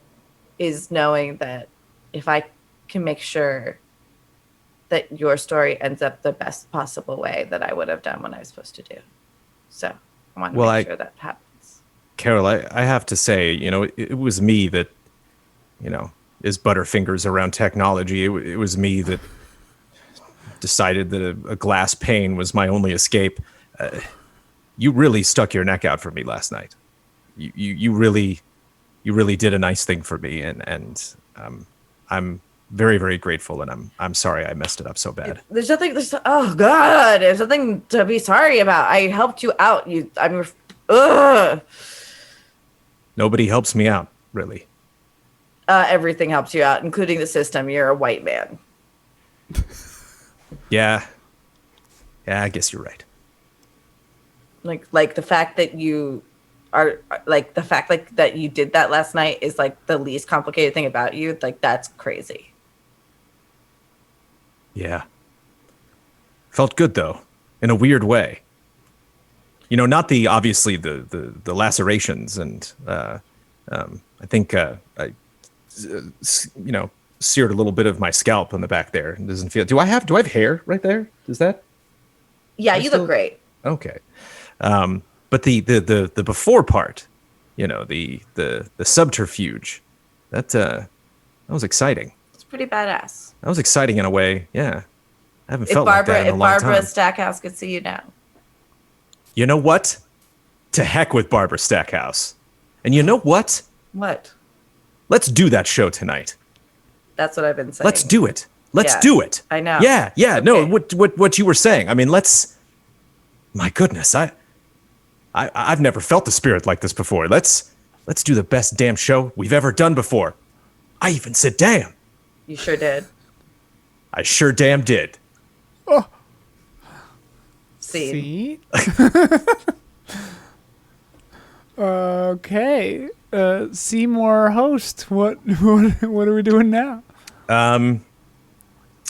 is knowing that if I can make sure that your story ends up the best possible way that I would have done what I was supposed to do. So I want to make sure that happens. Carol, I have to say, it was me that, is butterfingers around technology. It was me that decided that a glass pane was my only escape. You really stuck your neck out for me last night. You really did a nice thing for me, and I'm very, very grateful, and I'm sorry I messed it up so bad. There's nothing to be sorry about. I helped you out. Nobody helps me out, really. Everything helps you out, including the system. You're a white man. Yeah, I guess you're right. Like the fact that you are that you did that last night is like the least complicated thing about you. Like that's crazy. Yeah. Felt good though, in a weird way. Not obviously the lacerations, and I think I seared a little bit of my scalp on the back there. It doesn't feel. Do I have hair right there? Is that? Yeah, you look great. Okay. But the before part, the subterfuge, that was exciting. It's pretty badass. That was exciting in a way. Yeah. I haven't felt like that in a long time. If Barbara Stackhouse could see you now. You know what? To heck with Barbara Stackhouse. And you know what? What? Let's do that show tonight. That's what I've been saying. Let's do it. Let's do it. I know. Yeah. Okay. No, what you were saying. I mean, my goodness, I've never felt the spirit like this before. Let's do the best damn show we've ever done before. I even said damn. You sure did. I sure damn did. Oh. See? Okay. Seymour host. What are we doing now?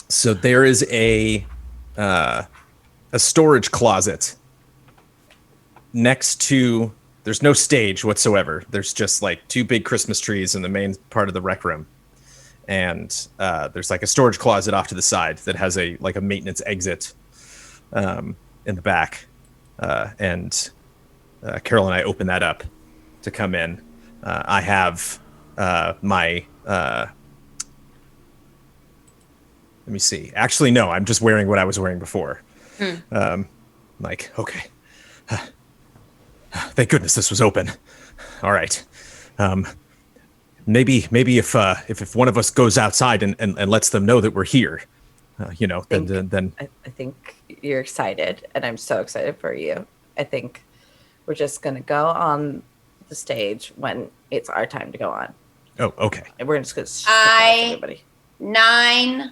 So there is a storage closet next to. There's no stage whatsoever. There's just like two big Christmas trees in the main part of the rec room, and there's like a storage closet off to the side that has a maintenance exit in the back, and Carol and I open that up to come in. I have my. Let me see. Actually, no. I'm just wearing what I was wearing before. Okay. Thank goodness this was open. All right. Maybe if one of us goes outside and lets them know that we're here, then. I think you're excited, and I'm so excited for you. I think we're just gonna go on the stage when it's our time to go on. Oh, okay. And we're just gonna surprise everybody. 9.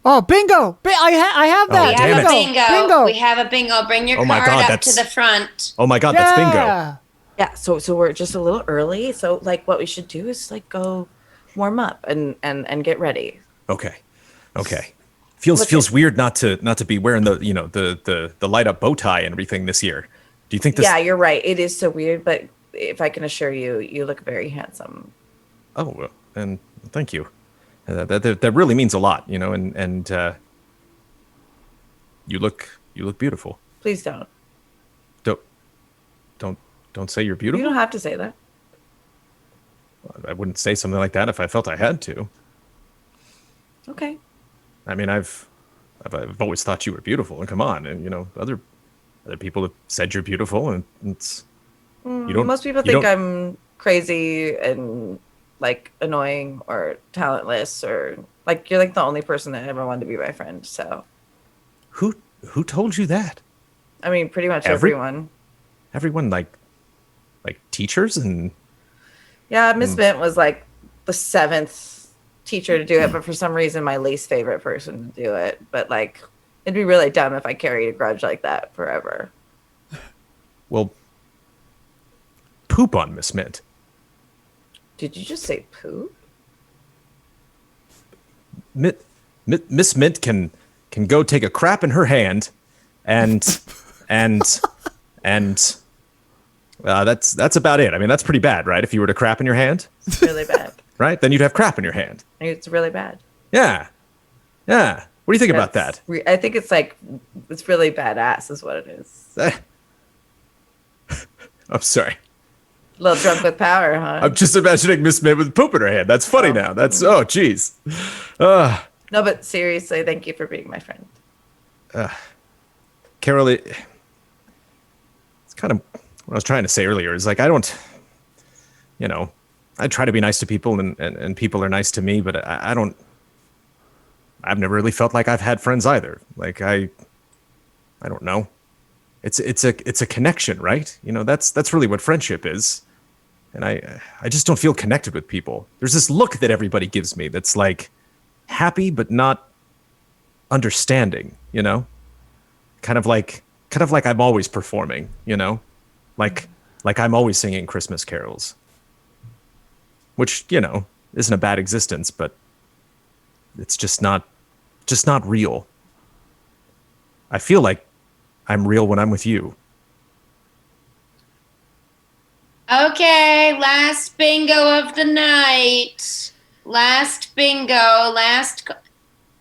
Oh, bingo! I have that. We have a bingo. Bingo. We have a bingo. Bring your card up to the front. Oh my God, that's bingo. Yeah, so we're just a little early. So like what we should do is like go warm up and get ready. Okay. Feels weird not to be wearing the light up bow tie and everything this year. Do you think this? Yeah, you're right. It is so weird, but if I can assure you, you look very handsome. Oh, and thank you. That really means a lot, and you look beautiful. Please don't. Don't say you're beautiful. You don't have to say that. I wouldn't say something like that if I felt I had to. Okay. I mean, I've always thought you were beautiful, and come on, and other people have said you're beautiful, and it's you don't. Most people think I'm crazy and like annoying or talentless, or like you're like the only person that ever wanted to be my friend. So who told you that? I mean, pretty much everyone. everyone like teachers and Yeah, Miss Mint was like the 7th teacher to do it, but for some reason my least favorite person to do it. But like, it'd be really dumb if I carried a grudge like that forever. well, poop on Miss Mint. Did you just say poop? Miss Mint can go take a crap in her hand, and that's about it. I mean, that's pretty bad, right? If you were to crap in your hand, It's really bad. right? Then you'd have crap in your hand. It's really bad. Yeah. What do you think about that? I think it's like, it's really badass is what it is. I'm sorry. A little drunk with power, huh? I'm just imagining Miss Mint with poop in her hand. That's funny now. That's, oh, jeez. No, but seriously, thank you for being my friend. Carol, it's kind of what I was trying to say earlier is like, I don't, I try to be nice to people and people are nice to me, but I've never really felt like I've had friends either. Like I don't know. It's a connection, right? That's really what friendship is. And I just don't feel connected with people. There's this look that everybody gives me that's like happy, but not understanding, kind of like I'm always performing, like I'm always singing Christmas carols, which, isn't a bad existence, but it's just not real. I feel like I'm real when I'm with you. Okay, last bingo of the night. Last bingo.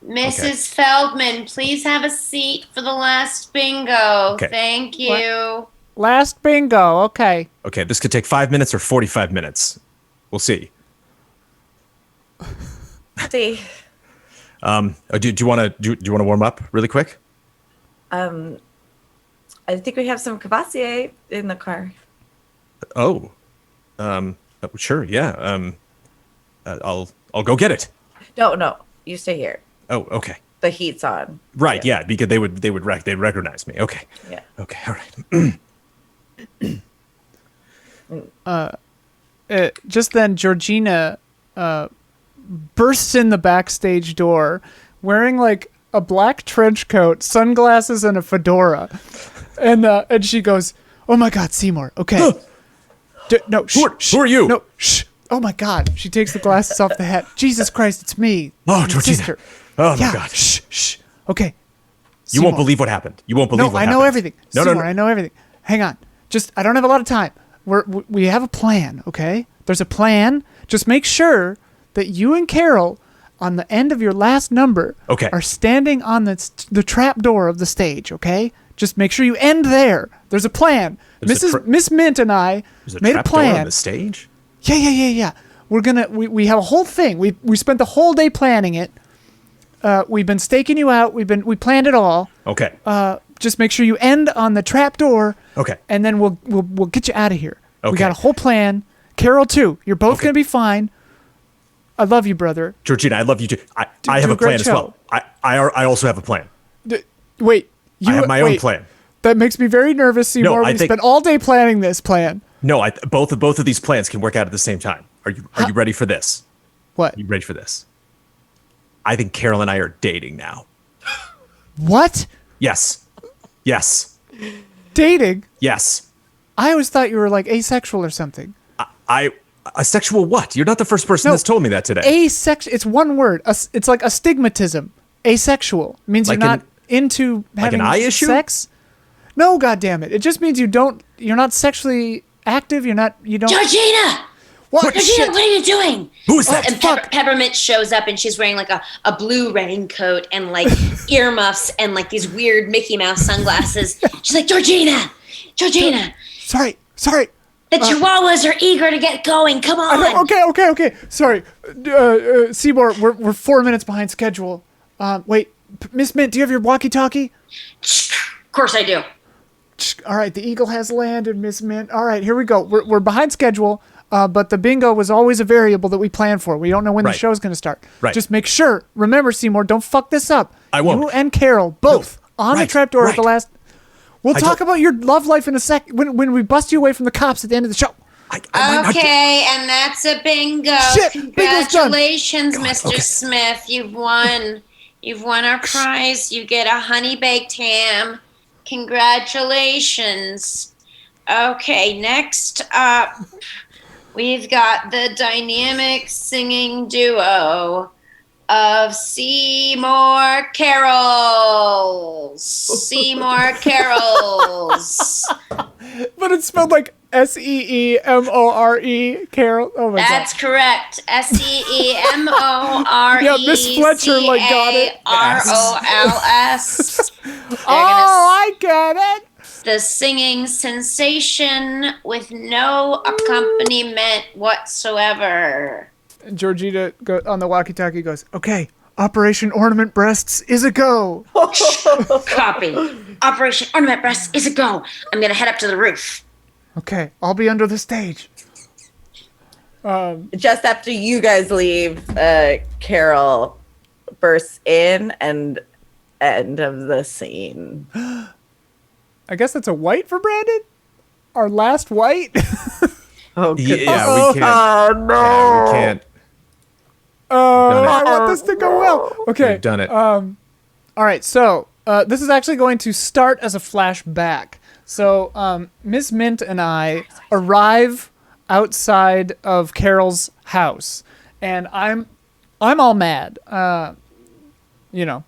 Mrs. Feldman, please have a seat for the last bingo. Okay. Thank you. Last bingo. Okay. Okay, this could take 5 minutes or 45 minutes. We'll see. See, Do you want to warm up really quick? I think we have some Courvoisier in the car. Oh, sure, yeah. I'll go get it. No, you stay here. Oh, okay. The heat's on. Right, yeah, because they'd recognize me. Okay. Yeah. Okay, all right. Just then, Georgina bursts in the backstage door wearing like a black trench coat, sunglasses, and a fedora. And she goes, "Oh my God, Seymour. Okay. No, shh, Who are you? No, shh. Oh my God." She takes the glasses off the hat. Jesus Christ, it's me. Oh, your Georgina. sister. Oh, my Yeah, God. Shh. Okay. You won't Seymour. believe what happened. You won't believe No, what I happened. know everything. No, Seymour, no. I know everything. Hang on. I don't have a lot of time. We have a plan, okay? There's a plan. Just make sure that you and Carol, on the end of your last number, Okay. are standing on the trap door of the stage, okay? Just make sure you end there. There's a plan. There's Miss Mint and I There's a made a trap door on plan. the stage? Yeah. We have a whole thing. We spent the whole day planning it. We've been staking you out. We planned it all. Okay. Just make sure you end on the trap door. Okay. And then we'll get you out of here. We Okay. got a whole plan. Carol too. You're both Okay. gonna be fine. I love you, brother. Georgina, I love you too. I do have a a plan great as well. I also have a plan. Wait. I have my own wait. plan. That makes me very nervous, Seymour. I We think- spent all day planning this plan. No, both of these plans can work out at the same time. Are you ready for this? What? Are you ready for this? I think Carol and I are dating now. What? Yes. Dating? Yes. I always thought you were like asexual or something. A sexual what? You're not the first person No. that's told me that today. Asexual. It's one word. It's like astigmatism. Asexual means Like you're not an- into having an eye issue? sex. No, goddammit. It just means you're not sexually active. You don't. Georgina! What? Georgina, Shit. what are you doing? Who is that? And Peppermint shows up and she's wearing like a blue raincoat and like earmuffs and like these weird Mickey Mouse sunglasses. She's like, Georgina! Sorry. The chihuahuas are eager to get going. Come on. Okay. Sorry. Seymour, we're 4 minutes behind schedule. Wait, Miss Mint, do you have your walkie-talkie? Of course I do. All right, the eagle has landed, Miss Mint. All right, here we go. We're behind schedule, but the bingo was always a variable that we planned for. We don't know when the Right. show's going to start. Right. Just make sure. Remember, Seymour, don't fuck this up. I won't. You and Carol, both, on the Right, trapdoor at the right. last... We'll talk about your love life in a sec when we bust you away from the cops at the end of the show. Okay, and that's a bingo. Shit, Congratulations, Mr. Okay. Smith. You've won. You've won our prize. You get a honey baked ham. Congratulations. Okay, next up, we've got the dynamic singing duo of Seymour Carols. Seymour Carols. But it's spelled like Seemore, Carol. Oh my That's correct. Seemore. Yeah, Miss Fletcher, like, got it. Carols. God. I get it. The singing sensation with no accompaniment whatsoever. Georgina on the walkie-talkie goes, okay, Operation Ornament Breasts is a go. Copy. Operation Ornament Breasts is a go. I'm going to head up to the roof. Okay, I'll be under the stage. Just after you guys leave, Carol bursts in and end of the scene. I guess that's a white for Brandon? Our last white? Oh, Yeah, we can't. Oh, no. Yeah, we can't. Done it. I want this to go well. Okay. We've done it. All right, so this is actually going to start as a flashback. So Miss Mint and I arrive outside of Carol's house, and I'm all mad, you know.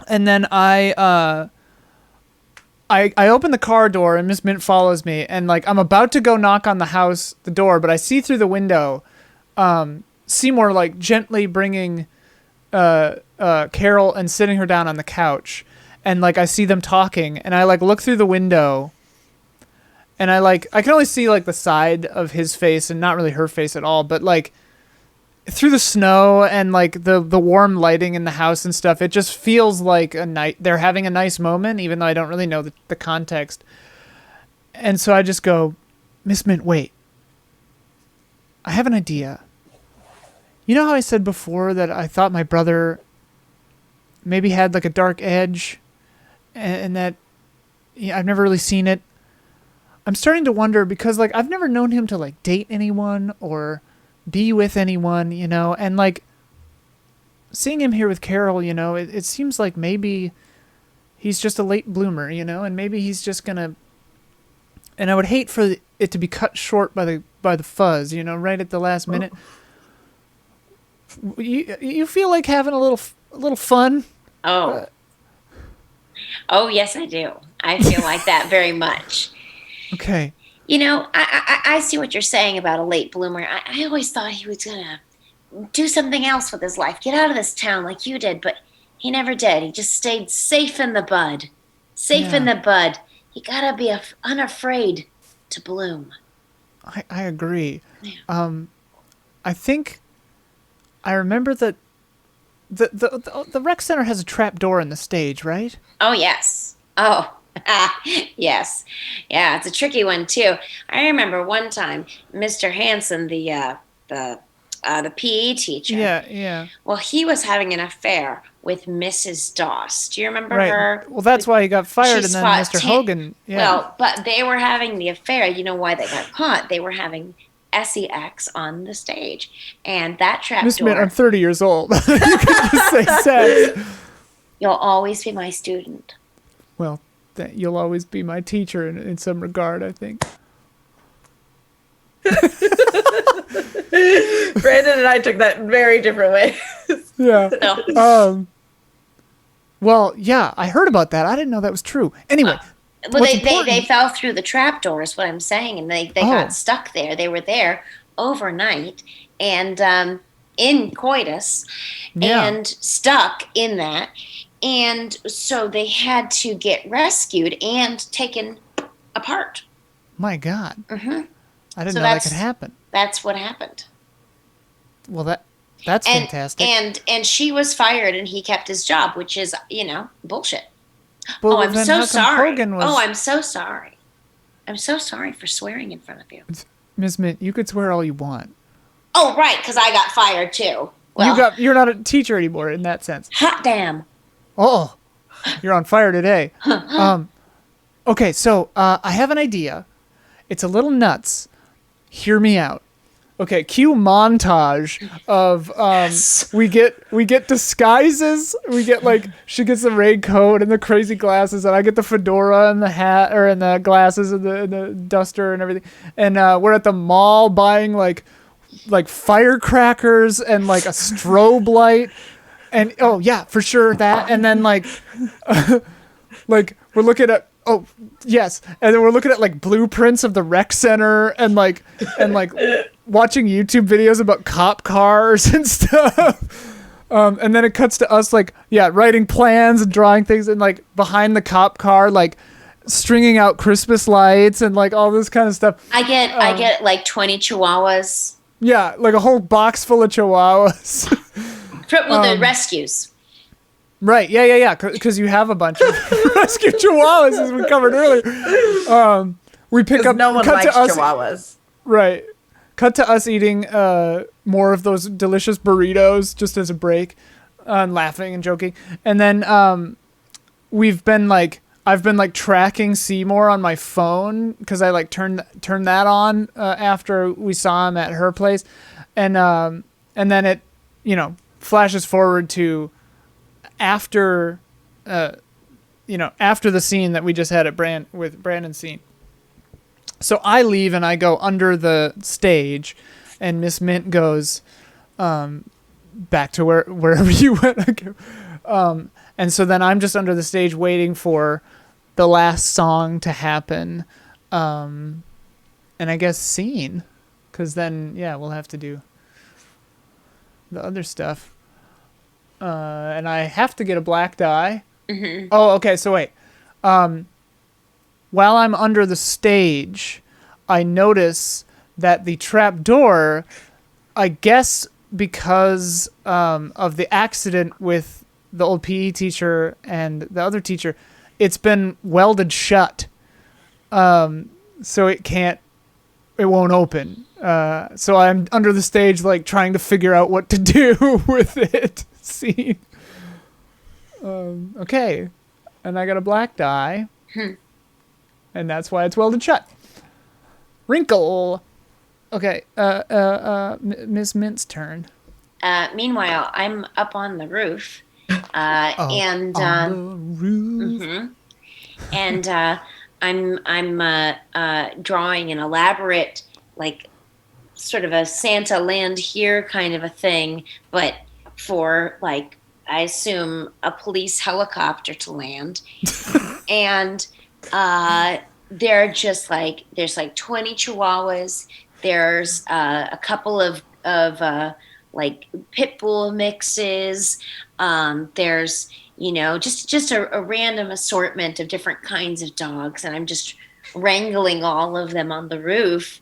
And then I open the car door, and Miss Mint follows me, and like I'm about to go knock on the door, but I see through the window Seymour like gently bringing Carol and sitting her down on the couch, and like I see them talking, and I like look through the window, and I can only see like the side of his face and not really her face at all, but like through the snow and like the warm lighting in the house and stuff, it just feels like they're having a nice moment, even though I don't really know the context. And so I just go, Miss Mint, wait, I have an idea. You know how I said before that I thought my brother maybe had like a dark edge, and that I've never really seen it? I'm starting to wonder, because like I've never known him to like date anyone or be with anyone, you know, and like seeing him here with Carol, you know, it seems like maybe he's just a late bloomer, you know, and maybe he's just gonna, and I would hate for it to be cut short by the fuzz, you know, right at the last minute. You feel like having a little fun? Oh. Oh, yes, I do. I feel like that very much. Okay. You know, I see what you're saying about a late bloomer. I always thought he was going to do something else with his life, get out of this town like you did, but he never did. He just stayed safe in the bud. In the bud. You got to be unafraid to bloom. I agree. Yeah. I think I remember that the rec center has a trap door in the stage, right? Oh, yes. Oh, yes. Yeah, it's a tricky one, too. I remember one time, Mr. Hanson, the PE teacher. Yeah. Well, he was having an affair with Mrs. Doss. Do you remember Right. her? Well, that's why he got fired, and then fought Mr. Hogan. Yeah. Well, but they were having the affair. You know why they got caught? They were having sex on the stage, and that trap Miss door. Mint, I'm 30 years old. You can just say sex. You'll always be my student. Well, you'll always be my teacher in some regard, I think. Brandon and I took that very different way. Yeah. No. Well, yeah, I heard about that. I didn't know that was true. Anyway. Well, what's they important- fell through the trapdoor is what I'm saying, and they got stuck there. They were there overnight and in coitus and stuck in that. And so they had to get rescued and taken apart. My God. Mm-hmm. I didn't So know that could happen. That's what happened. Well, that's fantastic. And she was fired and he kept his job, which is, bullshit. But I'm then so how come sorry. Hogan was... Oh, I'm so sorry. I'm so sorry for swearing in front of you. Ms. Mint, you could swear all you want. Oh, right, because I got fired too. Well, You're not a teacher anymore in that sense. hot damn. Oh, you're on fire today. Okay, so I have an idea. It's a little nuts. Hear me out. Okay, cue montage of we get disguises. We get like she gets the raincoat and the crazy glasses, and I get the fedora and the hat and the glasses and the duster and everything. And we're at the mall buying like firecrackers and like a strobe light. And oh yeah, for sure that. And then like like we're looking at yes, and then we're looking at like blueprints of the rec center and like watching YouTube videos about cop cars and stuff. And then it cuts to us like writing plans and drawing things and like behind the cop car like stringing out Christmas lights and like all this kind of stuff. I get like 20 chihuahuas. Yeah, like a whole box full of chihuahuas. The rescues. Right, yeah. Because you have a bunch of rescue chihuahuas, as we covered earlier. We pick up. No one likes chihuahuas. Right. Cut to us eating more of those delicious burritos just as a break, and laughing and joking. And then I've been like tracking Seymour on my phone because I like turned that on after we saw him at her place, and then it flashes forward to after after the scene that we just had with Brandon's scene. So I leave and I go under the stage, and Miss Mint goes back to wherever you went. And so then I'm just under the stage waiting for the last song to happen, and I guess scene, because then we'll have to do the other stuff. And I have to get a black die. Mm-hmm. Oh, okay. So wait. While I'm under the stage, I notice that the trap door, I guess because of the accident with the old PE teacher and the other teacher, it's been welded shut. So it won't open. So I'm under the stage, like trying to figure out what to do with it. Scene. Okay. And I got a black die. And that's why it's welded shut. Wrinkle. Okay. Miss Mint's turn. Meanwhile, I'm up on the roof. And on the roof. Mm-hmm. And I'm drawing an elaborate, like, sort of a Santa land here kind of a thing, but for, like, I assume a police helicopter to land. And they're just like, there's like 20 chihuahuas. There's a couple of like pit bull mixes. There's, just a random assortment of different kinds of dogs. And I'm just wrangling all of them on the roof.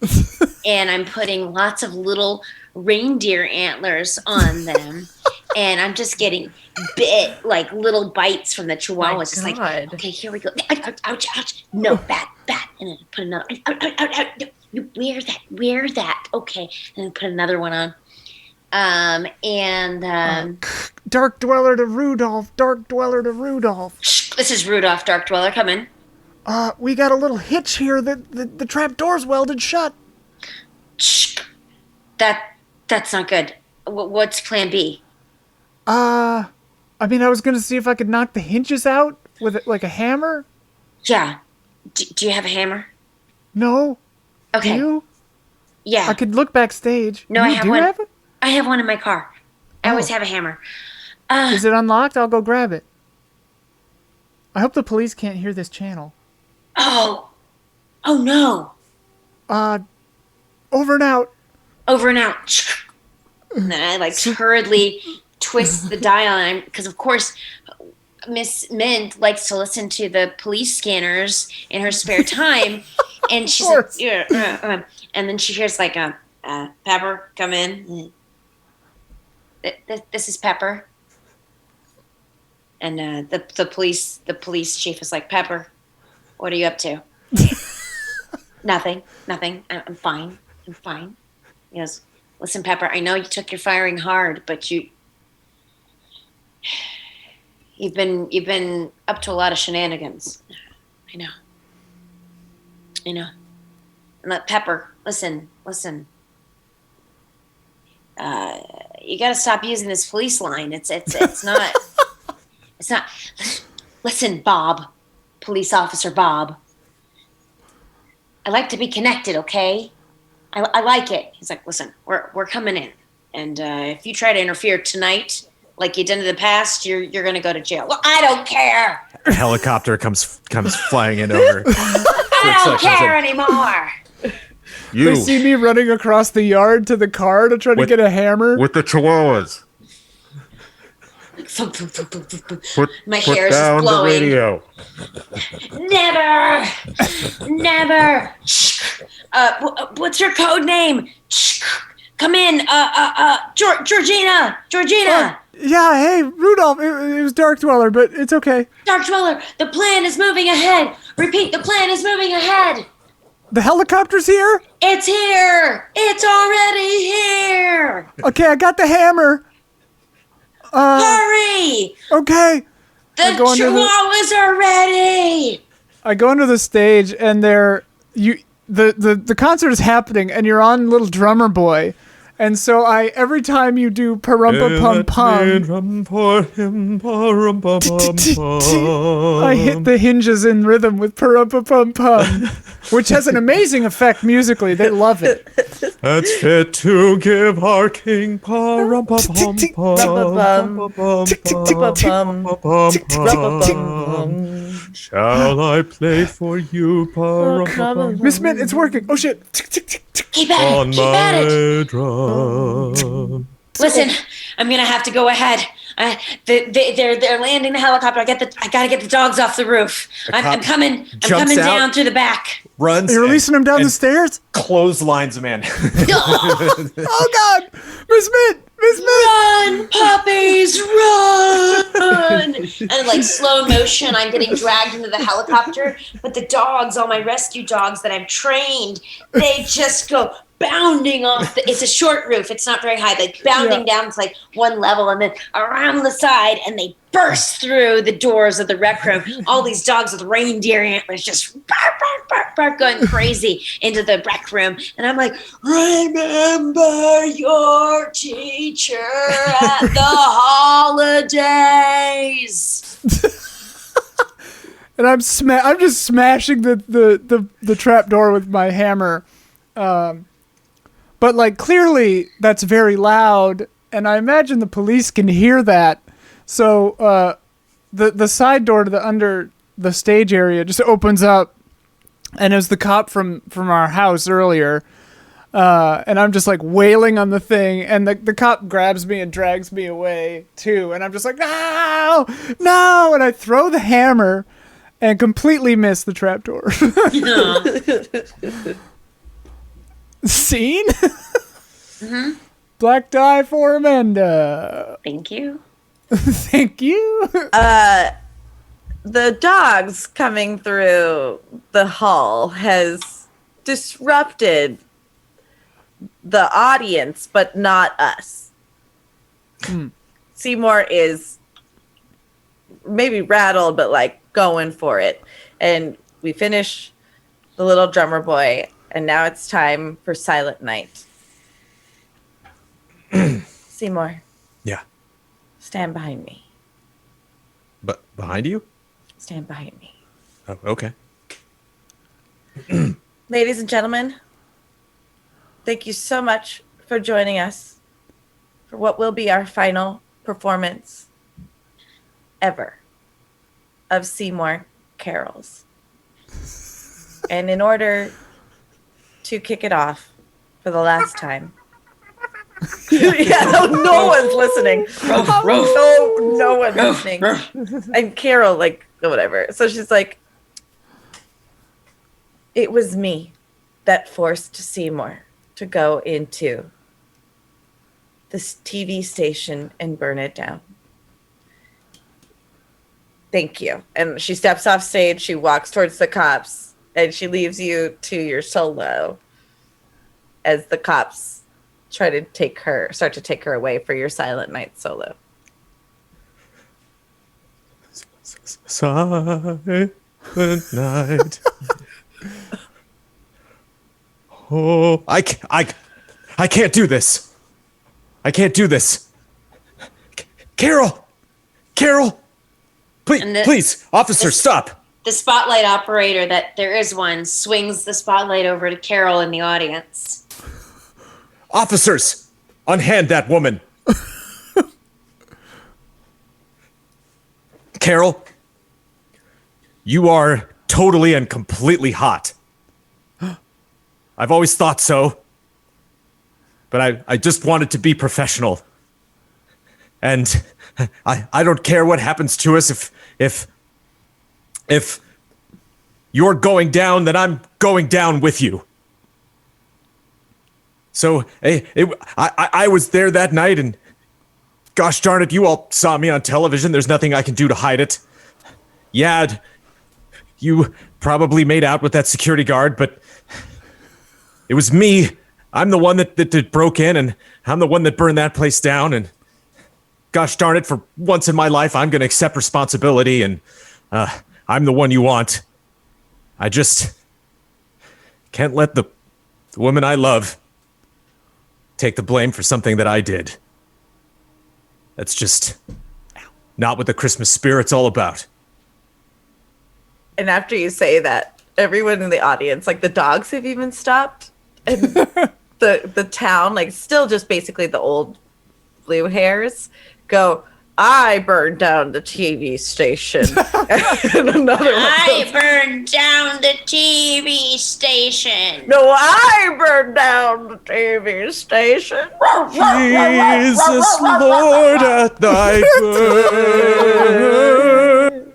And I'm putting lots of little reindeer antlers on them. And I'm just getting bit, like little bites from the chihuahuas. It's like, okay, here we go. Ouch, ouch. No, bat. And then put another. Ouch. Wear that. Okay. And then put another one on. Dark Dweller to Rudolph. Shh, this is Rudolph, Dark Dweller. Come in. We got a little hitch here. The trap door's welded shut. Shh. That's not good. What's plan B? I was going to see if I could knock the hinges out with like a hammer. Yeah. Do you have a hammer? No. Okay. Do you? Yeah. I could look backstage. No, I have one. Have it? I have one in my car. I always have a hammer. Is it unlocked? I'll go grab it. I hope the police can't hear this channel. Oh no. Over and out. And then I like hurriedly twist the dial, because of course Miss Mint likes to listen to the police scanners in her spare time, and she's like, and then she hears like Pepper, come in. This is Pepper, and the police chief is like, Pepper, what are you up to? Nothing. I'm fine. He goes, listen, Pepper, I know you took your firing hard, but you've been up to a lot of shenanigans. I know. you know, and let Pepper, listen. You got to stop using this police line. It's not, it's not. Listen, Bob, police officer Bob. I like to be connected, okay? I like it. He's like, listen, we're coming in, and if you try to interfere tonight, like you did in the past, you're gonna go to jail. Well, I don't care. A helicopter comes flying in over. I don't care anymore. They see me running across the yard to the car to try to get a hammer. With the chihuahuas. My hair is just blowing. The radio. Never. What's your code name? Come in. Georgina. Yeah, hey, Rudolph. It was Dark Dweller, but it's okay. Dark Dweller, the plan is moving ahead. Repeat, the plan is moving ahead. The helicopter's here? It's here. It's already here. Okay, I got the hammer. Hurry. Okay. The chihuahuas are ready. I go into the stage, and the concert is happening, and you're on Little Drummer Boy. And so every time you do parumpa pum pum, I hit the hinges in rhythm with parumpa pum pum, which has an amazing effect musically. They love it. That's fit to give our king parumpa pum pum. Shall I play for you, parumpa pum? Miss Mint, it's working. Oh shit! Keep at it. Keep at it. Drum. Listen, I'm gonna have to go ahead. They're landing the helicopter. I gotta get the dogs off the roof. I'm coming down through the back. Runs. Are you releasing them down the stairs? Clotheslines a man. Oh God, Miss Mint! Run, puppies, run! And like slow motion, I'm getting dragged into the helicopter. But the dogs, all my rescue dogs that I've trained, they just go bounding off. It's a short roof. It's not very high. They're bounding down to like one level and then around the side, and they burst through the doors of the rec room. All these dogs with reindeer antlers just bark, bark, bark, bark, going crazy into the rec room. And I'm like, remember your teacher at the holidays. And I'm just smashing the trap door with my hammer. But like clearly that's very loud, and I imagine the police can hear that. So the side door to the under the stage area just opens up, and it was the cop from our house earlier. And I'm just like wailing on the thing, and the cop grabs me and drags me away too, and I'm just like, no, and I throw the hammer and completely miss the trapdoor. Scene? Mm-hmm. Black die for Amanda. Thank you. Thank you. The dogs coming through the hall has disrupted the audience, but not us. Seymour is maybe rattled, but like going for it. And we finish the Little Drummer Boy, and now it's time for Silent Night. Seymour. Yeah. Stand behind me. But behind you? Stand behind me. Oh, okay. Ladies and gentlemen, thank you so much for joining us for what will be our final performance ever of Seymour Carols. And in order to kick it off for the last time. No one's listening. No one's listening. And Carol, like, whatever. So she's like, it was me that forced Seymour to go into this TV station and burn it down. Thank you. And she steps off stage, she walks towards the cops, and she leaves you to your solo as the cops start to take her away for your Silent Night solo. Silent night. Oh, I can't do this. I can't do this. Carol, please, please, officer, stop. The spotlight operator, that there is one, swings the spotlight over to Carol in the audience. Officers, unhand that woman. Carol, you are totally and completely hot. I've always thought so. But I just wanted to be professional. And I don't care what happens to us. If you're going down, then I'm going down with you. So I was there that night, and gosh darn it, you all saw me on television. There's nothing I can do to hide it. Yeah, you probably made out with that security guard, but it was me. I'm the one that broke in, and I'm the one that burned that place down. And gosh darn it, for once in my life, I'm going to accept responsibility, and I'm the one you want. I just can't let the woman I love take the blame for something that I did. That's just not what the Christmas spirit's all about. And after you say that, everyone in the audience, like the dogs have even stopped. And the town, like still just basically the old blue hairs, go, I burned down the TV station. And another one I goes, burned down the TV station. no, I burned down the TV station. Jesus, Lord, at thy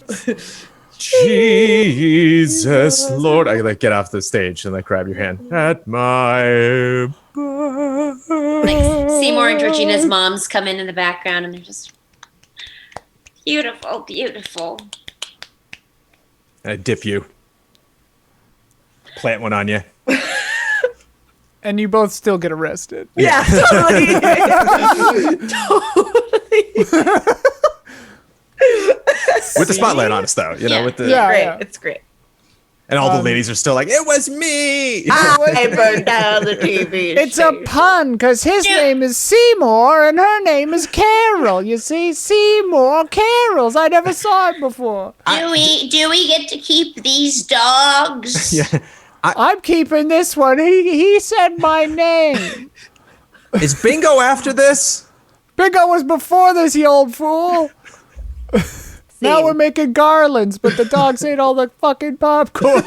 birth. Jesus, Lord. I like get off the stage and like grab your hand. At my birth. Like Seymour and Georgina's moms come in the background, and they're just beautiful, beautiful. I dip you. Plant one on you. And you both still get arrested. Yeah, totally. Totally. With the spotlight on us, though, you know, Yeah. with the Yeah. Great. It's great. and all the ladies are still like, "It was me." I burned down the TV It's a pun, because his name is Seymour and her name is Carol. You see? Seymour Carols. I never saw it before. Do we get to keep these dogs? Yeah. I'm keeping this one. He said my name. Is Bingo after this? Bingo was before this, you old fool. Now we're making garlands, but the dogs ate all the fucking popcorn.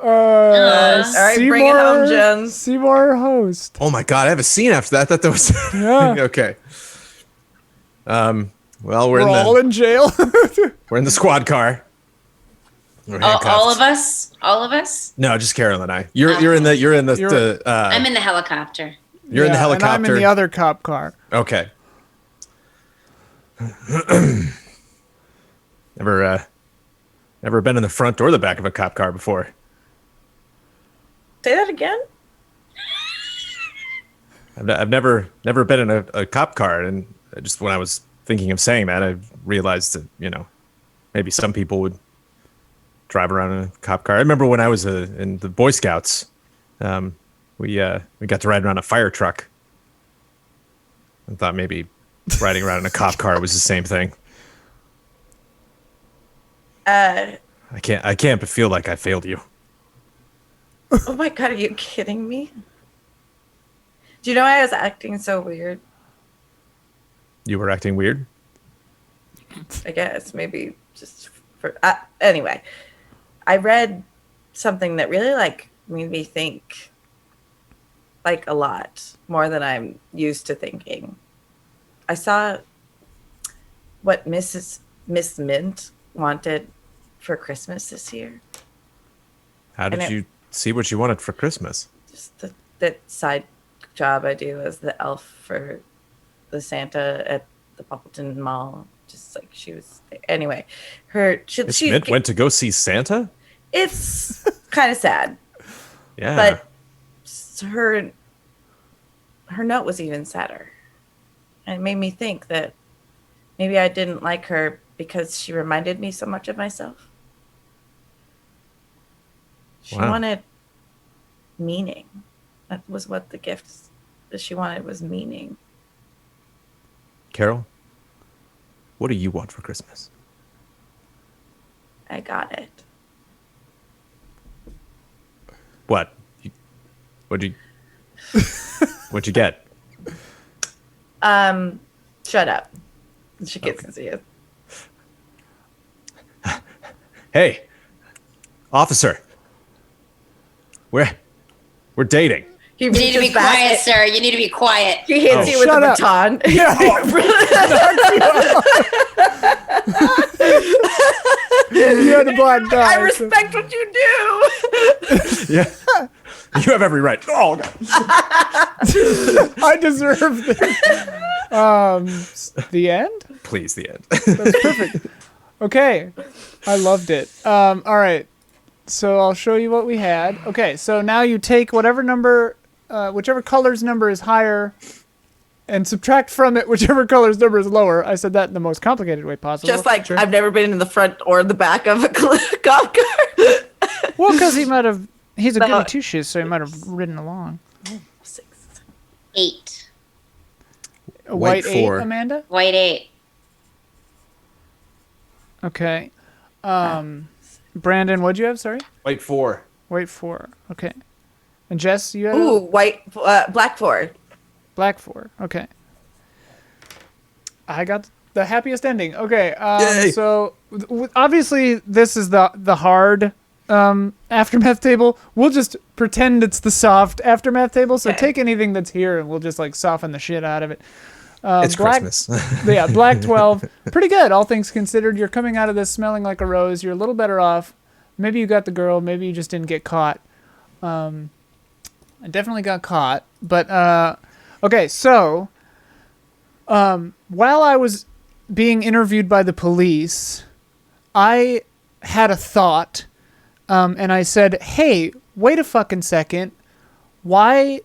All right, bring it home, Jones. Seymour host. Oh my god, I have a scene after that. I thought that was Yeah. okay. Well, We're all in jail. we're in the squad car. We're All handcuffed. of us? All of us? No, just Carol and I. You're in the I'm in the helicopter. you're in the Yeah, helicopter. And I'm in the other cop car. Okay. Never been in the front or the back of a cop car before. Say that again? I've never been in a cop car, and just when I was thinking of saying that, I realized that, you know, maybe some people would drive around in a cop car. I remember when I was in the Boy Scouts, we got to ride around a fire truck. I thought maybe riding around in a cop car was the same thing. I can't but feel like I failed you. Oh my god, are you kidding me? Do you know why I was acting so weird? You were acting weird. I guess maybe just for anyway. I read something that really like made me think like a lot more than I'm used to thinking. I saw what Miss Mint wanted for Christmas this year. How did you see what you wanted for Christmas? Just that side job I do as the elf for the Santa at the Poppleton Mall. Just like she was anyway. Miss Mint went to go see Santa? It's kind of sad. Yeah. But her note was even sadder. And it made me think that maybe I didn't like her because she reminded me so much of myself. She Wow. wanted meaning. That was what the gifts that she wanted was meaning. Carol, what do you want for Christmas? I got it. What? What'd you get? Shut up. She gets to see it. Hey, officer. We're dating. He You need to be reaches back quiet, and- sir. You need to be quiet. He hits you with shut a up. baton. You had a black dog. I respect what you do. Yeah. You have every right. Oh, God. I deserve this. The end? Please, the end. That's perfect. Okay. I loved it. All right. So I'll show you what we had. Okay, so now you take whatever number, whichever color's number is higher, and subtract from it whichever color's number is lower. I said that in the most complicated way possible. Just like I've never been in the front or the back of a golf cart. Well, because he's a No. goody two shoes, so he might have ridden along. 6. 8. A White white 8, 4. Amanda? White 8. Okay. Brandon, what'd you have? Sorry? White 4. White 4. Okay. And Jess, you had Ooh, black 4. black 4. Okay. I got the happiest ending. Okay. Yay. So obviously this is the hard aftermath table. We'll just pretend it's the soft aftermath table. So Okay. take anything that's here and we'll just like soften the shit out of it. It's black, Christmas. Yeah, black 12. Pretty good, all things considered. You're coming out of this smelling like a rose. You're a little better off. Maybe you got the girl. Maybe you just didn't get caught. I definitely got caught. But, okay, so while I was being interviewed by the police, I had a thought. And I said, hey, wait a fucking second. Why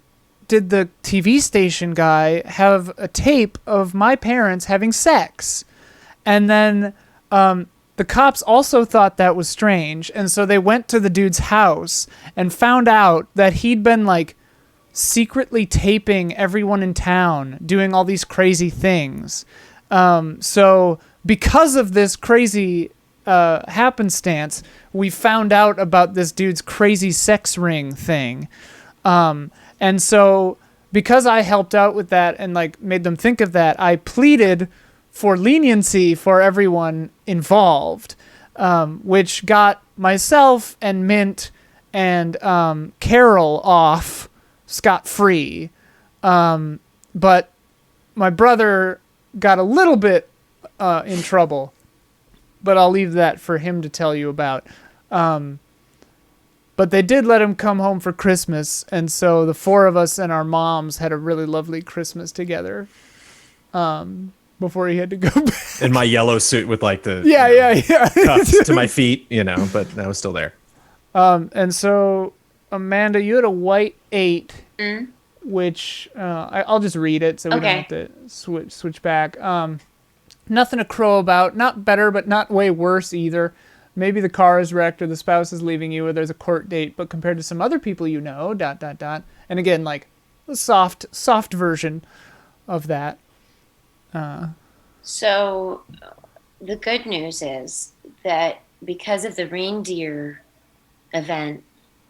did the TV station guy have a tape of my parents having sex? And then the cops also thought that was strange. And so they went to the dude's house and found out that he'd been like secretly taping everyone in town doing all these crazy things. So because of this crazy happenstance, we found out about this dude's crazy sex ring thing. And so because I helped out with that and like made them think of that, I pleaded for leniency for everyone involved, which got myself and Mint and Carol off scot-free. But my brother got a little bit in trouble, but I'll leave that for him to tell you about. But they did let him come home for Christmas, and so the four of us and our moms had a really lovely Christmas together before he had to go back. In my yellow suit with like the Yeah. cuffs to my feet, but I was still there. And so, Amanda, you had a white 8, which I'll just read it so we don't have to switch back. Nothing to crow about. Not better, but not way worse either. Maybe the car is wrecked or the spouse is leaving you or there's a court date, but compared to some other people you know, ... And again, like a soft version of that. So the good news is that because of the reindeer event,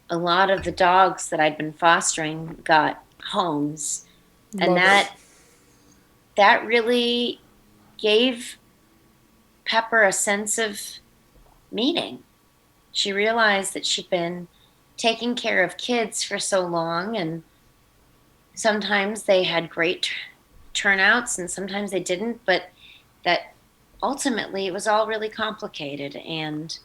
a lot of the dogs that I'd been fostering got homes. And Love that really gave Pepper a sense of meaning. She realized that she'd been taking care of kids for so long, and sometimes they had great turnouts and sometimes they didn't, but that ultimately it was all really complicated, and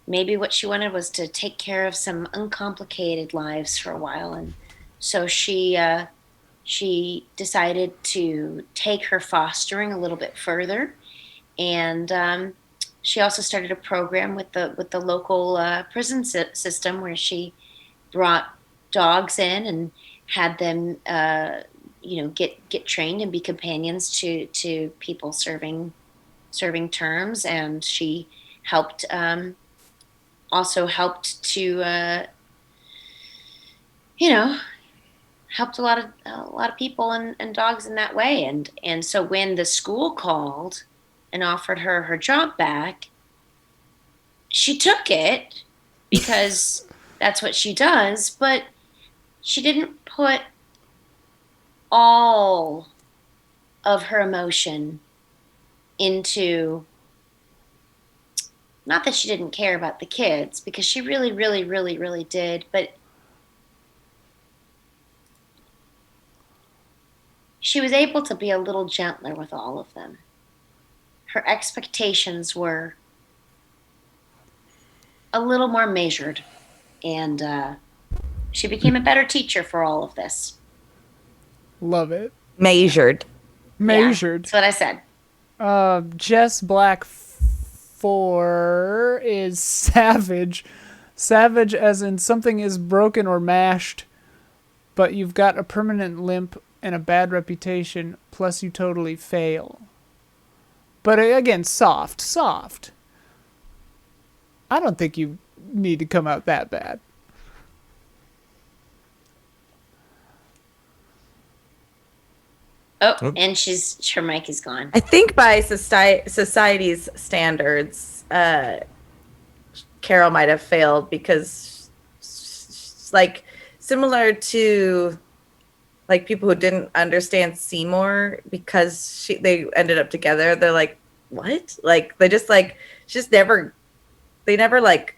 maybe what she wanted was to take care of some uncomplicated lives for a while. And so she decided to take her fostering a little bit further, and she also started a program with the local prison system where she brought dogs in and had them, get trained and be companions to people serving serving terms, and she helped also helped to helped a lot of people and dogs in that way. And so when the school called and offered her job back, she took it because that's what she does, but she didn't put all of her emotion into, not that she didn't care about the kids, because she really, really, really, really did, but she was able to be a little gentler with all of them. Her expectations were a little more measured, and she became a better teacher for all of this. Love it. Measured. Yeah, that's what I said. Jess Black 4 is savage. Savage as in something is broken or mashed, but you've got a permanent limp and a bad reputation, plus you totally fail. But again, soft. I don't think you need to come out that bad. Oh, and her mic is gone. I think by society's standards, Carol might have failed because, like, similar to like people who didn't understand Seymour because they ended up together. They're like, what? Like they never like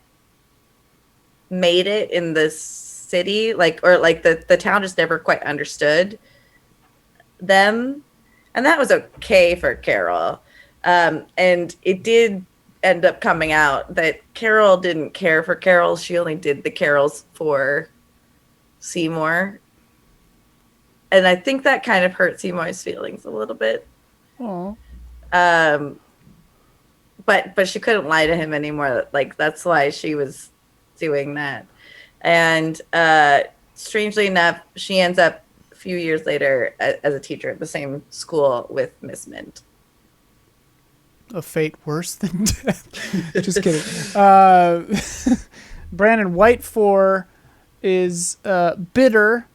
made it in the city, like, or like the town just never quite understood them, and that was okay for Carol. And it did end up coming out that Carol didn't care for Carol. She only did the carols for Seymour. And I think that kind of hurt Seymour's feelings a little bit. Oh. But she couldn't lie to him anymore. Like that's why she was doing that. And strangely enough, she ends up a few years later as a teacher at the same school with Miss Mint. A fate worse than death. Just kidding. Brandon White 4 is bitter.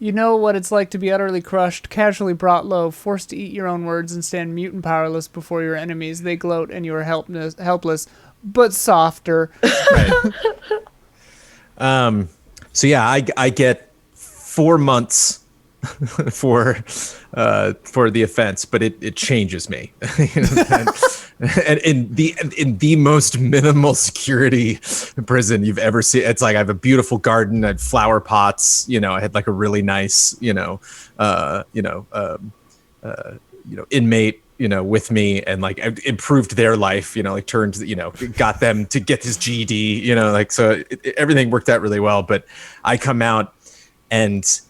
You know what it's like to be utterly crushed, casually brought low, forced to eat your own words and stand mute and powerless before your enemies. They gloat and you are helpless, but softer. Right. So yeah, I get 4 months for the offense, but it changes me. And in the most minimal security prison you've ever seen. It's like I have a beautiful garden, I had flower pots, I had like a really nice, inmate, with me, and like I improved their life, like got them to get his GED, so everything worked out really well. But I come out and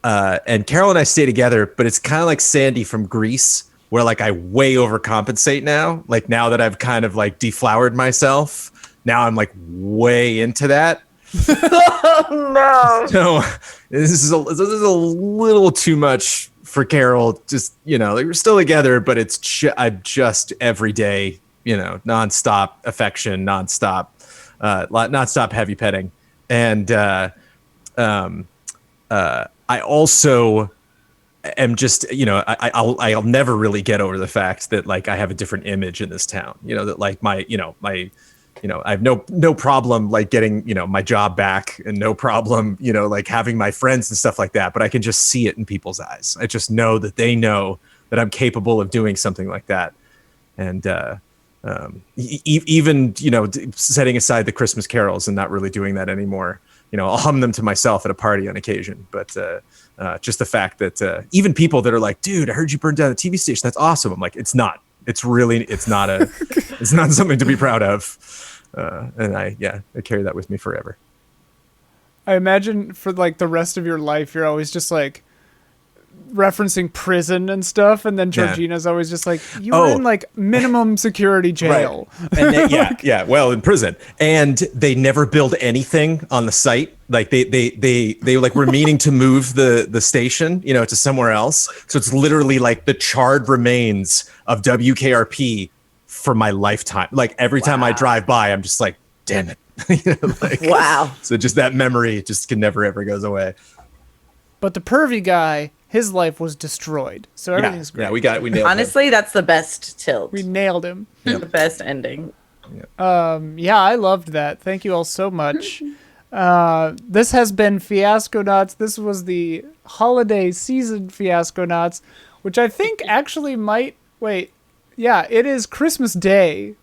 Carol and I stay together, but it's kind of like Sandy from Grease, where like I way overcompensate now. Like now that I've kind of like deflowered myself, now I'm like way into that. Oh no! So this is a little too much for Carol. Just like we're still together, but I'm just every day, nonstop affection, nonstop heavy petting, and I also am just, I'll never really get over the fact that like I have a different image in this town, that like I have no problem like getting, my job back, and no problem, like having my friends and stuff like that. But I can just see it in people's eyes. I just know that they know that I'm capable of doing something like that. And even, setting aside the Christmas carols and not really doing that anymore, I'll hum them to myself at a party on occasion. But just the fact that even people that are like, dude, I heard you burned down the TV station. That's awesome. I'm like, it's not. It's not it's not something to be proud of. And I carry that with me forever. I imagine for like the rest of your life, you're always just like referencing prison and stuff, and then Georgina's always just like, you were in like minimum security jail. Right. And well, in prison, and they never build anything on the site like they like were meaning to move the station, you know, to somewhere else. So it's literally like the charred remains of WKRP for my lifetime. Like every time I drive by, I'm just like, damn it. You know, like, Wow. So just that memory just can never ever goes away. But the pervy guy, his life was destroyed. So everything's great. Yeah, we nailed it. Honestly, that's the best tilt. We nailed him. The best ending. Yeah, I loved that. Thank you all so much. This has been Fiasconauts. This was the holiday season Fiasconauts, which I think actually might... Wait. Yeah, it is Christmas Day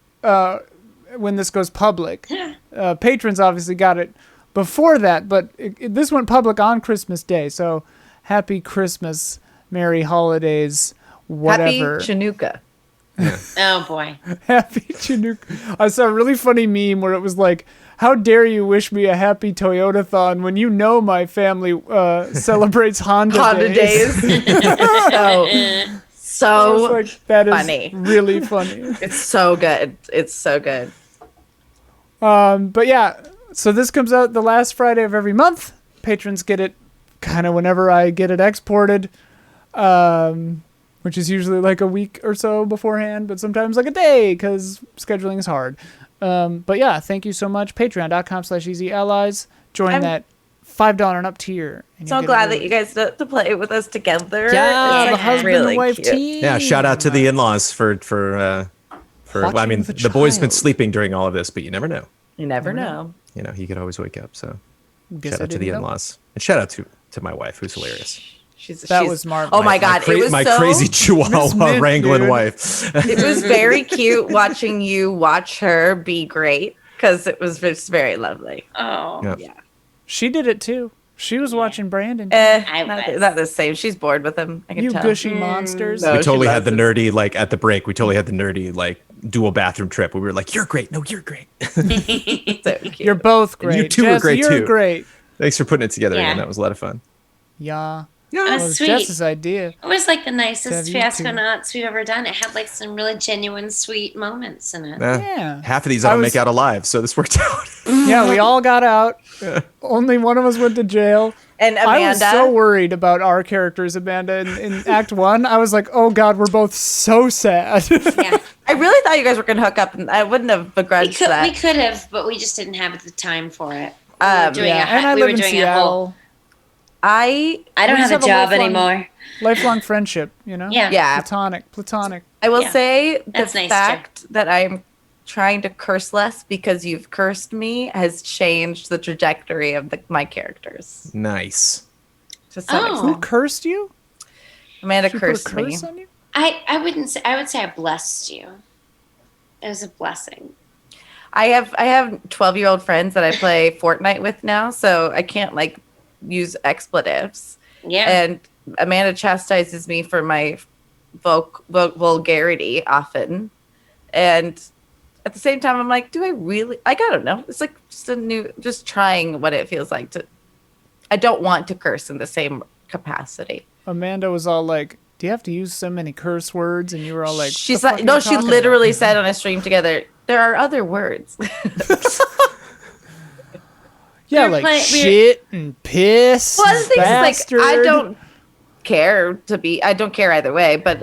when this goes public. Patrons obviously got it before that, but this went public on Christmas Day. So happy Christmas, Merry Holidays, whatever. Happy Chinooka. Oh boy. Happy Chinooka. I saw a really funny meme where it was like, how dare you wish me a happy Toyota-thon when you know my family celebrates Honda days. So like, that is funny. Really funny. It's so good. It's so good. But yeah, so this comes out the last Friday of every month. Patrons get it kind of whenever I get it exported, which is usually like a week or so beforehand, but sometimes like a day because scheduling is hard. But yeah, thank you so much. Patreon.com/EasyAllies. Join that $5 and up tier. So glad that you guys get to play it with us together. Yeah, it's the husband really and wife cute. team. Yeah, shout out to the in-laws for well, I mean, Watching the boy's been child. sleeping during all of this, but you never know. You never know. You know, he could always wake up. So Guess shout I out to the didn't know. in-laws. And shout out to my wife, who's hilarious. That was smart. Oh my God. It was my so, crazy Chihuahua Mint, wrangling dude. wife. it was very cute watching you watch her be great because it was just very lovely. Oh. Yep. Yeah. She did it too. She was watching Brandon. I Not, was. not the same. She's bored with him. I can You tell. gushy monsters. no. We she totally had the loves nerdy, like at the break, we totally had the nerdy, like dual bathroom trip where we were like, you're great. No, you're great. So cute. You're both great. You two were Jess, great, you're too. great. Thanks for putting it together Yeah. again. That was a lot of fun. Yeah. It That was was sweet. Jess's idea. It was like the To nicest have you two. Fiasconauts we've ever done. It had like some really genuine, sweet moments in it. Yeah. Half of these I I don't was- make out alive, so this worked out. Yeah, we all got out. Only one of us went to jail. And I was Amanda. so worried about our characters, Amanda. In Act 1, I was like, oh God, we're both so sad. Yeah. I really thought you guys were going to hook up, and I wouldn't have We begrudged could, that. we could have, but we just didn't have the time for it. Um, doing yeah, and I we live were in doing Seattle. I I don't We have just a have a job lifelong- anymore. Lifelong friendship, you know? Yeah. yeah. Platonic. I will Yeah. say the That's nice, fact that I'm trying to curse less because you've cursed me has changed the trajectory of my characters. Nice. To some Oh. Who extent. cursed you? Amanda She put a cursed me. curse on you? I wouldn't say, I would say I blessed you. It was a blessing. I have 12-year-old friends that I play Fortnite with now, so I can't like use expletives. Yeah. And Amanda chastises me for my vulgarity often. And at the same time, I'm like, do I really? Like, I don't know. It's like just trying what it feels like to. I don't want to curse in the same capacity. Amanda was all like, do you have to use so many curse words? And you were all like, She's "The like, fuck no, are you she talking literally about?" said on a stream together, there are other words. Yeah, We were like playing- shit and piss. Well, the thing is, like, I bastard. don't care I don't care either way, but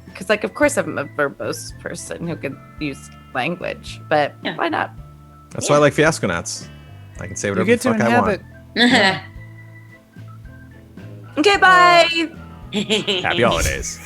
because, like, of course I'm a verbose person who can use language, but Yeah. why not? That's why I like Fiasconauts. I can say You whatever get the to fuck I want. inhabit. Okay, bye. Happy holidays.